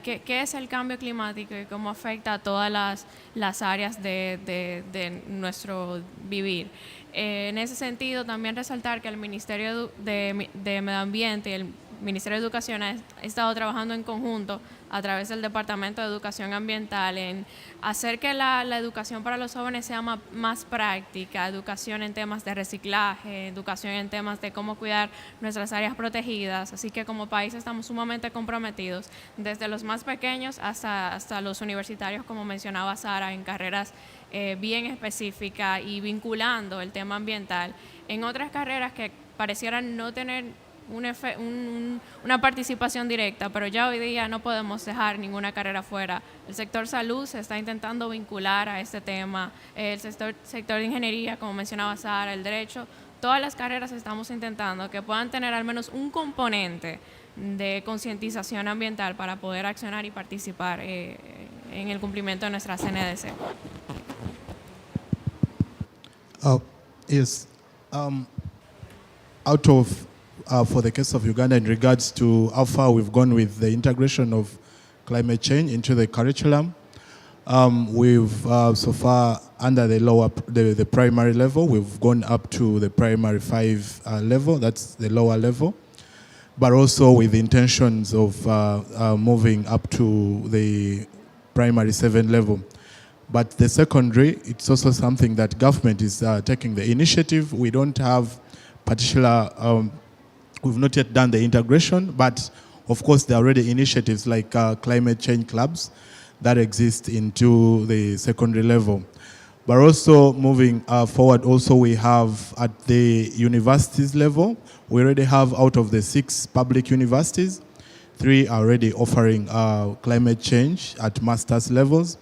qué es el cambio climático y cómo afecta a todas las áreas de nuestro vivir. En ese sentido, también resaltar que el Ministerio de Medio Ambiente y el Ministerio de Educación ha estado trabajando en conjunto a través del Departamento de Educación Ambiental en hacer que la educación para los jóvenes sea más práctica, educación en temas de reciclaje, educación en temas de cómo cuidar nuestras áreas protegidas. Así que como país estamos sumamente comprometidos, desde los más pequeños hasta los universitarios, como mencionaba Sara, en carreras bien específicas y vinculando el tema ambiental en otras carreras que parecieran no tener una participación directa, pero ya hoy día no podemos dejar ninguna carrera fuera. El sector salud se está intentando vincular a este tema, el sector de ingeniería, como mencionaba Sara, el derecho, todas las carreras estamos intentando que puedan tener al menos un componente de concientización ambiental para poder accionar y participar en el cumplimiento de nuestra CNDC. Out of for the case of Uganda in regards to how far we've gone with the integration of climate change into the curriculum. We've so far under the primary level, we've gone up to the primary 5 level, that's the lower level, but also with the intentions of moving up to the primary 7 level. But the secondary, it's also something that government is taking the initiative. We don't have particular we've not yet done the integration, but of course there are already initiatives like climate change clubs that exist into the secondary level. But also moving forward, also we have at the universities level, we already have out of the 6 public universities, 3 are already offering climate change at master's levels.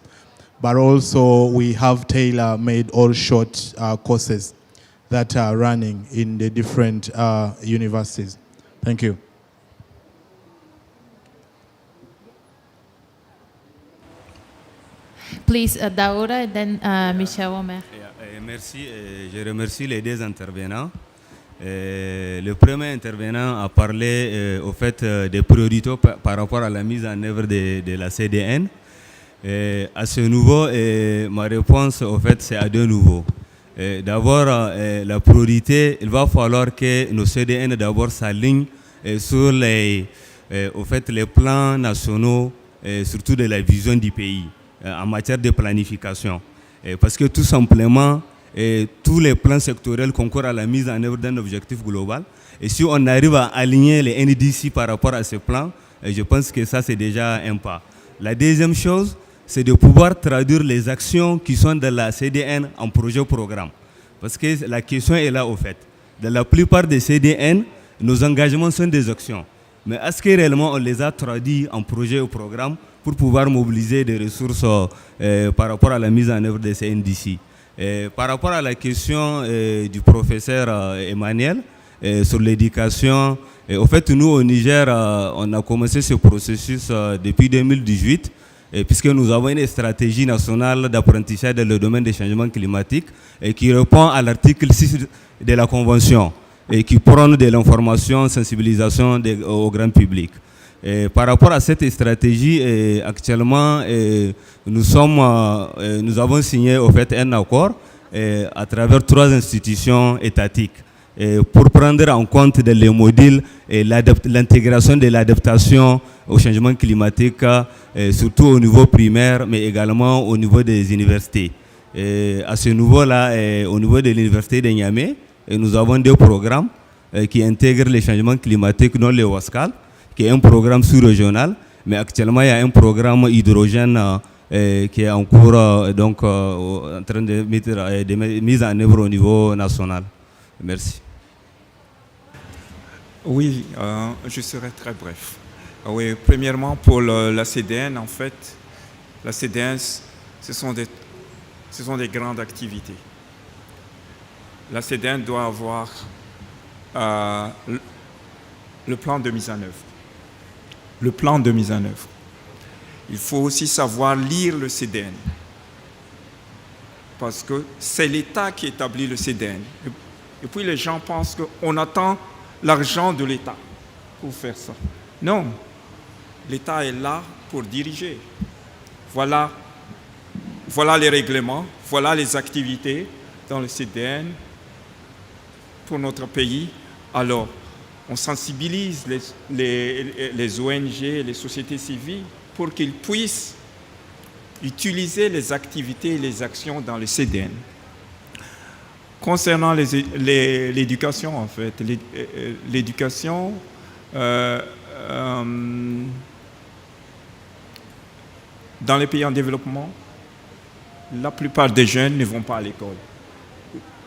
but also we have tailor-made all short courses that are running in the different universities. Thank you. Please, Daura, and then Michel Omer. Merci. Je remercie les deux intervenants. Le premier intervenant a parlé au fait des priorités par rapport à la mise en œuvre de la CDN. À ce niveau, ma réponse au fait c'est à deux niveaux. D'abord, la priorité, il va falloir que nos CDN d'abord s'alignent sur au fait, les plans nationaux, surtout de la vision du pays en matière de planification. Parce que tout simplement, tous les plans sectoriels concourent à la mise en œuvre d'un objectif global. Et si on arrive à aligner les NDC par rapport à ces plans, je pense que ça c'est déjà un pas. La deuxième chose, c'est de pouvoir traduire les actions qui sont dans la CDN en projet-programme. Parce que la question est là au fait. Dans la plupart des CDN, nos engagements sont des actions. Mais est-ce que réellement on les a traduits en projet ou programme pour pouvoir mobiliser des ressources par rapport à la mise en œuvre de ces NDC? Par rapport à la question du professeur Emmanuel sur l'éducation, au fait, nous au Niger, on a commencé ce processus depuis 2018, puisque nous avons une stratégie nationale d'apprentissage dans le domaine des changements climatiques qui répond à l'article 6 de la Convention et qui prône de l'information, sensibilisation au grand public. Par rapport à cette stratégie, actuellement, nous avons signé au fait un accord à travers 3 institutions étatiques pour prendre en compte dans les modules l'intégration de l'adaptation au changement climatique, surtout au niveau primaire, mais également au niveau des universités. À ce niveau-là, au niveau de l'université de Niamey, nous avons 2 programmes qui intègrent les changements climatiques, dont le WASCAL, qui est un programme sous-régional, mais actuellement il y a un programme hydrogène qui est en cours, en train de mise en œuvre au niveau national. Merci. Oui, je serai très bref. Oui, premièrement, pour la CDN, en fait, la CDN, ce sont des grandes activités. La CDN doit avoir le plan de mise en œuvre. Le plan de mise en œuvre. Il faut aussi savoir lire le CDN. Parce que c'est l'État qui établit le CDN. Et puis les gens pensent qu'on attend l'argent de l'État pour faire ça. Non. L'État est là pour diriger. Voilà les règlements, voilà les activités dans le CDN pour notre pays. Alors, on sensibilise les ONG, les sociétés civiles pour qu'ils puissent utiliser les activités et les actions dans le CDN. Concernant l'éducation, en fait, l'éducation, dans les pays en développement, la plupart des jeunes ne vont pas à l'école.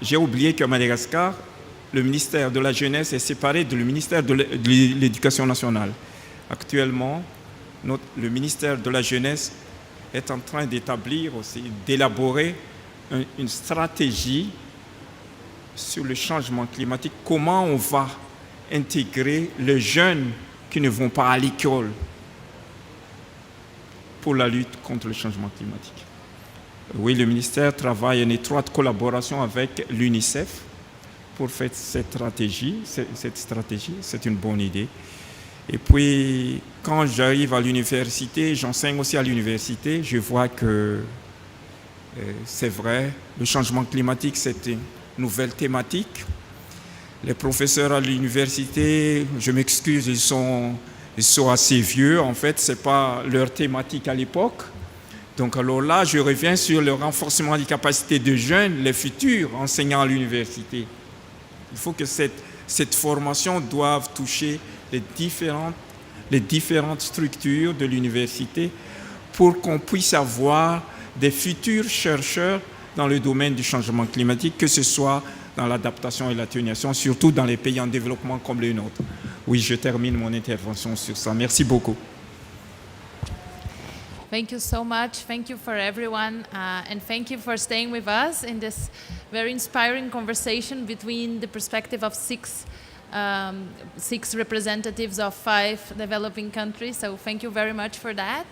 J'ai oublié qu'à Madagascar, le ministère de la Jeunesse est séparé du ministère de l'Éducation nationale. Actuellement, le ministère de la Jeunesse est en train d'élaborer une stratégie sur le changement climatique. Comment on va intégrer les jeunes qui ne vont pas à l'école pour la lutte contre le changement climatique. Oui, le ministère travaille en étroite collaboration avec l'UNICEF pour faire cette stratégie. C'est une bonne idée. Et puis, quand j'arrive à l'université, j'enseigne aussi à l'université, je vois que c'est vrai, le changement climatique, c'est une nouvelle thématique. Les professeurs à l'université, je m'excuse, ils sont assez vieux. En fait, ce n'est pas leur thématique à l'époque. Donc alors là, je reviens sur le renforcement des capacités de jeunes, les futurs enseignants à l'université. Il faut que cette formation doive toucher les différentes structures de l'université pour qu'on puisse avoir des futurs chercheurs dans le domaine du changement climatique, que ce soit dans l'adaptation et l'atténuation, surtout dans les pays en développement comme le nôtre. Oui, je termine mon intervention sur ça. Merci beaucoup. Thank you so much. Thank you for everyone. And thank you for staying with us in this very inspiring conversation between the perspective of six representatives of 5 developing countries. So thank you very much for that.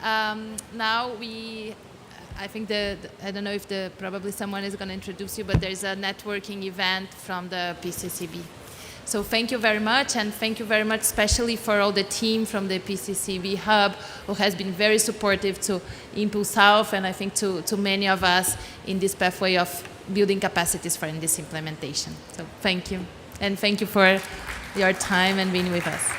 Now I think I don't know if probably someone is going to introduce you, but there's a networking event from the PCCB. So thank you very much, and thank you very much especially for all the team from the PCCB Hub who has been very supportive to Impulsouth and I think to many of us in this pathway of building capacities for this implementation. So thank you, and thank you for your time and being with us.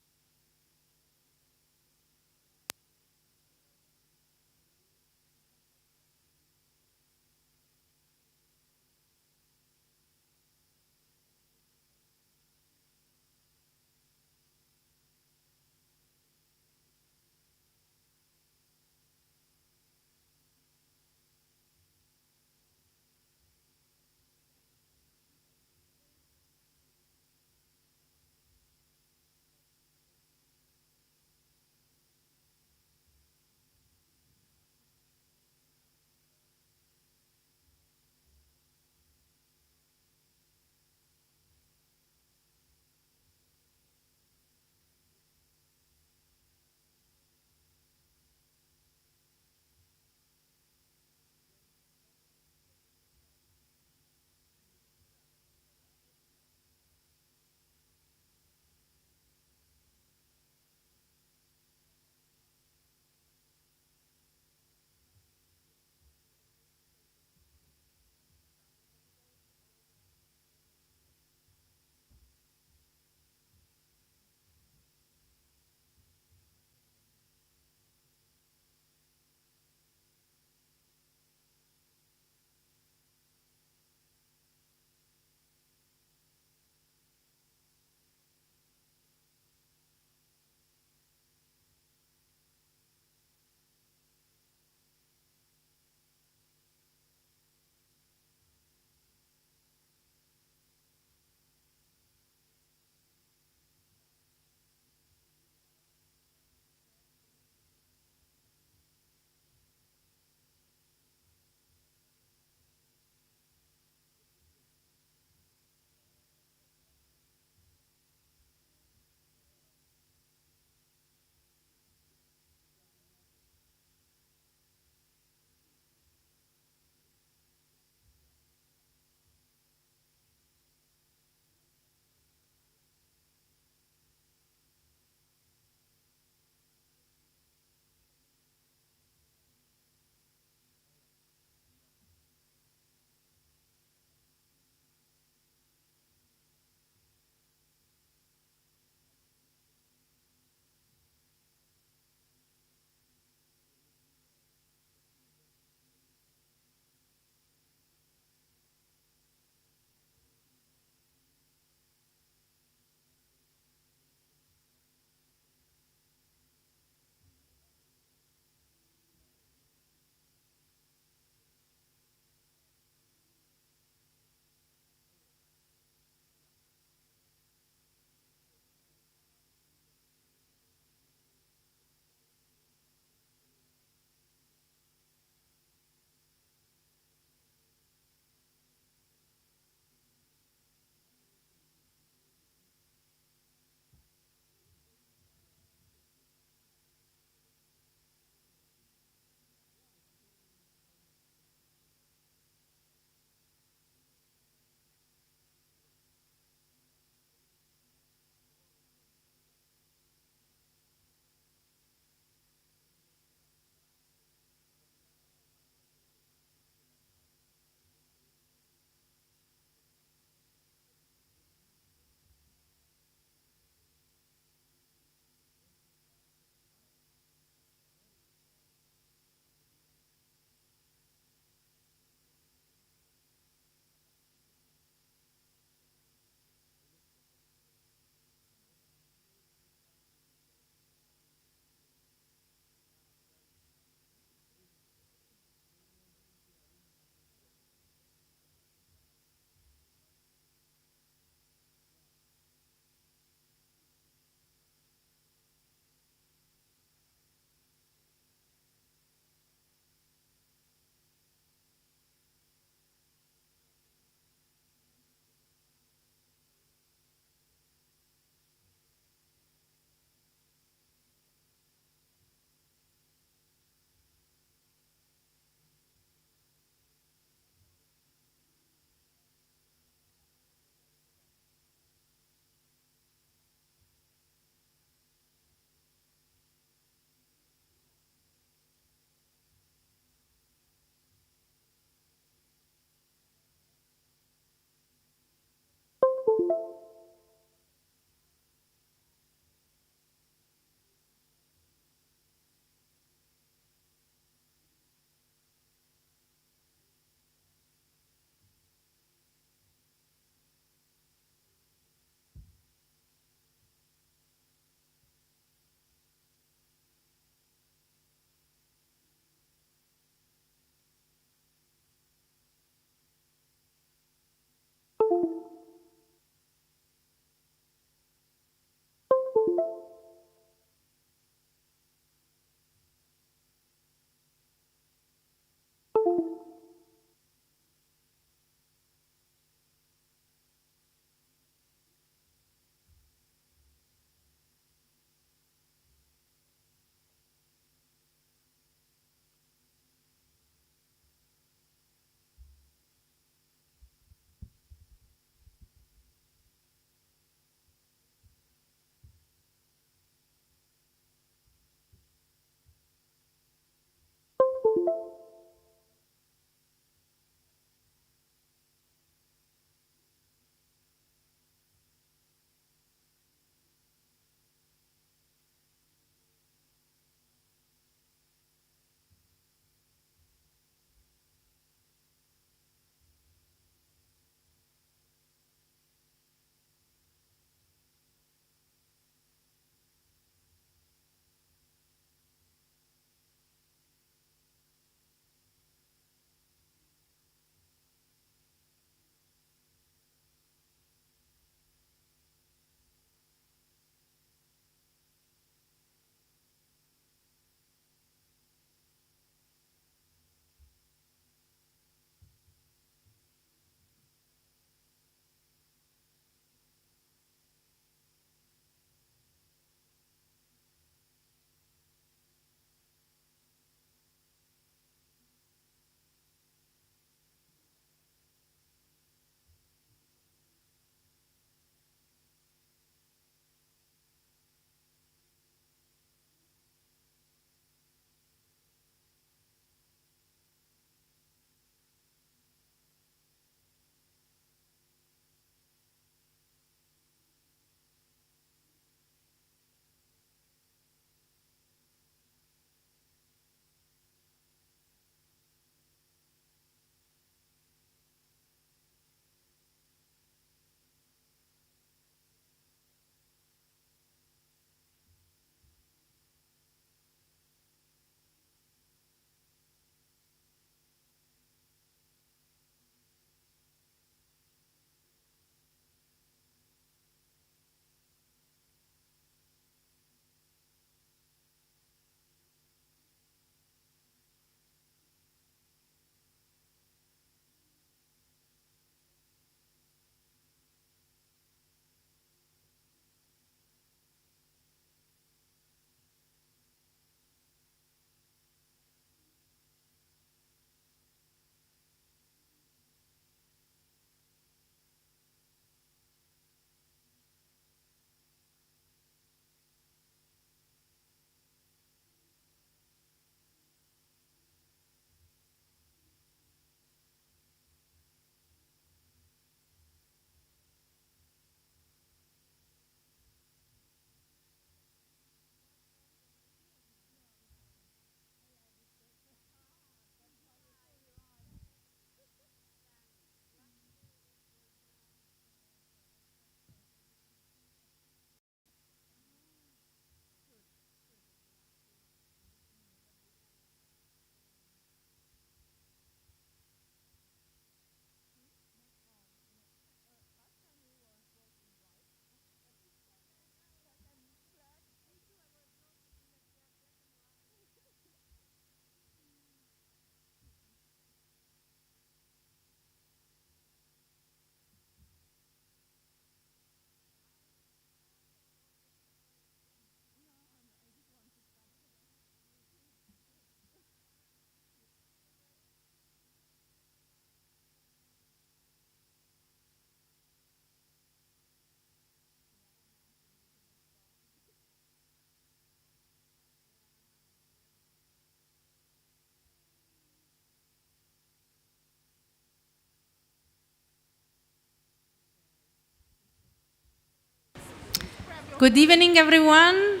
Good evening, everyone.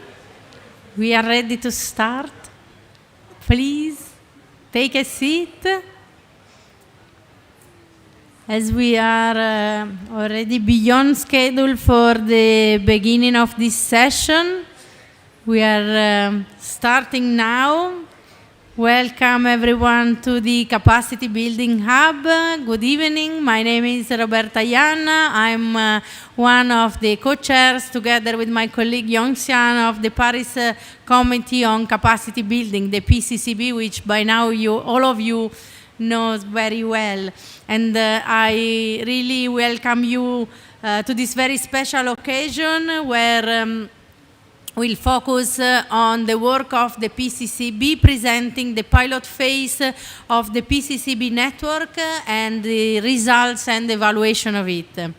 We are ready to start. Please take a seat. As we are already beyond schedule for the beginning of this session, we are starting now Welcome everyone to the Capacity Building Hub. Good evening. My name is Roberta Ianna. I'm one of the co-chairs together with my colleague Yongxian of the Paris Committee on Capacity Building, the PCCB, which by now all of you know very well. And I really welcome you to this very special occasion where we'll focus on the work of the PCCB, presenting the pilot phase of the PCCB network and the results and evaluation of it.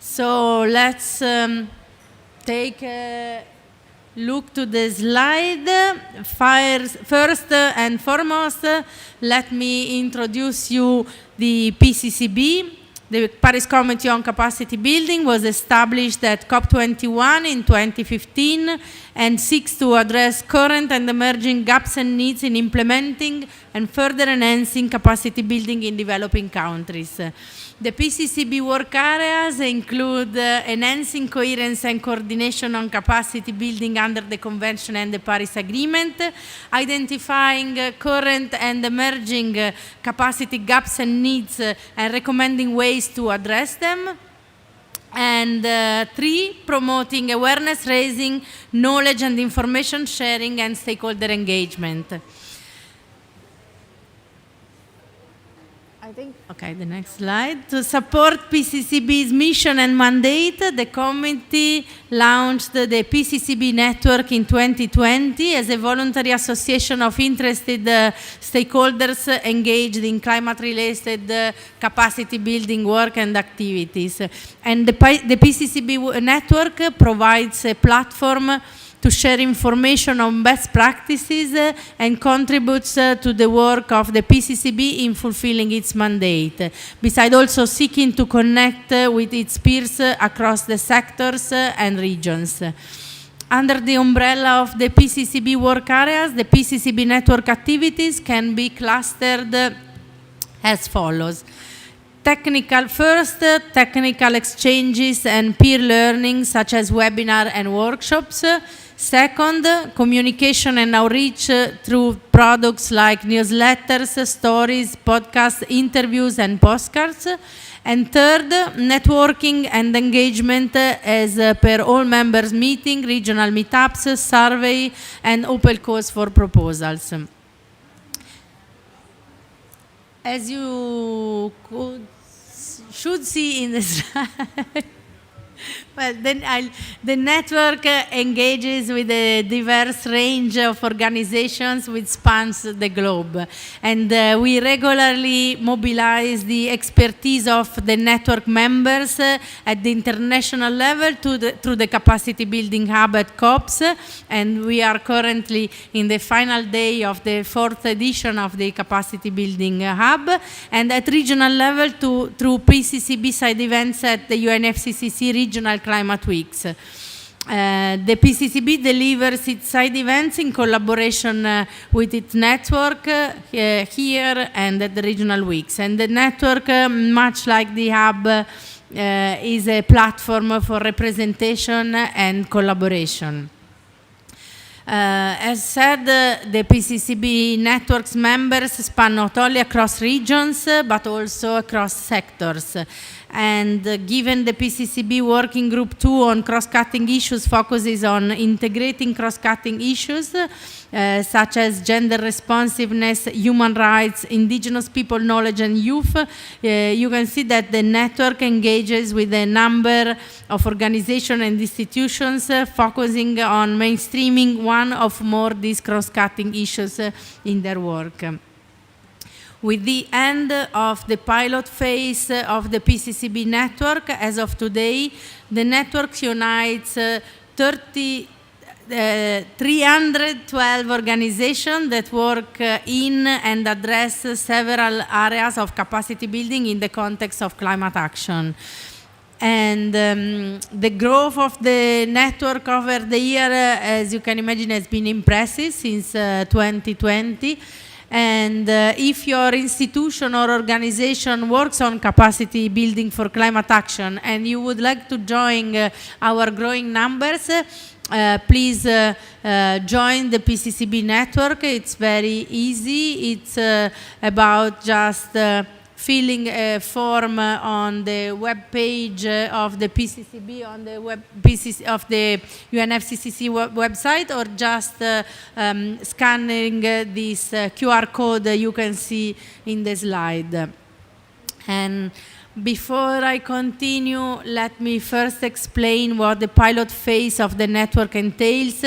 So let's take a look to the slide. First and foremost, let me introduce you the PCCB. The Paris Committee on Capacity Building was established at COP21 in 2015 and seeks to address current and emerging gaps and needs in implementing and further enhancing capacity building in developing countries. The PCCB work areas include enhancing coherence and coordination on capacity building under the Convention and the Paris Agreement, identifying current and emerging capacity gaps and needs and recommending ways to address them. And 3, promoting awareness raising, knowledge and information sharing, and stakeholder engagement. Okay, the next slide. To support PCCB's mission and mandate, the committee launched the PCCB Network in 2020 as a voluntary association of interested stakeholders engaged in climate-related capacity building work and activities. And the PCCB Network provides a platform to share information on best practices and contributes to the work of the PCCB in fulfilling its mandate, besides also seeking to connect with its peers across the sectors and regions. Under the umbrella of the PCCB work areas, the PCCB network activities can be clustered as follows. Technical exchanges and peer learning, such as webinar and workshops. Second, communication and outreach through products like newsletters, stories, podcasts, interviews, and postcards. And third, networking and engagement as per all members meeting, regional meetups, survey, and open calls for proposals. As you should see in the slide, well, the network engages with a diverse range of organizations which spans the globe. And we regularly mobilize the expertise of the network members at the international level through the Capacity Building Hub at COPS. And we are currently in the final day of the 4th edition of the Capacity Building Hub. And at regional level through PCCB side events at the UNFCCC Regional Climate Weeks. The PCCB delivers its side events in collaboration with its network here and at the regional weeks. And the network, much like the hub, is a platform for representation and collaboration. As said, the PCCB network's members span not only across regions, but also across sectors. And given the PCCB Working Group 2 on cross-cutting issues focuses on integrating cross-cutting issues such as gender responsiveness, human rights, indigenous people knowledge and youth, you can see that the network engages with a number of organizations and institutions focusing on mainstreaming one or more these cross-cutting issues in their work. With the end of the pilot phase of the PCCB network, as of today, the network unites 312 organizations that work in and address several areas of capacity building in the context of climate action. And the growth of the network over the year, as you can imagine, has been impressive since 2020. And if your institution or organization works on capacity building for climate action and you would like to join our growing numbers, please join the PCCB network. It's very easy. It's about just filling a form on the web page of the PCCB, on the of the UNFCCC website, or just scanning this QR code you can see in the slide. And before I continue, let me first explain what the pilot phase of the network entails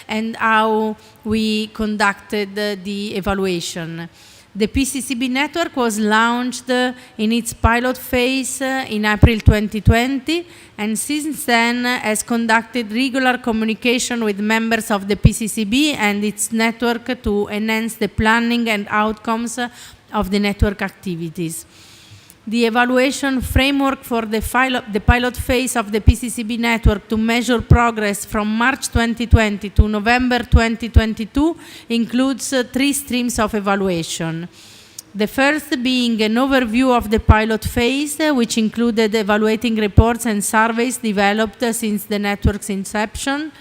and how we conducted the evaluation. The PCCB network was launched in its pilot phase in April 2020, and since then has conducted regular communication with members of the PCCB and its network to enhance the planning and outcomes of the network activities. The evaluation framework for the pilot phase of the PCCB network to measure progress from March 2020 to November 2022 includes 3 streams of evaluation. The first being an overview of the pilot phase, which included evaluating reports and surveys developed since the network's inception.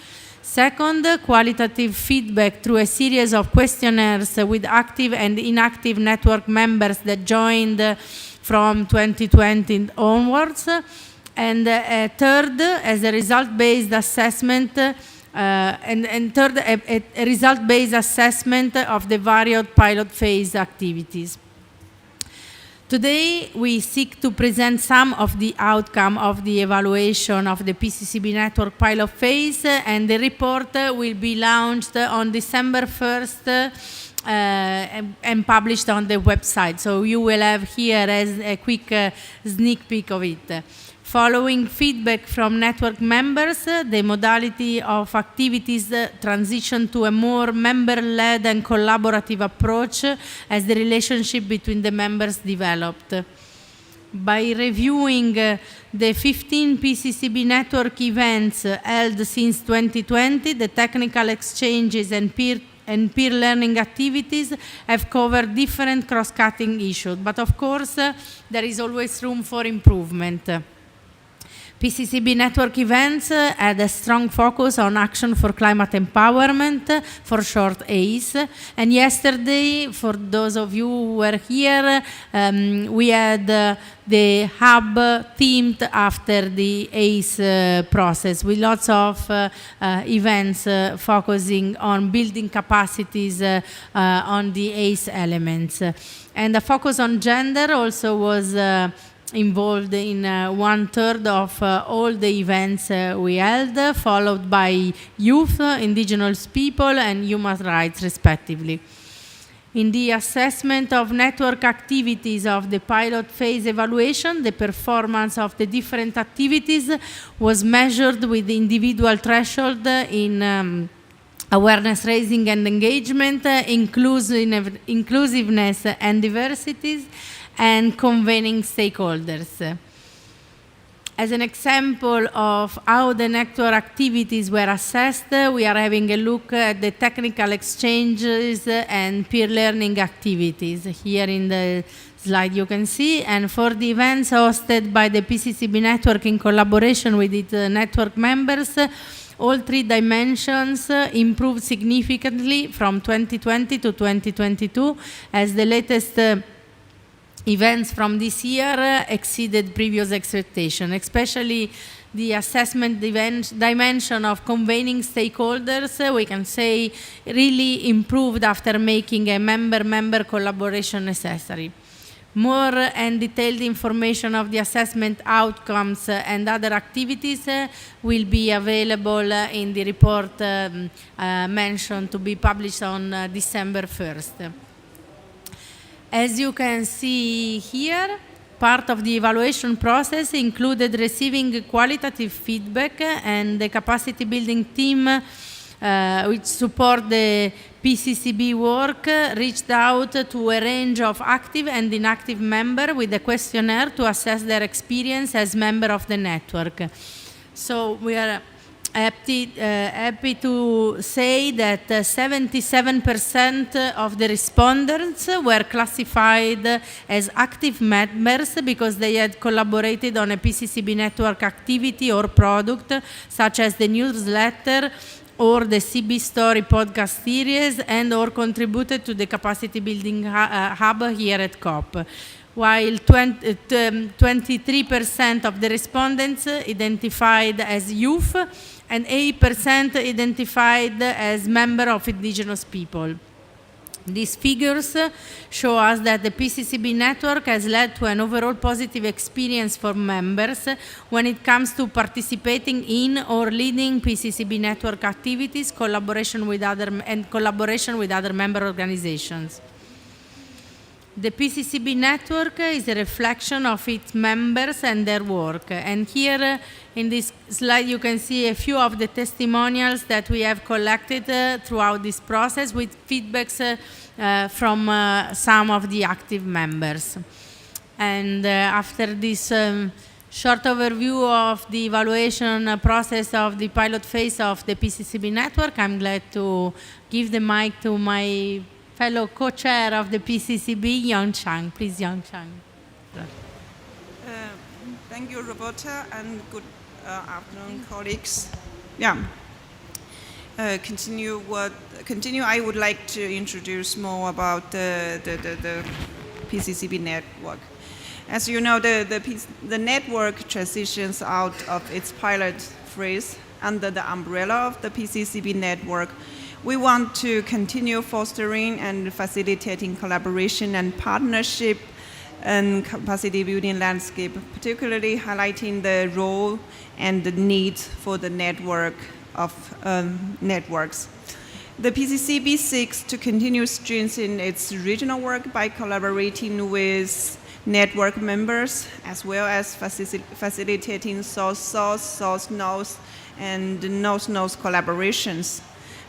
Second, qualitative feedback through a series of questionnaires with active and inactive network members that joined from 2020 onwards. And third, as a result-based assessment, a result-based assessment of the various pilot phase activities. Today, we seek to present some of the outcome of the evaluation of the PCCB network pilot phase, and the report will be launched on December 1st and published on the website. So you will have here as a quick sneak peek of it. Following feedback from network members, the modality of activities transitioned to a more member-led and collaborative approach as the relationship between the members developed. By reviewing the 15 PCCB network events held since 2020, the technical exchanges and peer learning activities have covered different cross-cutting issues, but of course there is always room for improvement. PCCB network events had a strong focus on action for climate empowerment, for short ACE. And yesterday, for those of you who were here, we had the hub themed after the ACE process, with lots of events focusing on building capacities on the ACE elements. And the focus on gender also was involved in 1/3 of all the events we held, followed by youth, indigenous people, and human rights, respectively. In the assessment of network activities of the pilot phase evaluation, the performance of the different activities was measured with the individual threshold in awareness raising and engagement, inclusiveness and diversities, and convening stakeholders. As an example of how the network activities were assessed, we are having a look at the technical exchanges and peer learning activities. Here in the slide you can see, and for the events hosted by the PCCB network in collaboration with its network members, all 3 dimensions improved significantly from 2020 to 2022, as the latest events from this year exceeded previous expectations, especially the assessment dimension of convening stakeholders, we can say really improved after making a member-member collaboration necessary. More and detailed information of the assessment outcomes and other activities will be available in the report mentioned to be published on December 1st. As you can see here, part of the evaluation process included receiving qualitative feedback, and the capacity building team which support the PCCB work reached out to a range of active and inactive members with a questionnaire to assess their experience as member of the network. So we are happy to say that 77% of the respondents were classified as active members because they had collaborated on a PCCB network activity or product, such as the newsletter or the CB Story podcast series, and or contributed to the capacity building hub here at COP. While 23% of the respondents identified as youth and 8% identified as member of indigenous people. These figures show us that the PCCB network has led to an overall positive experience for members when it comes to participating in or leading PCCB network activities, collaboration with other member organizations. The PCCB network is a reflection of its members and their work. And here in this slide you can see a few of the testimonials that we have collected throughout this process with feedbacks from some of the active members. And after this short overview of the evaluation process of the pilot phase of the PCCB network, I'm glad to give the mic to my fellow co-chair of the PCCB, Yang Chang. Please, Yang Chang. Thank you, Roberta, and good afternoon, colleagues. Continue. I would like to introduce more about the PCCB network. As you know, the network transitions out of its pilot phase under the umbrella of the PCCB network. We want to continue fostering and facilitating collaboration and partnership and capacity building landscape, particularly highlighting the role and the need for the network of networks. The PCCB seeks to continue strengthening its regional work by collaborating with network members, as well as facilitating source-node and node-node collaborations.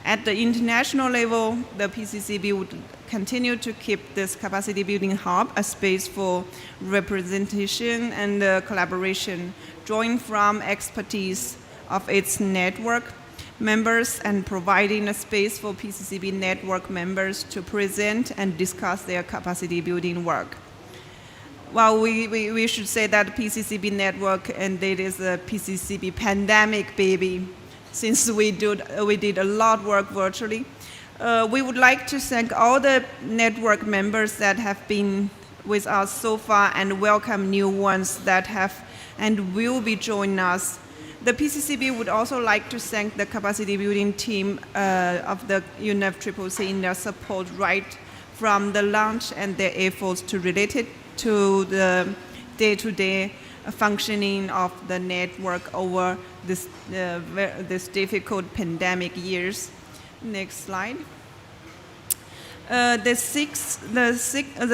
At the international level, the PCCB would continue to keep this capacity building hub a space for representation and collaboration, drawing from expertise of its network members and providing a space for PCCB network members to present and discuss their capacity building work. Well, we should say that PCCB network indeed is a PCCB pandemic baby. Since we did a lot of work virtually. We would like to thank all the network members that have been with us so far and welcome new ones that have and will be joining us. The PCCB would also like to thank the capacity building team of the UNFCCC in their support right from the launch and their efforts to relate it to the day-to-day functioning of the network over this difficult pandemic years. Next slide. The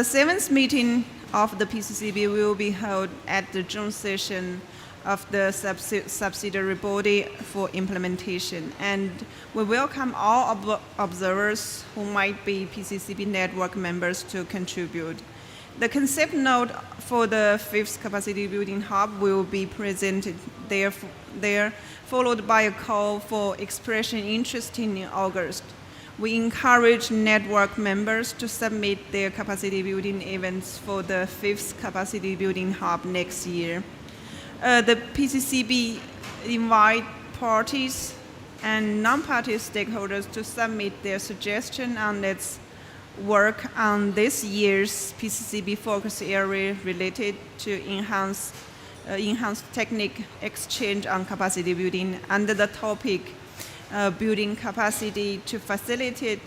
seventh meeting of the PCCB will be held at the June session of the subsidiary body for implementation, and we welcome all observers who might be PCCB network members to contribute. The concept note for the fifth capacity building hub will be presented there, followed by a call for expression interest in August. We encourage network members to submit their capacity building events for the fifth capacity building hub next year. The PCCB invite parties and non-party stakeholders to submit their suggestion on its work on this year's PCCB Focus Area related to enhanced technique exchange on capacity building under the topic building capacity to facilitate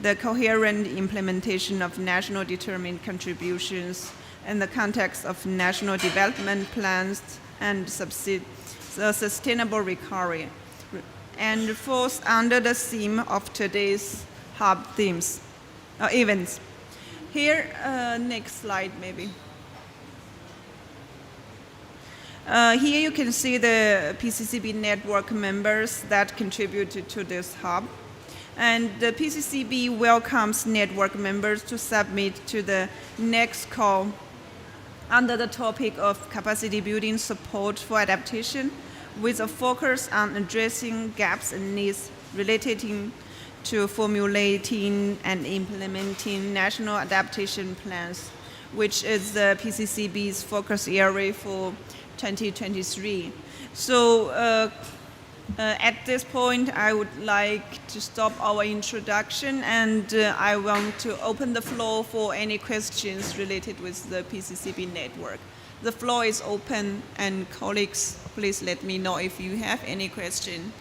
the coherent implementation of national determined contributions in the context of national development plans and sustainable recovery, and falls under the theme of today's hub themes. Events. Here, next slide maybe. Here you can see the PCCB network members that contributed to this hub. And the PCCB welcomes network members to submit to the next call under the topic of capacity building support for adaptation, with a focus on addressing gaps and needs relating to formulating and implementing national adaptation plans, which is the PCCB's focus area for 2023. So at this point, I would like to stop our introduction, and I want to open the floor for any questions related with the PCCB network. The floor is open, and colleagues, please let me know if you have any question.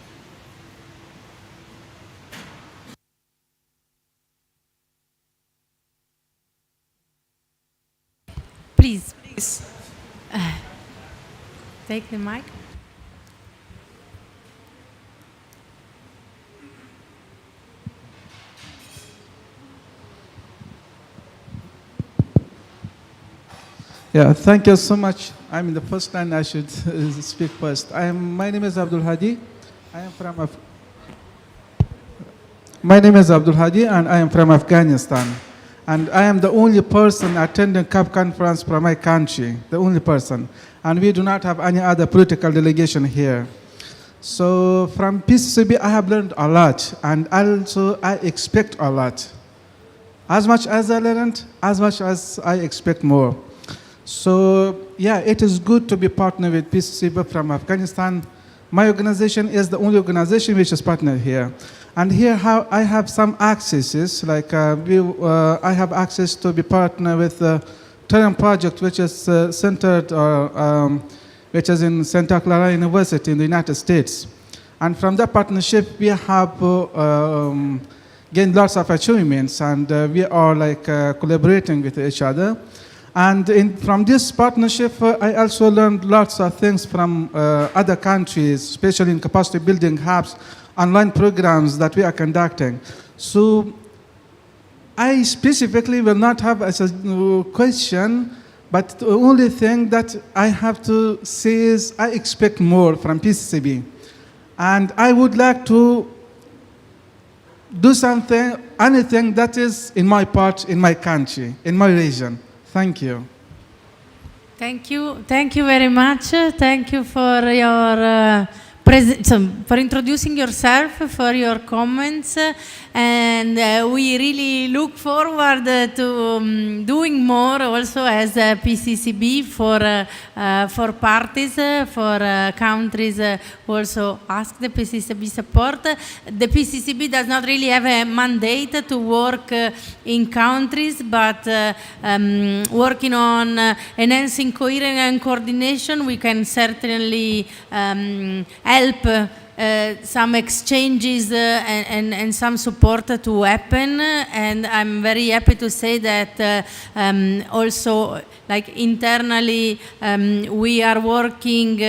Please. Please. Take the mic. Yeah, thank you so much. I'm in the first line. I should speak first. My name is Abdul Hadi. My name is Abdul Hadi, and I am from Afghanistan. And I am the only person attending CAP conference from my country, the only person. And we do not have any other political delegation here. So from PCCB, I have learned a lot, and also I expect a lot. As much as I learned, as much as I expect more. So yeah, it is good to be partnered with PCCB from Afghanistan. My organization is the only organization which is partnered here. And here I have some accesses, like I have access to be partner with the Terran project, which is centered, which is in Santa Clara University in the United States. And from that partnership, we have gained lots of achievements, and we are like collaborating with each other. And from this partnership, I also learned lots of things from other countries, especially in capacity building hubs, online programs that we are conducting. So I specifically will not have as a question, but the only thing that I have to say is I expect more from PCCB. And I would like to do something, anything that is in my part, in my country, in my region. Thank you. Thank you. Thank you very much. Thank you for your for introducing yourself, for your comments, and we really look forward to doing more also as a PCCB for parties, for countries who also ask the PCCB support. The PCCB does not really have a mandate to work in countries, but working on enhancing coherence and coordination, we can certainly help some exchanges and some support to happen, and I'm very happy to say that also, like internally, we are working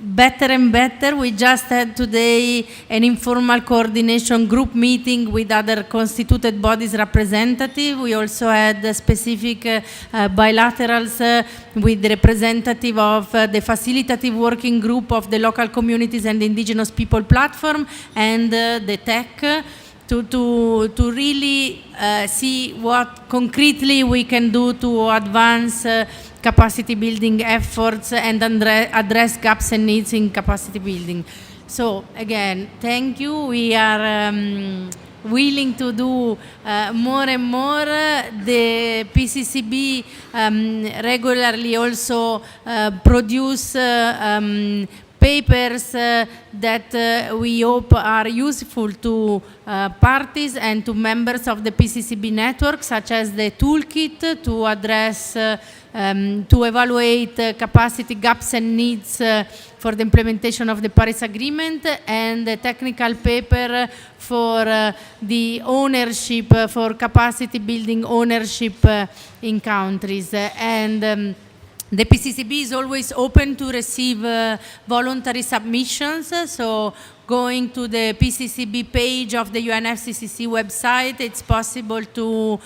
better and better. We just had today an informal coordination group meeting with other constituted bodies representative. We also had specific bilaterals with the representative of the facilitative working group of the local communities and the indigenous people platform and the tech to really see what concretely we can do to advance capacity building efforts and address gaps and needs in capacity building. So again, thank you. We are willing to do more and more. The PCCB regularly also produce papers that we hope are useful to parties and to members of the PCCB network, such as the toolkit to address, to evaluate capacity gaps and needs for the implementation of the Paris Agreement, and the technical paper for the ownership, for capacity building ownership in countries. And the PCCB is always open to receive voluntary submissions, so going to the PCCB page of the UNFCCC website, it's possible to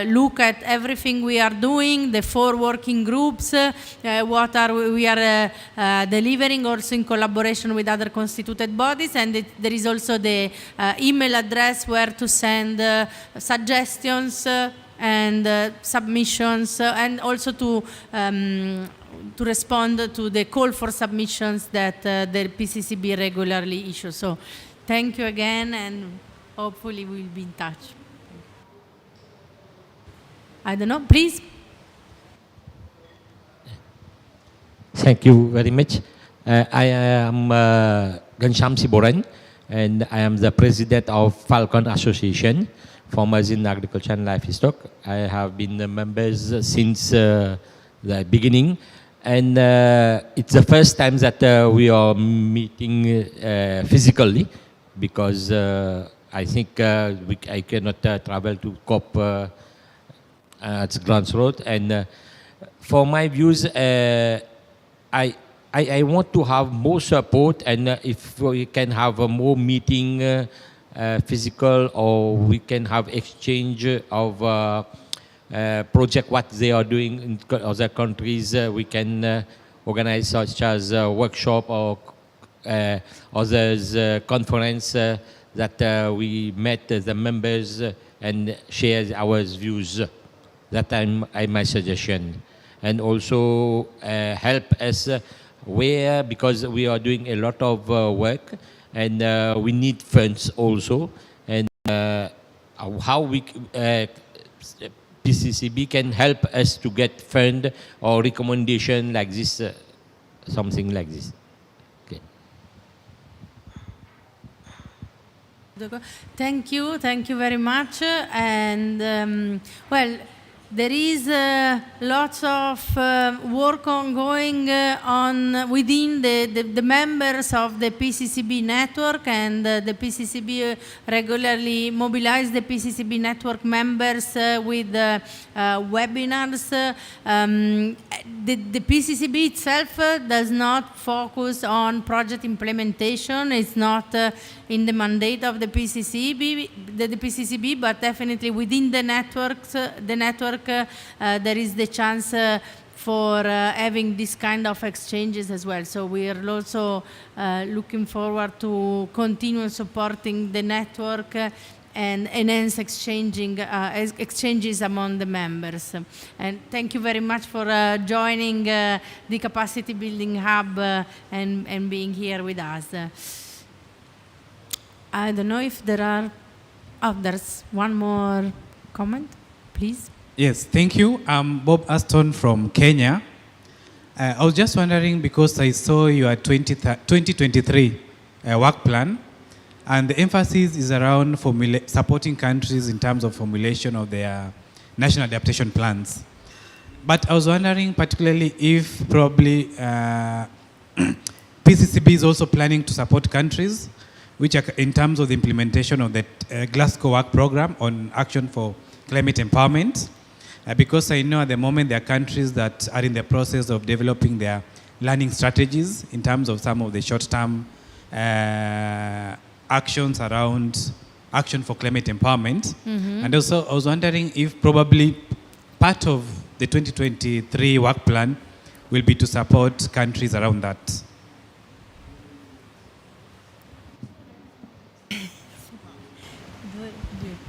look at everything we are doing, the 4 working groups, what we are delivering also in collaboration with other constituted bodies, and there is also the email address where to send suggestions and submissions, and also to to respond to the call for submissions that the PCCB regularly issues. So thank you again, and hopefully we'll be in touch. I don't know, please. Thank you very much. I am Gansham Siboran, and I am the president of Falcon Association, Farmers in Agriculture and Livestock. I have been members since the beginning, and it's the first time that we are meeting physically, because I think I cannot travel to COP at Grants Road. And for my views, I want to have more support, and if we can have a more meeting physical, or we can have exchange of project what they are doing in other countries, we can organize such as a workshop or others conference that we met the members and share our views. That is my suggestion. And also help us because we are doing a lot of work, and we need funds also, and how we PCCB can help us to get fund or recommendation like this, something like this. Okay. Thank you very much. And well, there is lots of work ongoing within the members of the PCCB network, and the PCCB regularly mobilize the PCCB network members with webinars. The PCCB itself does not focus on project implementation. It's not in the mandate of the PCCB, but definitely within the network, there is the chance for having this kind of exchanges as well. So we are also looking forward to continue supporting the network and enhance exchanges among the members. And thank you very much for joining the Capacity Building Hub and being here with us. I don't know if there are, there's one more comment, please. Yes, thank you. I'm Bob Aston from Kenya. I was just wondering, because I saw your 2023 work plan, and the emphasis is around supporting countries in terms of formulation of their national adaptation plans. But I was wondering particularly if probably PCCB is also planning to support countries which are in terms of the implementation of the Glasgow Work Program on action for climate empowerment. Because I know at the moment there are countries that are in the process of developing their learning strategies in terms of some of the short-term actions around action for climate empowerment. Mm-hmm. And also I was wondering if probably part of the 2023 work plan will be to support countries around that.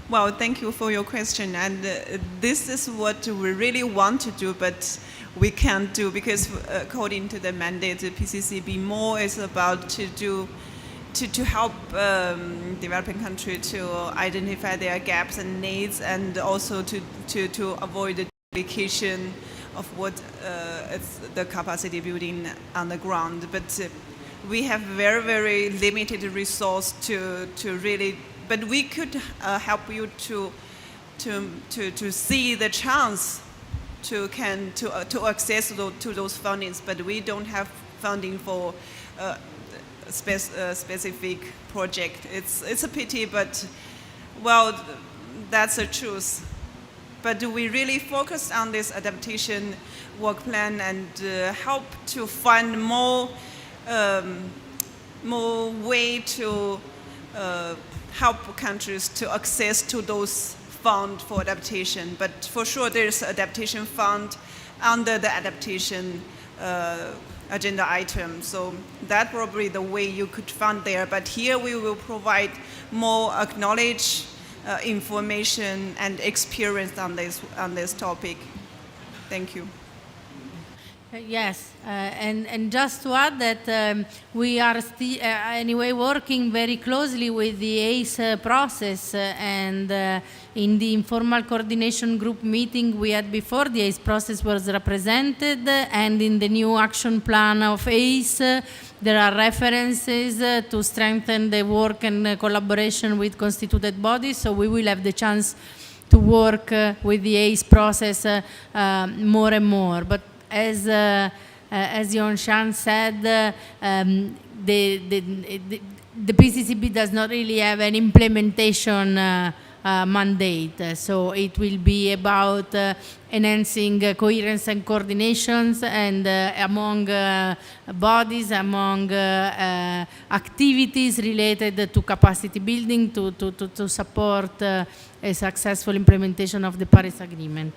Well, thank you for your question. And this is what we really want to do, but we can't do, because according to the mandate, the PCCB more is about to help developing countries to identify their gaps and needs, and also to avoid the duplication of what is the capacity building on the ground. But we have very, very limited resource to really. But we could help you to see the chance to access to those fundings. But we don't have funding for specific project. It's a pity, but well, that's the truth. But we really focus on this adaptation work plan and help to find more way to help countries to access to those funds for adaptation. But for sure, there's adaptation fund under the adaptation agenda item. So that's probably the way you could fund there. But here we will provide more knowledge, information, and experience on this topic. Thank you. Yes, and just to add that we are anyway working very closely with the ACE process, and in the informal coordination group meeting we had before, the ACE process was represented, and in the new action plan of ACE there are references to strengthen the work and collaboration with constituted bodies, so we will have the chance to work with the ACE process more and more. But as Yonshan said, the PCCB does not really have an implementation mandate, so it will be about enhancing coherence and coordinations and among bodies, among activities related to capacity building to support a successful implementation of the Paris Agreement.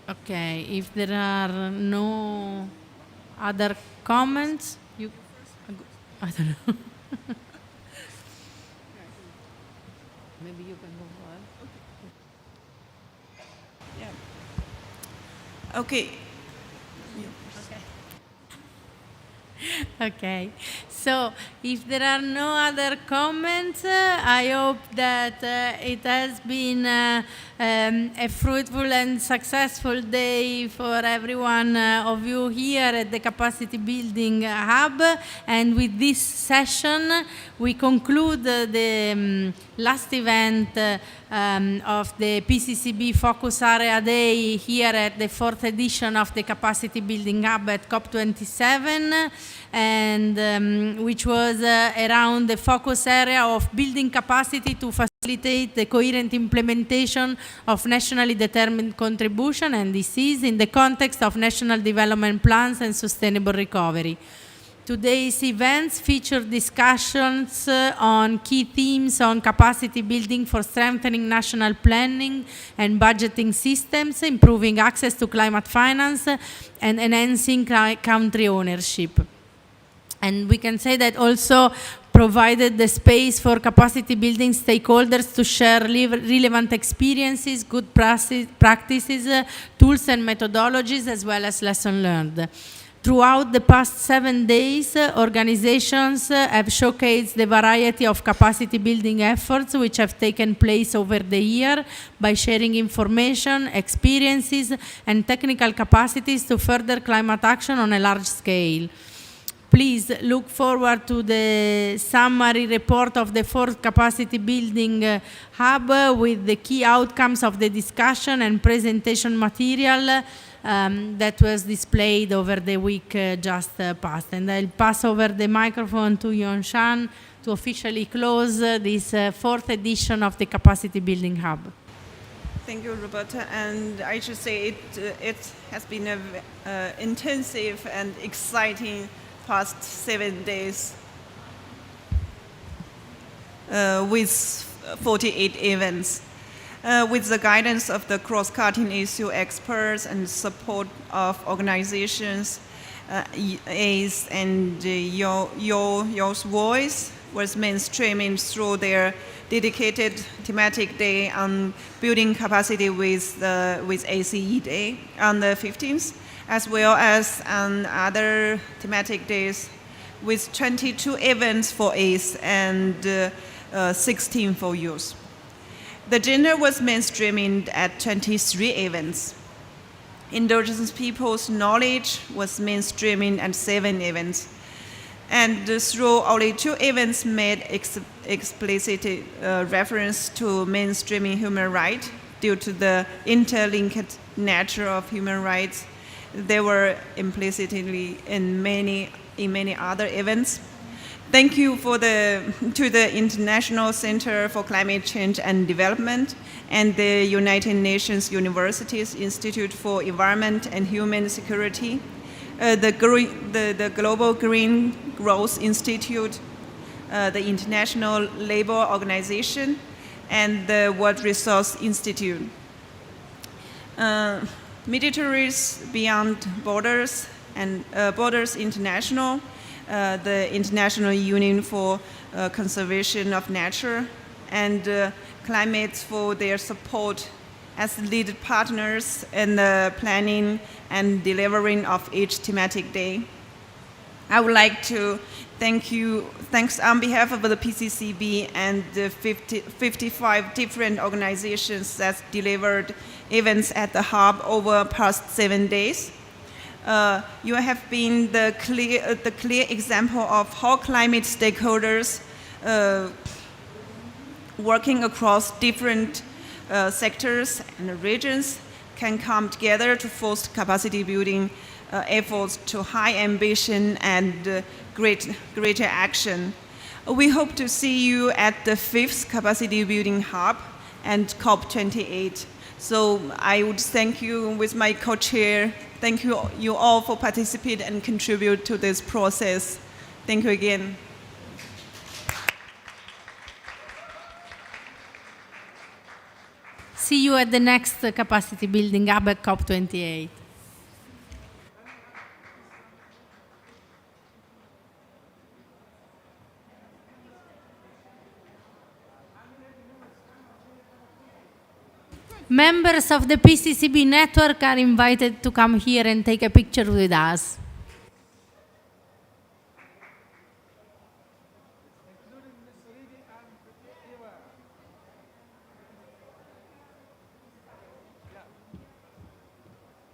Okay, if there are no other comments, I don't know. Maybe you can go on. Okay. Okay, so if there are no other comments, I hope that it has been a fruitful and successful day for every one of you here at the Capacity Building Hub. And with this session, we conclude the last event of the PCCB Focus Area Day here at the 4th edition of the Capacity Building Hub at COP27, and which was around the focus area of building capacity to facilitate the coherent implementation of nationally determined contribution, NDCs, in the context of national development plans and sustainable recovery. Today's events feature discussions on key themes on capacity building for strengthening national planning and budgeting systems, improving access to climate finance, and enhancing country ownership. And we can say that also provided the space for capacity building stakeholders to share relevant experiences, good practices, tools and methodologies, as well as lessons learned. Throughout the past 7 days, organizations have showcased the variety of capacity building efforts which have taken place over the year by sharing information, experiences, and technical capacities to further climate action on a large scale. Please look forward to the summary report of the 4th Capacity Building Hub with the key outcomes of the discussion and presentation material that was displayed over the week just passed. And I'll pass over the microphone to Yonshan to officially close this 4th edition of the Capacity Building Hub. Thank you, Roberta. And I should say it has been an intensive and exciting past 7 days with 48 events. With the guidance of the cross-cutting issue experts and support of organizations, ACE and your voice was mainstreaming through their dedicated thematic day on building capacity with ACE Day on the 15th, as well as on other thematic days with 22 events for ACE and 16 for youth. The gender was mainstreaming at 23 events. Indigenous people's knowledge was mainstreaming at 7 events. And through only 2 events made explicit reference to mainstreaming human rights due to the interlinked nature of human rights, they were implicitly in many other events. Thank you to the International Center for Climate Change and Development and the United Nations Universities Institute for Environment and Human Security, the Global Green Growth Institute, the International Labour Organization, and the World Resource Institute. Militaries Beyond Borders and Borders International, the International Union for Conservation of Nature, and Climate for their support as lead partners in the planning and delivering of each thematic day. I would like to thanks on behalf of the PCCB and the 55 different organizations that delivered events at the hub over past 7 days. You have been the clear example of how climate stakeholders working across different sectors and regions can come together to foster capacity building efforts to high ambition and greater action. We hope to see you at the 5th Capacity Building Hub and COP28. So I would thank you with my co-chair. Thank you all for participating and contribute to this process. Thank you again. See you at the next Capacity Building Hub at COP28. Members of the PCCB network are invited to come here and take a picture with us.